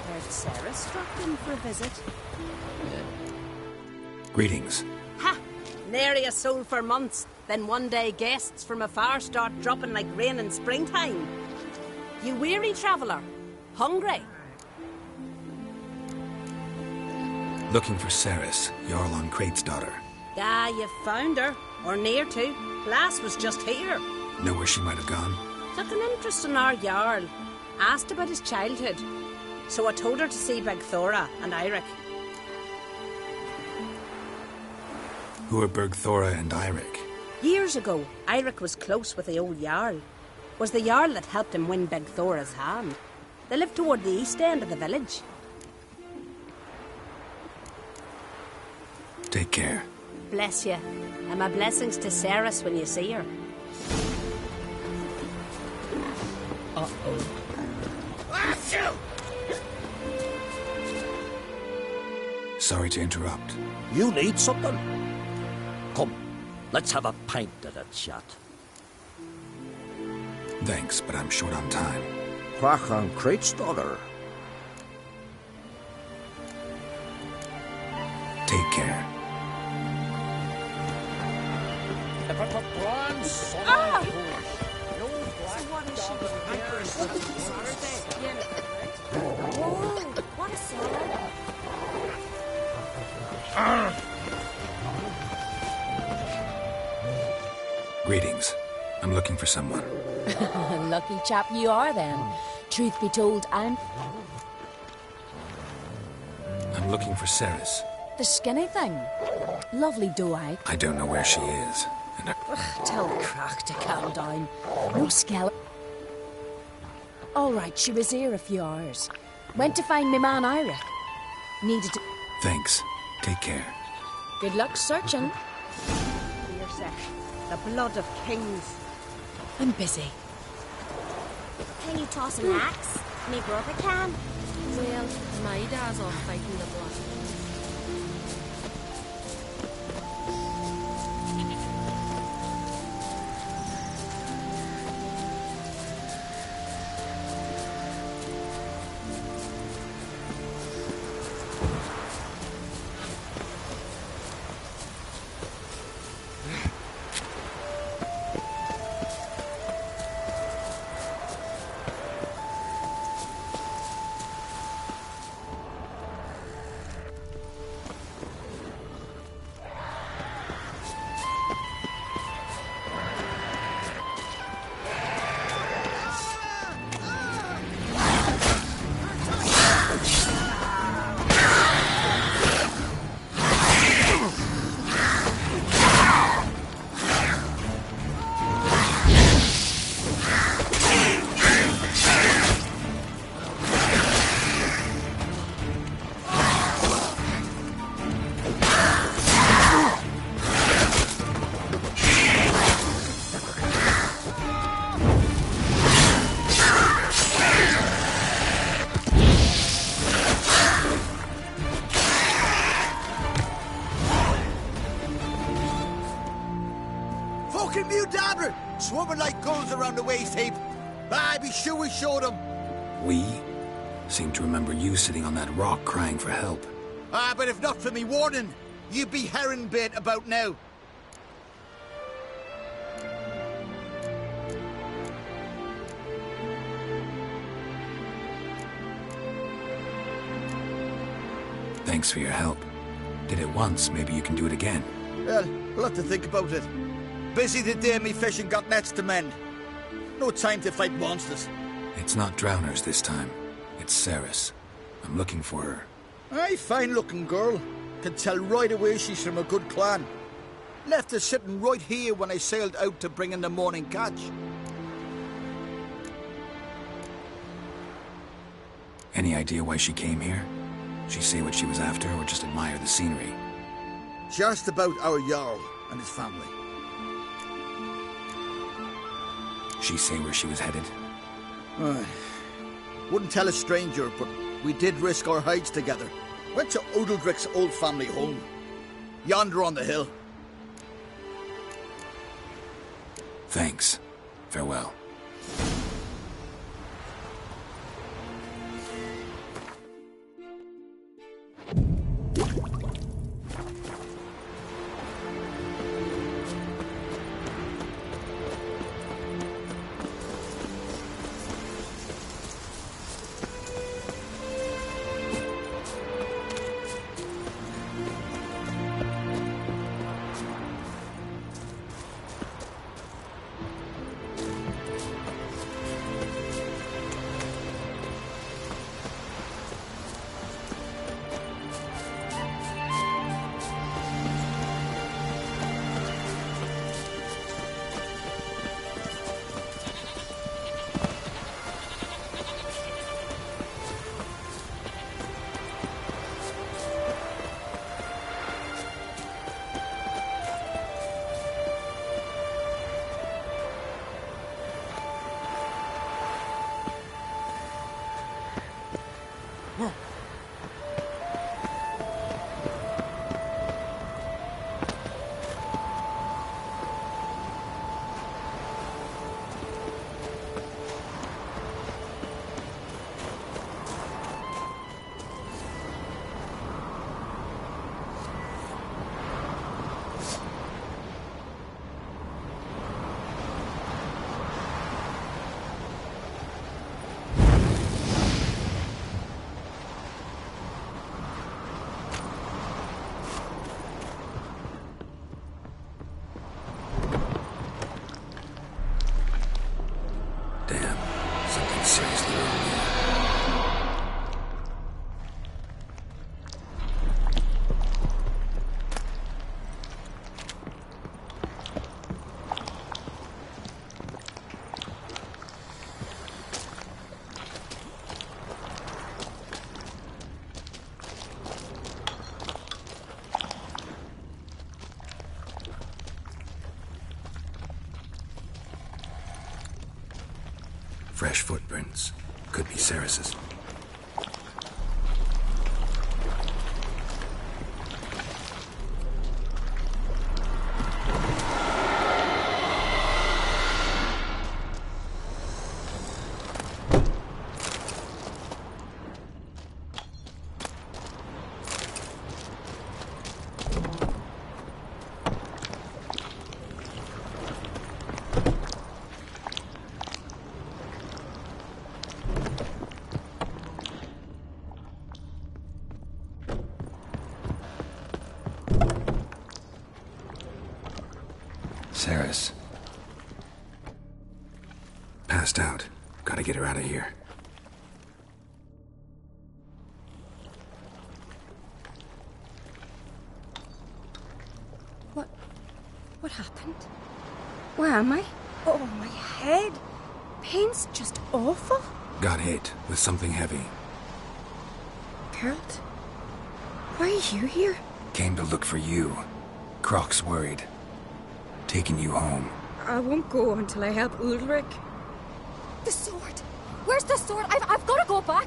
I: There's Sarah struck in for a visit.
B: Greetings.
I: Ha! Nary a soul for months. Then one day guests from afar start dropping like rain in springtime. You weary traveller? Hungry?
B: Looking for Ceres, Jarl on Crate's daughter.
I: Ah, you found her. Or near to. Lass was just here.
B: Know where she might have gone?
I: Took an interest in our Jarl. Asked about his childhood. So I told her to see Bergthora and Eirik.
B: Who are Bergthora and Eirik?
I: Years ago, Eirik was close with the old Jarl. Was the Jarl that helped him win Bergthora's hand. They lived toward the east end of the village.
B: Take care.
I: Bless you. And my blessings to Ceres when you see her.
H: Uh-oh.
B: Sorry to interrupt.
H: You need something? Come, let's have a pint at a chat.
B: Thanks, but I'm short on time.
V: Crach on Crate's daughter.
B: Take care.
S: Whoa, what a sound.
B: Greetings. I'm looking for someone.
U: Lucky chap you are, then. Truth be told, I'm
B: looking for Ceres.
U: the skinny thing. Lovely doe-eye.
B: I don't know where she is. And
U: Tell the crack to calm down. No skeleton. All right, she was here a few hours. Went to find me man Ira. Needed to...
B: Thanks. Take care.
U: Good luck searching.
I: Fierce, the blood of kings.
U: I'm busy.
A: Can you toss an axe? Me brother can.
F: Well, my dad's off fighting the blood.
N: Fucking mute dabber! Swarming like gulls around the waste heap. I be sure we showed them.
B: We? Seem to remember you sitting on that rock crying for help.
N: But if not for me warning, you'd be herring bait about now.
B: Thanks for your help. Did it once, maybe you can do it again.
N: Well, we'll have to think about it. Busy the day me fishing got nets to mend. No time to fight monsters.
B: It's not drowners this time. It's Ceres. I'm looking for her.
N: Aye, fine-looking girl. Can tell right away she's from a good clan. Left her sitting right here when I sailed out to bring in the morning catch.
B: Any idea why she came here? She say what she was after, or just admire the scenery?
N: She asked about our Jarl and his family.
B: She say where she was headed?
N: Wouldn't tell a stranger, but we did risk our hides together. Went to Odeldrick's old family home. Yonder on the hill.
B: Thanks. Farewell. Fresh footprints. Could be Ceres's. Ceres. Passed out. Gotta get her out of here.
S: What happened? Where am I? Oh, my head. Pain's just awful.
B: Got hit with something heavy.
S: Geralt? Why are you here?
B: Came to look for you. Croc's worried. Taking you home.
S: I won't go until I help Ulrich.
A: The sword! Where's the sword? I've got to go back!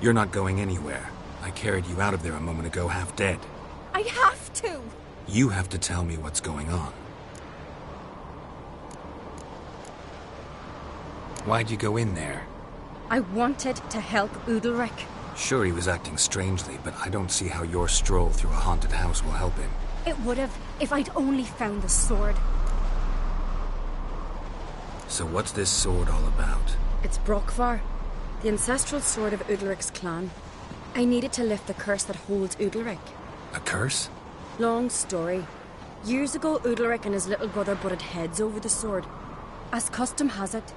B: You're not going anywhere. I carried you out of there a moment ago half dead.
A: I have to!
B: You have to tell me what's going on. Why'd you go in there?
S: I wanted to help Ulrich.
B: Sure, he was acting strangely, but I don't see how your stroll through a haunted house will help him.
S: It would have if I'd only found the sword.
B: So what's this sword all about?
S: It's Brokvar, the ancestral sword of Udalric's clan. I needed to lift the curse that holds Udalric.
B: A curse?
S: Long story. Years ago, Udalric and his little brother butted heads over the sword. As custom has it,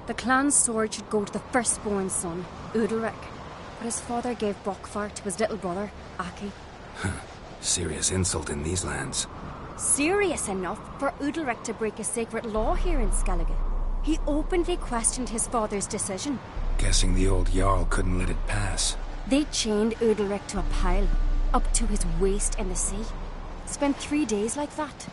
S: the clan's sword should go to the firstborn son, Udalric. But his father gave Brokvar to his little brother, Aki.
B: Serious insult in these lands.
S: Serious enough for Udalric to break a sacred law here in Skellige. He openly questioned his father's decision.
B: Guessing the old Jarl couldn't let it pass.
S: They chained Udalric to a pile, up to his waist in the sea. Spent 3 days like that.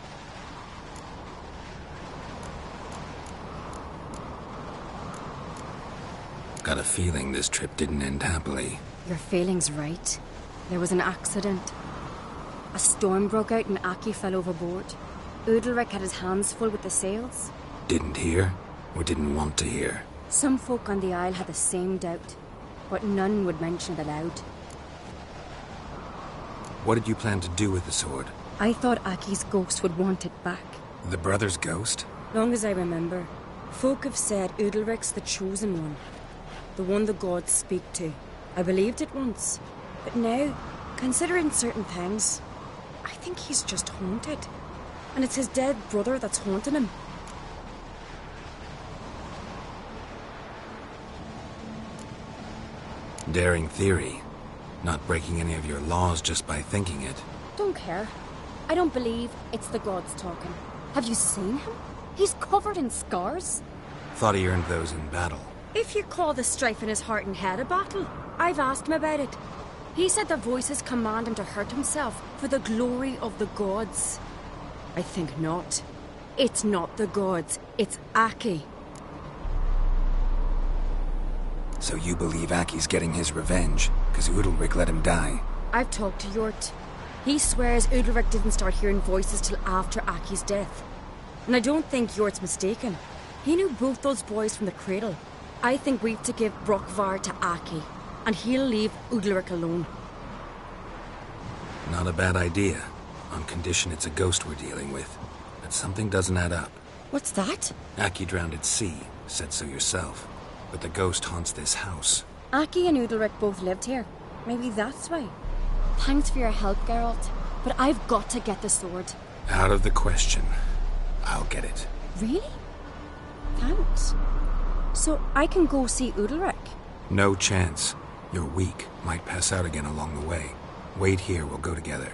B: Got a feeling this trip didn't end happily.
S: Your feeling's right. There was an accident. A storm broke out and Aki fell overboard. Udalric had his hands full with the sails.
B: Didn't hear, or didn't want to hear.
S: Some folk on the isle had the same doubt, but none would mention it aloud.
B: What did you plan to do with the sword?
S: I thought Aki's ghost would want it back.
B: The brother's ghost?
S: Long as I remember, folk have said Udalric's the chosen one. The one the gods speak to. I believed it once. But now, considering certain things, I think he's just haunted. And it's his dead brother that's haunting him.
B: Daring theory. Not breaking any of your laws just by thinking it.
S: Don't care. I don't believe it's the gods talking. Have you seen him? He's covered in scars.
B: Thought he earned those in battle.
S: If you call the strife in his heart and head a battle, I've asked him about it. He said the voices command him to hurt himself for the glory of the gods. I think not. It's not the gods, it's Aki.
B: So you believe Aki's getting his revenge, because Udalric let him die?
S: I've talked to Yort. He swears Udalric didn't start hearing voices till after Aki's death. And I don't think Yort's mistaken. He knew both those boys from the cradle. I think we've to give Brokvar to Aki, and he'll leave Udalric alone.
B: Not a bad idea, on condition it's a ghost we're dealing with. But something doesn't add up.
S: What's that?
B: Aki drowned at sea, said so yourself. But the ghost haunts this house.
S: Aki and Udalric both lived here. Maybe that's why. Thanks for your help, Geralt. But I've got to get the sword.
B: Out of the question. I'll get it.
S: Really? Thanks. So I can go see Udalric?
B: No chance. You're weak. Might pass out again along the way. Wait here, we'll go together.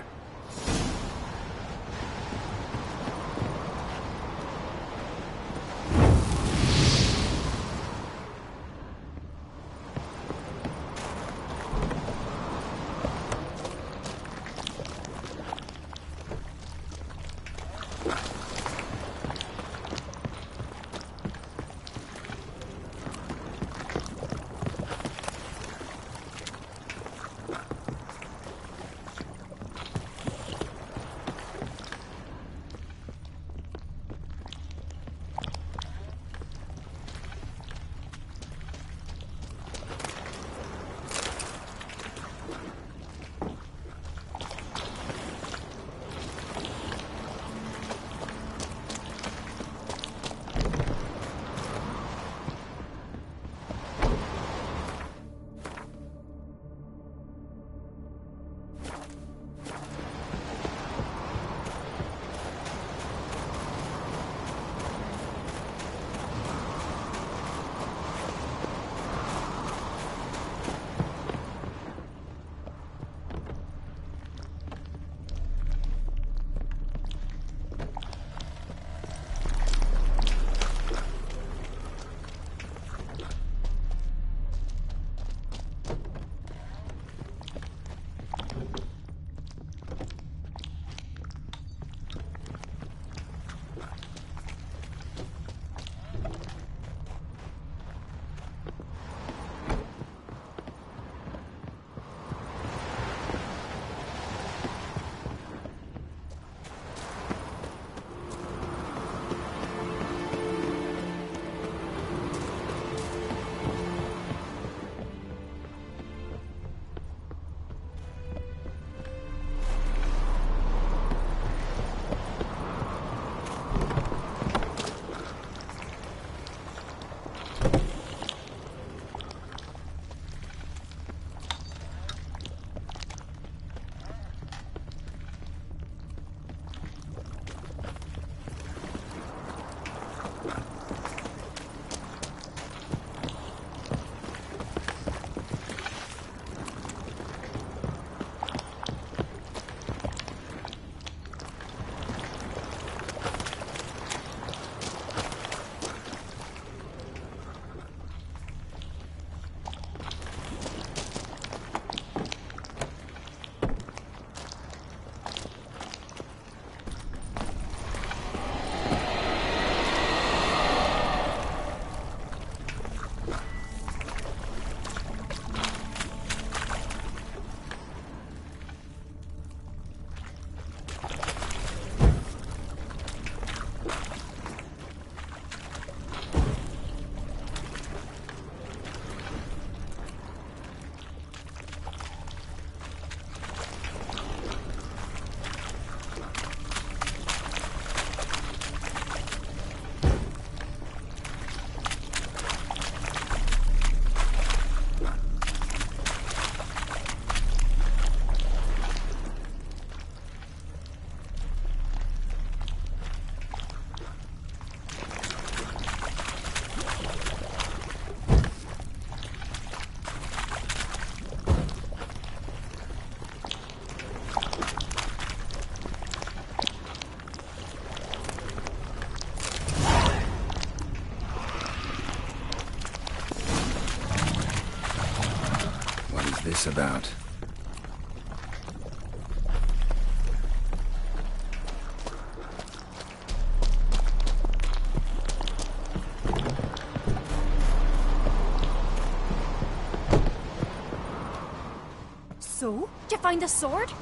B: this about?
A: So? Did you find the sword?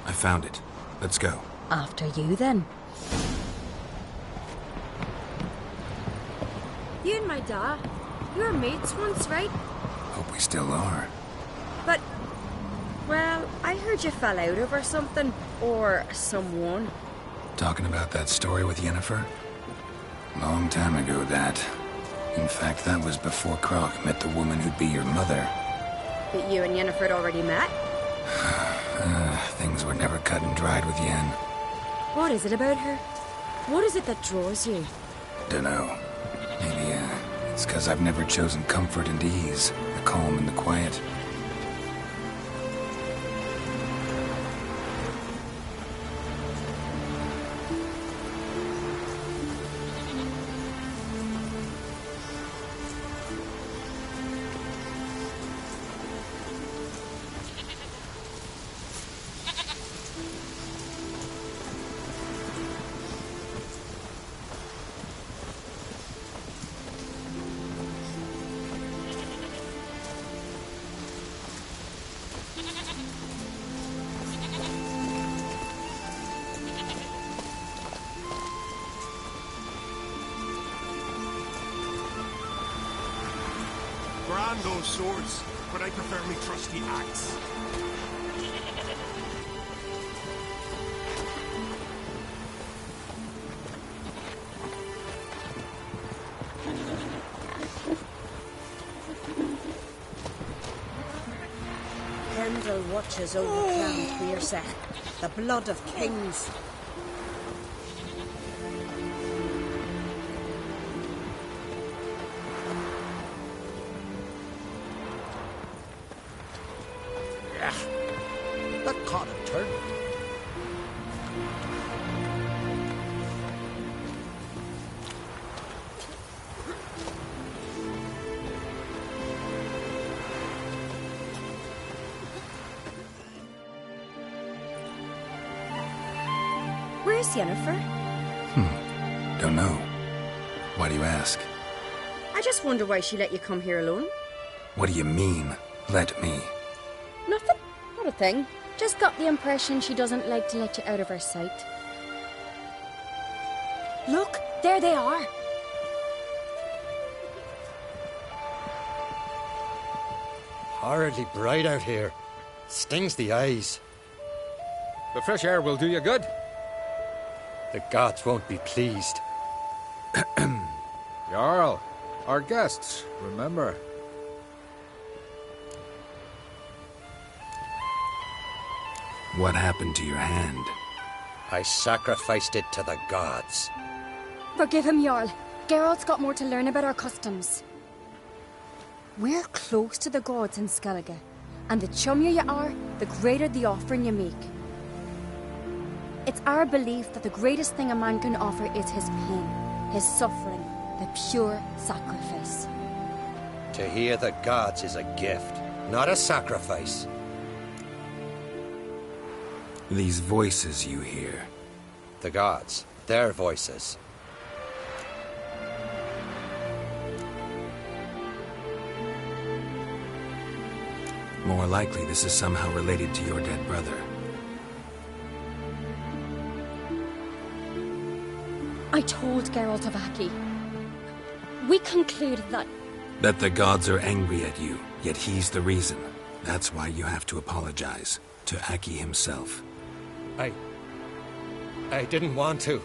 B: I found it. Let's go.
S: After you, then. You and my dad, you were mates once, right?
B: Hope we still are.
S: But, well, I heard you fell out over something. Or someone.
B: Talking about that story with Yennefer? Long time ago, that. In fact, that was before Croc met the woman who'd be your mother.
S: But you and Yennefer had already met?
B: Things were never cut and dried with Yen.
S: What is it about her? What is it that draws you?
B: Dunno. Maybe, it's 'cause I've never chosen comfort and ease, the calm and the quiet.
J: Grand those swords, but I prefer me trusty axe.
I: Kendall watches over Clan Queersech, the blood of kings.
V: That caught a turn.
S: Where's Yennefer?
B: Don't know. Why do you ask?
S: I just wonder why she let you come here alone.
B: What do you mean, let me?
S: Nothing. Not a thing. Just got the impression she doesn't like to let you out of her sight. Look, there they are.
L: Horridly bright out here. Stings the eyes.
P: The fresh air will do you good.
L: The gods won't be pleased.
P: Jarl, our guests, remember.
B: What happened to your hand?
L: I sacrificed it to the gods.
S: Forgive him, Jarl. Geralt's got more to learn about our customs. We're close to the gods in Skellige, and the chummier you are, the greater the offering you make. It's our belief that the greatest thing a man can offer is his pain, his suffering, the pure sacrifice.
L: To hear the gods is a gift, not a sacrifice.
B: These voices you hear.
L: The gods, their voices.
B: More likely this is somehow related to your dead brother.
S: I told Geralt of Aki. We concluded that...
B: That the gods are angry at you, yet he's the reason. That's why you have to apologize. To Aki himself.
L: I didn't want to.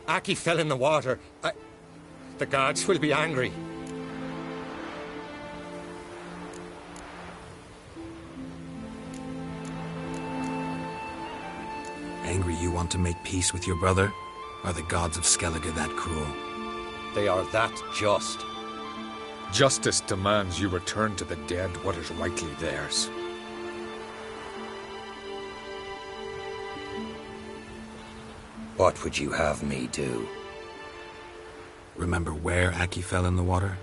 L: Aki fell in the water. The gods will be angry.
B: Angry you want to make peace with your brother? Are the gods of Skellige that cruel?
L: They are that just.
P: Justice demands you return to the dead what is rightly theirs.
L: What would you have me do?
B: Remember where Aki fell in the water?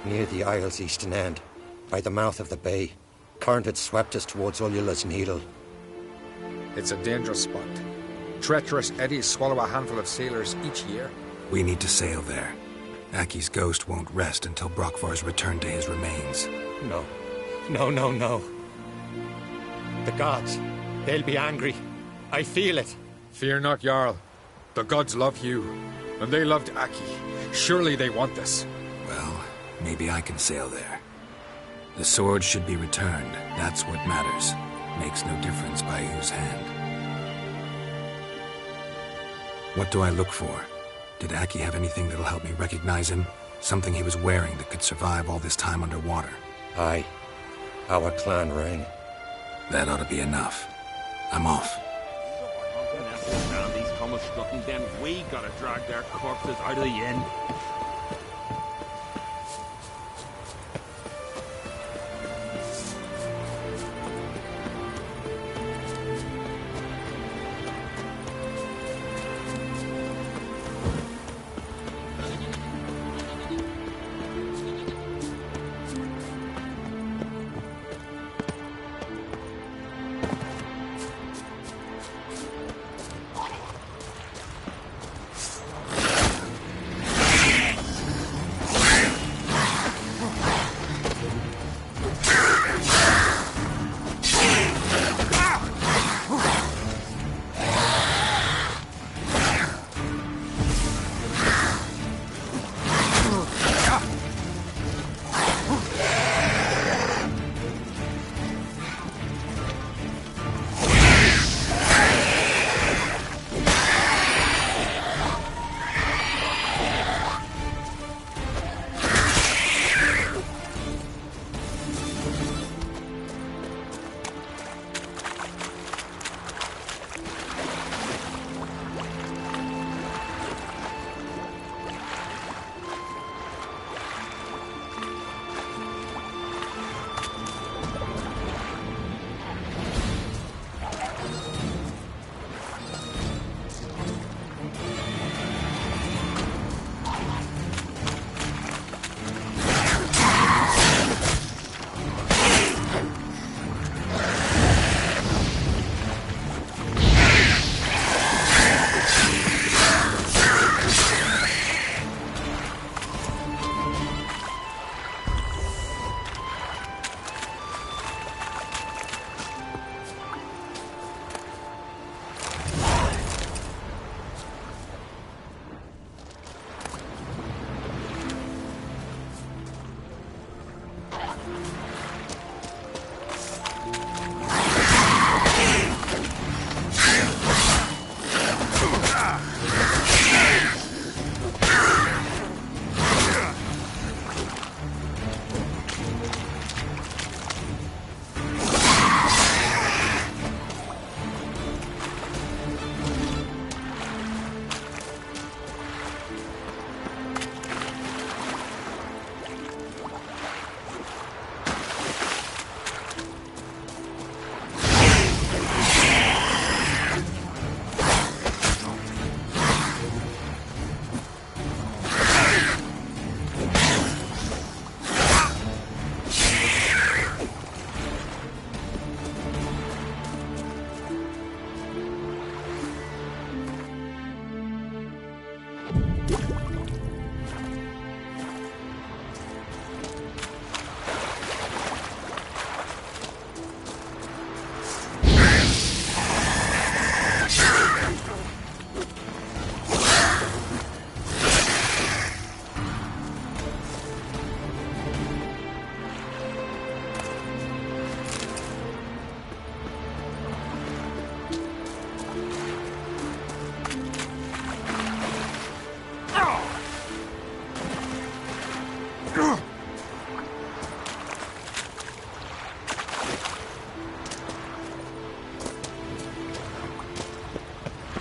L: Near the isle's eastern end, by the mouth of the bay. Current had swept us towards Ullula's Needle.
P: It's a dangerous spot. Treacherous eddies swallow a handful of sailors each year.
B: We need to sail there. Aki's ghost won't rest until Brokvar's returned to his remains.
L: No. No. The gods, they'll be angry. I feel it.
P: Fear not, Jarl. The gods love you, and they loved Aki. Surely they want this.
B: Well, maybe I can sail there. The sword should be returned. That's what matters. Makes no difference by whose hand. What do I look for? Did Aki have anything that'll help me recognize him? Something he was wearing that could survive all this time underwater?
L: Aye. Our clan ring.
B: That ought to be enough. I'm off.
K: These comers strutting, then we gotta drag their corpses out of the inn.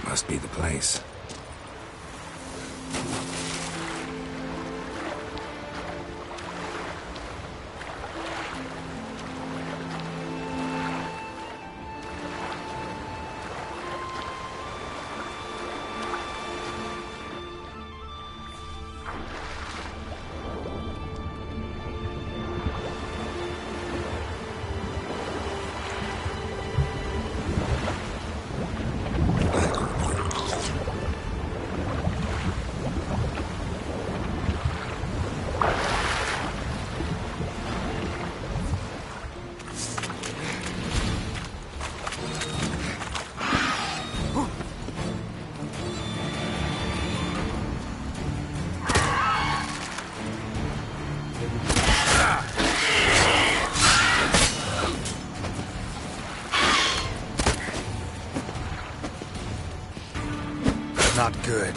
B: Must be the place.
P: not good.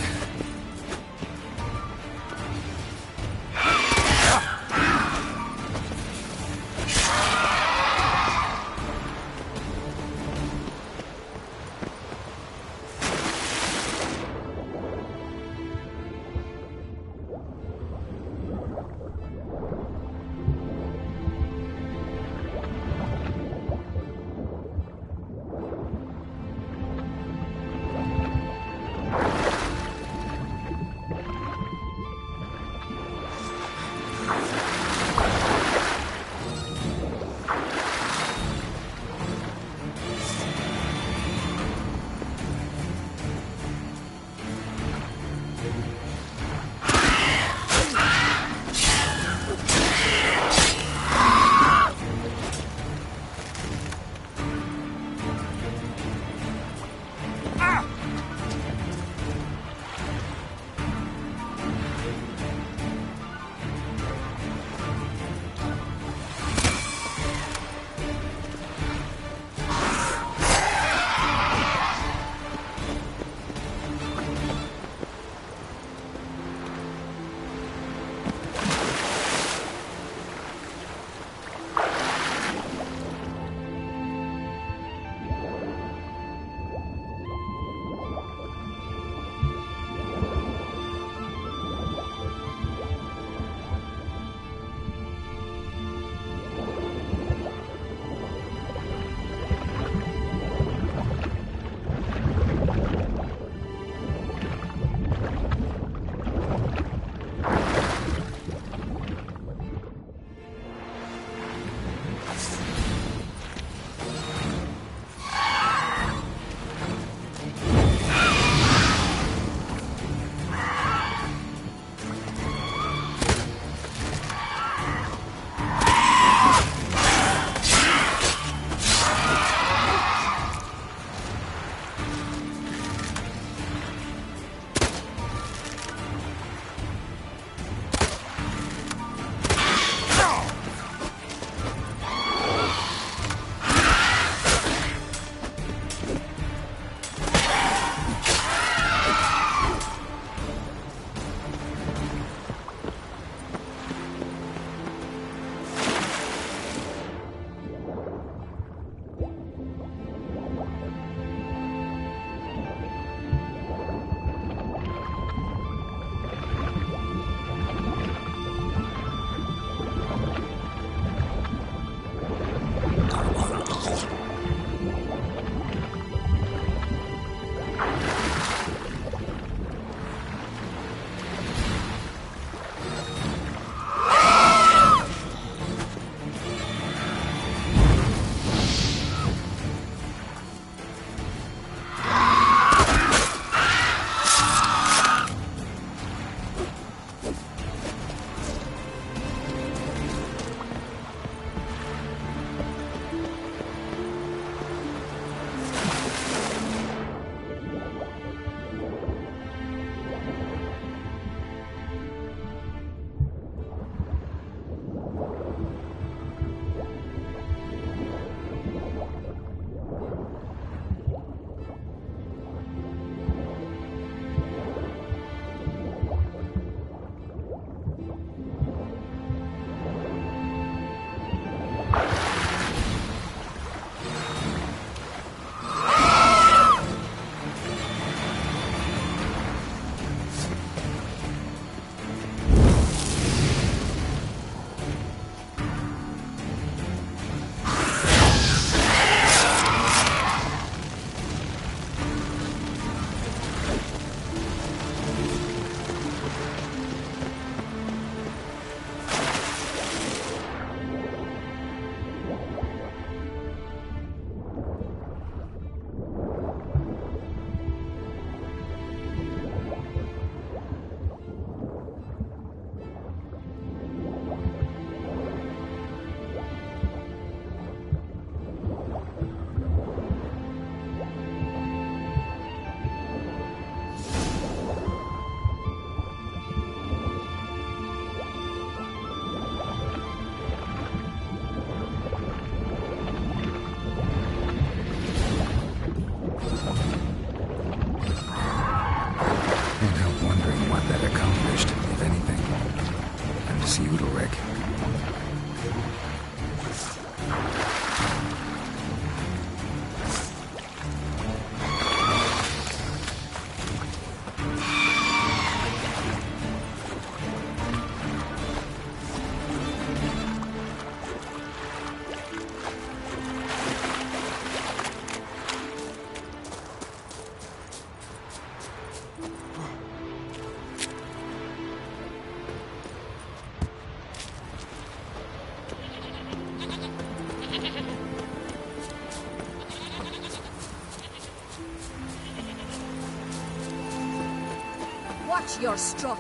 I: Watch your strut.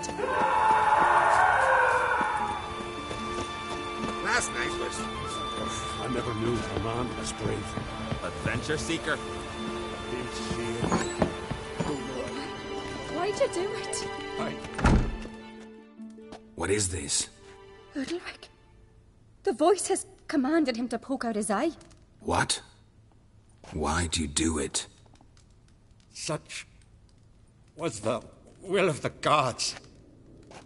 J: Last night was...
C: I never knew a man as brave.
K: Adventure seeker.
F: Why'd you do it?
B: What is this?
S: Udalric. The voice has commanded him to poke out his eye.
B: What? Why'd you do it?
L: Such was the will of the gods.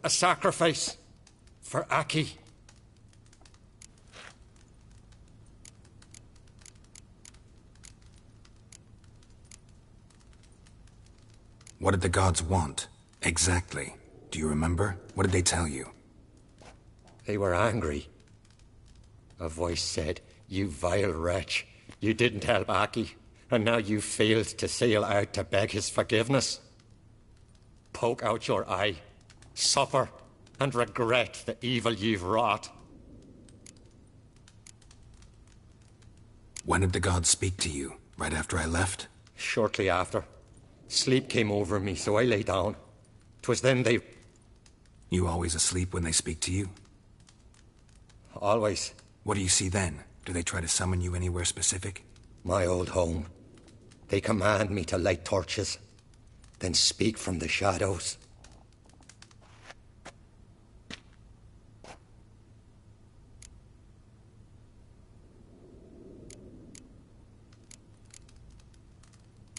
L: A sacrifice for Aki.
B: What did the gods want? Exactly. Do you remember? What did they tell you?
L: They were angry. A voice said, "You vile wretch, you didn't help Aki, and now you failed to sail out to beg his forgiveness. Poke out your eye, suffer, and regret the evil you've wrought."
B: When did the gods speak to you? Right after I left?
L: Shortly after. Sleep came over me, so I lay down. 'Twas then they...
B: You always asleep when they speak to you?
L: Always.
B: What do you see then? Do they try to summon you anywhere specific?
L: My old home. They command me to light torches, then speak from the shadows.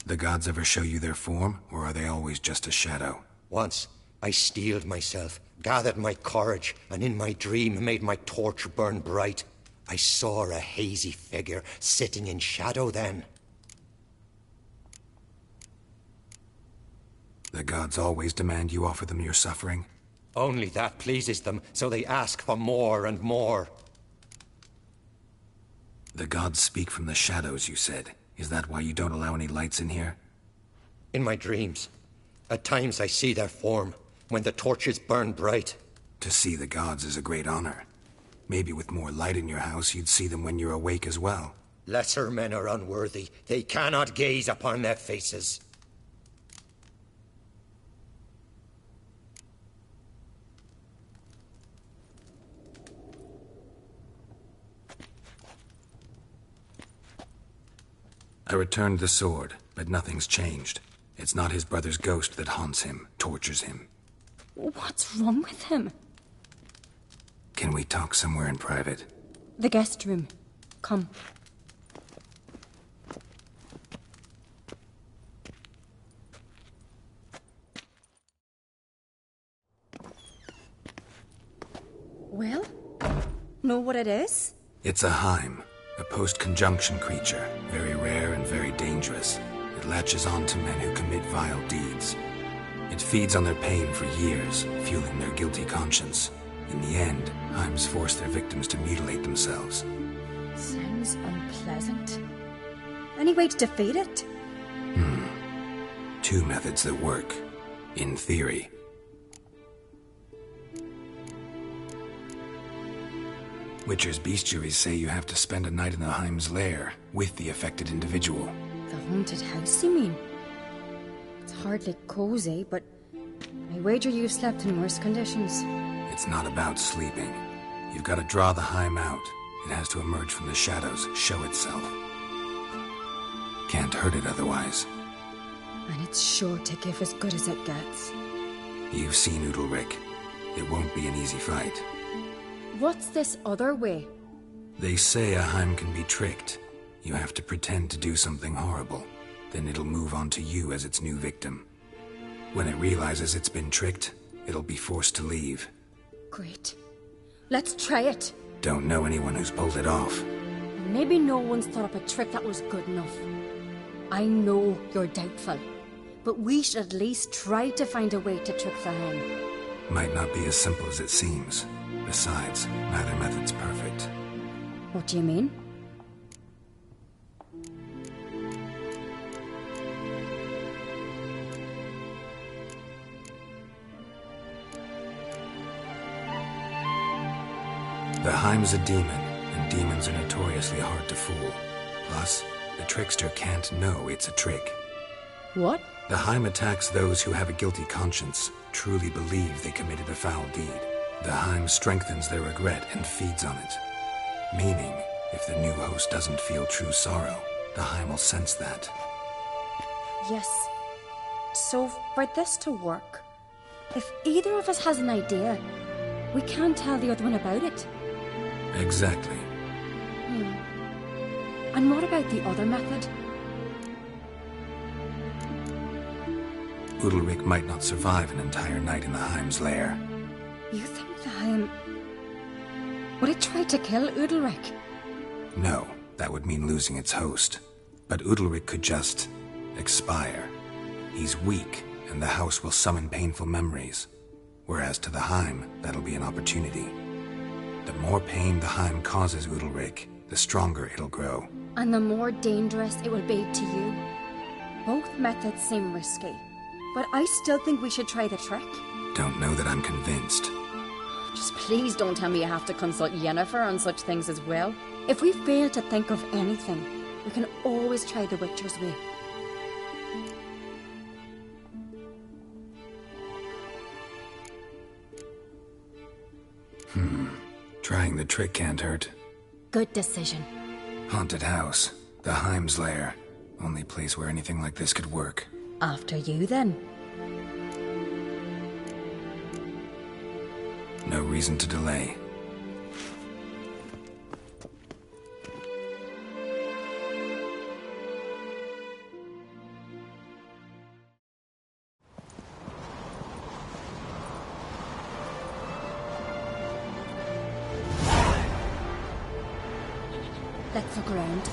B: The gods ever show you their form, or are they always just a shadow?
L: Once, I steeled myself, gathered my courage, and in my dream made my torch burn bright. I saw a hazy figure sitting in shadow then.
B: The gods always demand you offer them your suffering?
L: Only that pleases them, so they ask for more and more.
B: The gods speak from the shadows, you said. Is that why you don't allow any lights in here?
L: In my dreams. At times I see their form, when the torches burn bright.
B: To see the gods is a great honor. Maybe with more light in your house, you'd see them when you're awake as well.
L: Lesser men are unworthy. They cannot gaze upon their faces.
B: I returned the sword, but nothing's changed. It's not his brother's ghost that haunts him, tortures him.
S: What's wrong with him?
B: Can we talk somewhere in private?
S: The guest room. Come. Well, know what it is?
B: It's a Heim, a post-conjunction creature, very rare and very dangerous. It latches on to men who commit vile deeds. It feeds on their pain for years, fueling their guilty conscience. In the end, Heims force their victims to mutilate themselves.
S: Sounds unpleasant. Any way to defeat it?
B: Two methods that work, in theory. Witcher's bestiaries say you have to spend a night in the Heim's lair with the affected individual.
S: The haunted house, you mean? It's hardly cozy, but I wager you've slept in worse conditions.
B: It's not about sleeping. You've got to draw the Heim out. It has to emerge from the shadows, show itself. Can't hurt it otherwise.
S: And it's sure to give as good as it gets.
B: You've seen Udalric. It won't be an easy fight.
S: What's this other way?
B: They say a Heim can be tricked. You have to pretend to do something horrible. Then it'll move on to you as its new victim. When it realizes it's been tricked, it'll be forced to leave.
S: Great. Let's try it.
B: Don't know anyone who's pulled it off.
S: Maybe no one's thought up a trick that was good enough. I know you're doubtful, but we should at least try to find a way to trick the Heim.
B: Might not be as simple as it seems. Besides, neither method's perfect.
S: What do you mean?
B: The Heim's a demon, and demons are notoriously hard to fool. Plus, the trickster can't know it's a trick.
S: What?
B: The Heim attacks those who have a guilty conscience, truly believe they committed a foul deed. The Heim strengthens their regret and feeds on it. Meaning, if the new host doesn't feel true sorrow, the Heim will sense that.
S: Yes. So, for this to work, if either of us has an idea, we can't tell the other one about it.
B: Exactly.
S: And what about the other method?
B: Udalric might not survive an entire night in the Heim's lair.
S: You think the Heim... would it try to kill Udalric?
B: No, that would mean losing its host. But Udalric could just... expire. He's weak, and the house will summon painful memories. Whereas to the Heim, that'll be an opportunity. The more pain the Heim causes Udalric, the stronger it'll grow.
S: And the more dangerous it will be to you. Both methods seem risky, but I still think we should try the trick.
B: Don't know that I'm convinced.
S: Just please don't tell me you have to consult Yennefer on such things as well. If we fail to think of anything, we can always try the Witcher's way.
B: Trying the trick can't hurt.
S: Good decision.
B: Haunted house. The Heim's lair. Only place where anything like this could work.
S: After you, then.
B: No reason to delay.
S: Let's look around.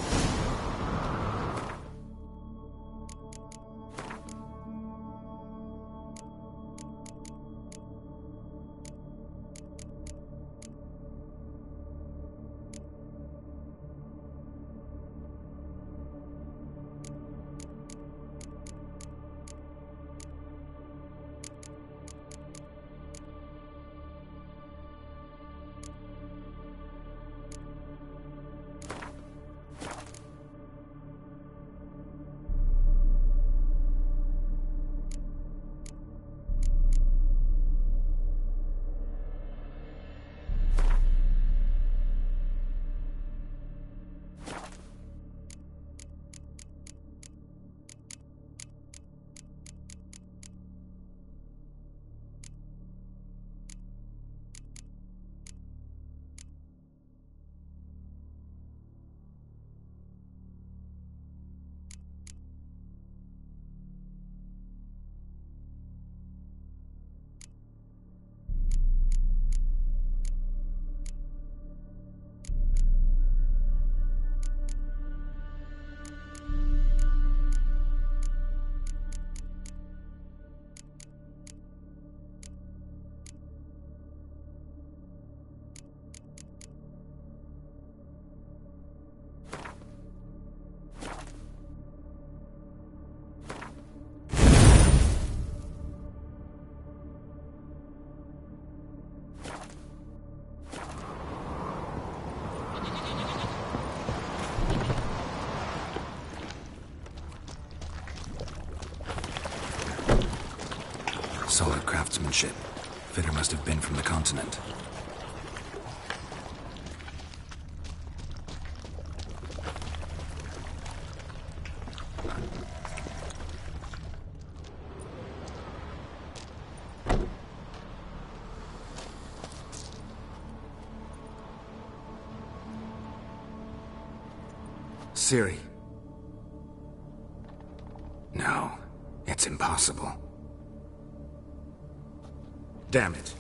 B: Solid craftsmanship. Fitter must have been from the continent. Ciri. No, it's impossible. Damn it.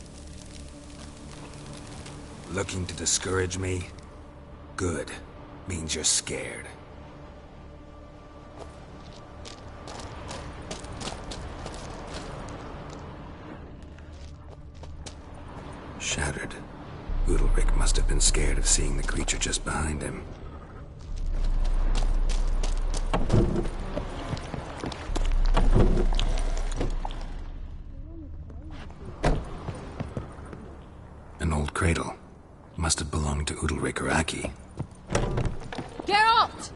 B: Looking to discourage me? Good. Means you're scared. Shattered. Udalric must have been scared of seeing the creature just behind him. An old cradle. Must have belonged to Udalric or Aki.
F: Geralt!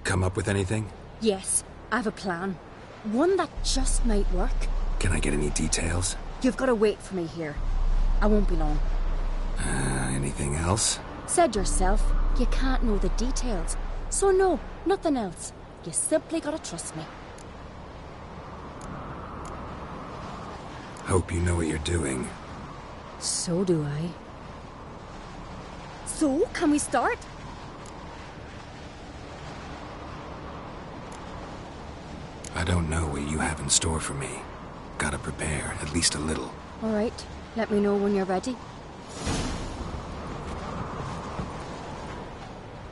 B: Come up with anything?
S: Yes, I have a plan. One that just might work.
B: Can I get any details?
S: You've got to wait for me here. I won't be long.
B: Anything else?
S: Said yourself, you can't know the details. So no, nothing else. You simply gotta trust me.
B: Hope you know what you're doing.
S: So do I. So, can we start?
B: I don't know what you have in store for me. Gotta prepare, at least a little.
S: All right, let me know when you're ready.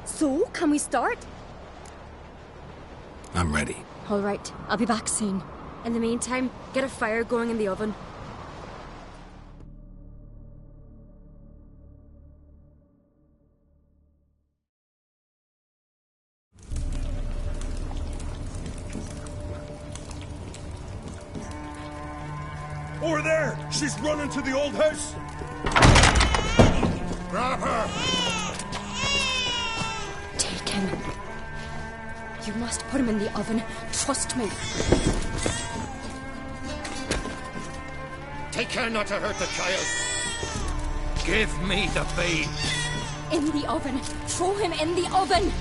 S: So, can we start?
B: I'm ready.
S: All right, I'll be back soon. In the meantime, get a fire going in the oven.
C: Over there! She's running to the old house!
J: Grab her!
S: Take him. You must put him in the oven. Trust me.
L: Take care not to hurt the child. Give me the babe.
S: In the oven. Throw him in the oven.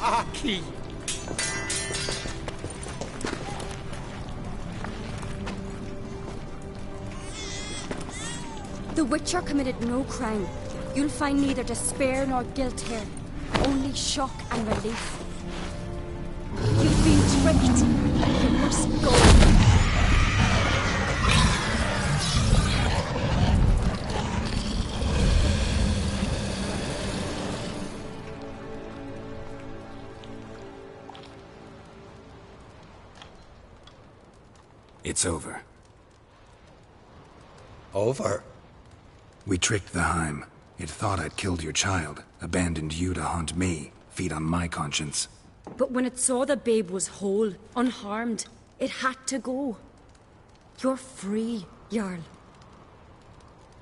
L: Aki!
S: The Witcher committed no crime. You'll find neither despair nor guilt here. Only shock and relief. You've been tricked. You must go.
B: It's over.
L: Over?
B: We tricked the Heim. It thought I'd killed your child, abandoned you to haunt me, feed on my conscience.
S: But when it saw the babe was whole, unharmed, it had to go. You're free, Jarl.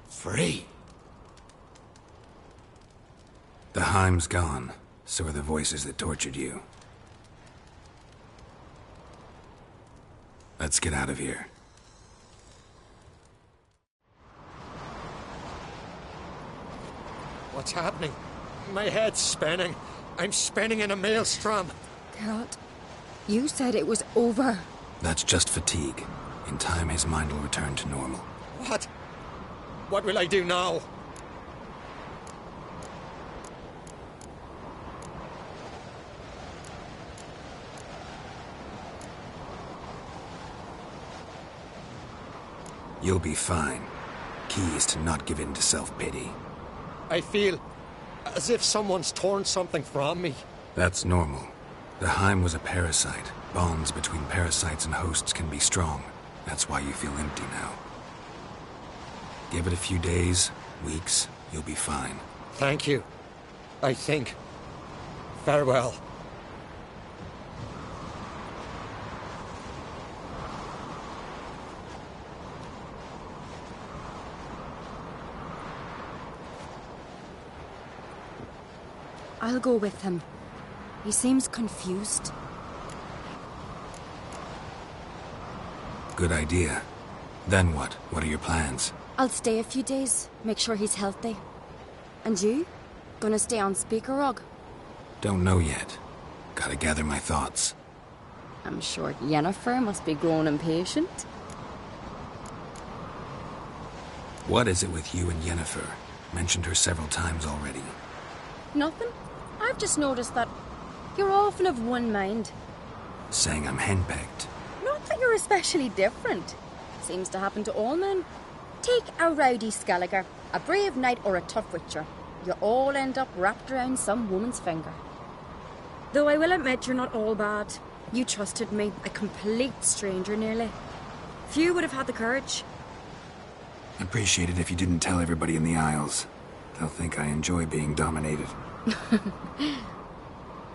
L: Free?
B: The Heim's gone, so are the voices that tortured you. Let's get out of here.
L: What's happening? My head's spinning. I'm spinning in a maelstrom.
S: Geralt, you said it was over.
B: That's just fatigue. In time, his mind will return to normal.
L: What? What will I do now?
B: You'll be fine. Key is to not give in to self-pity.
L: I feel as if someone's torn something from me.
B: That's normal. The Heim was a parasite. Bonds between parasites and hosts can be strong. That's why you feel empty now. Give it a few days, weeks, you'll be fine.
L: Thank you. I think. Farewell.
S: I'll go with him. He seems confused.
B: Good idea. Then what? What are your plans?
S: I'll stay a few days, make sure he's healthy. And you? Gonna stay on Speaker Rog?
B: Don't know yet. Gotta gather my thoughts.
S: I'm sure Yennefer must be growing impatient.
B: What is it with you and Yennefer? Mentioned her several times already.
S: Nothing. I've just noticed that you're often of one mind.
B: Saying I'm henpecked.
S: Not that you're especially different. Seems to happen to all men. Take a rowdy Skelliger, a brave knight or a tough witcher. You all end up wrapped around some woman's finger. Though I will admit you're not all bad. You trusted me, a complete stranger nearly. Few would have had the courage.
B: Appreciate it if you didn't tell everybody in the Isles. They'll think I enjoy being dominated.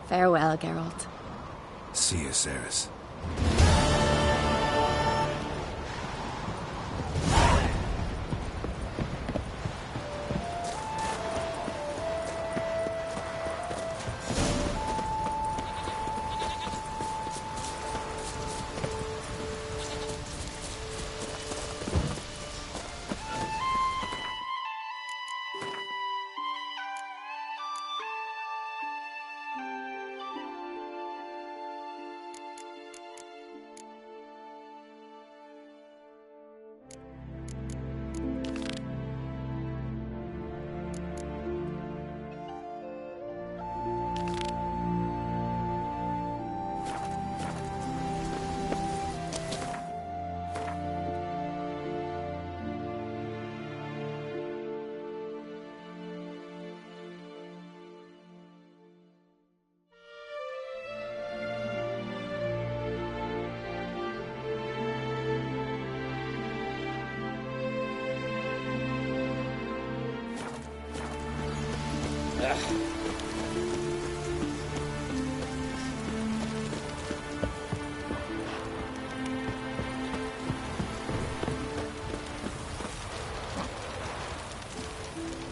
S: Farewell, Geralt.
B: See you, Ceres.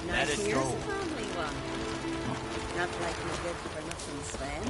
I: Now here's a family one. Not like you did for nothing, Sven.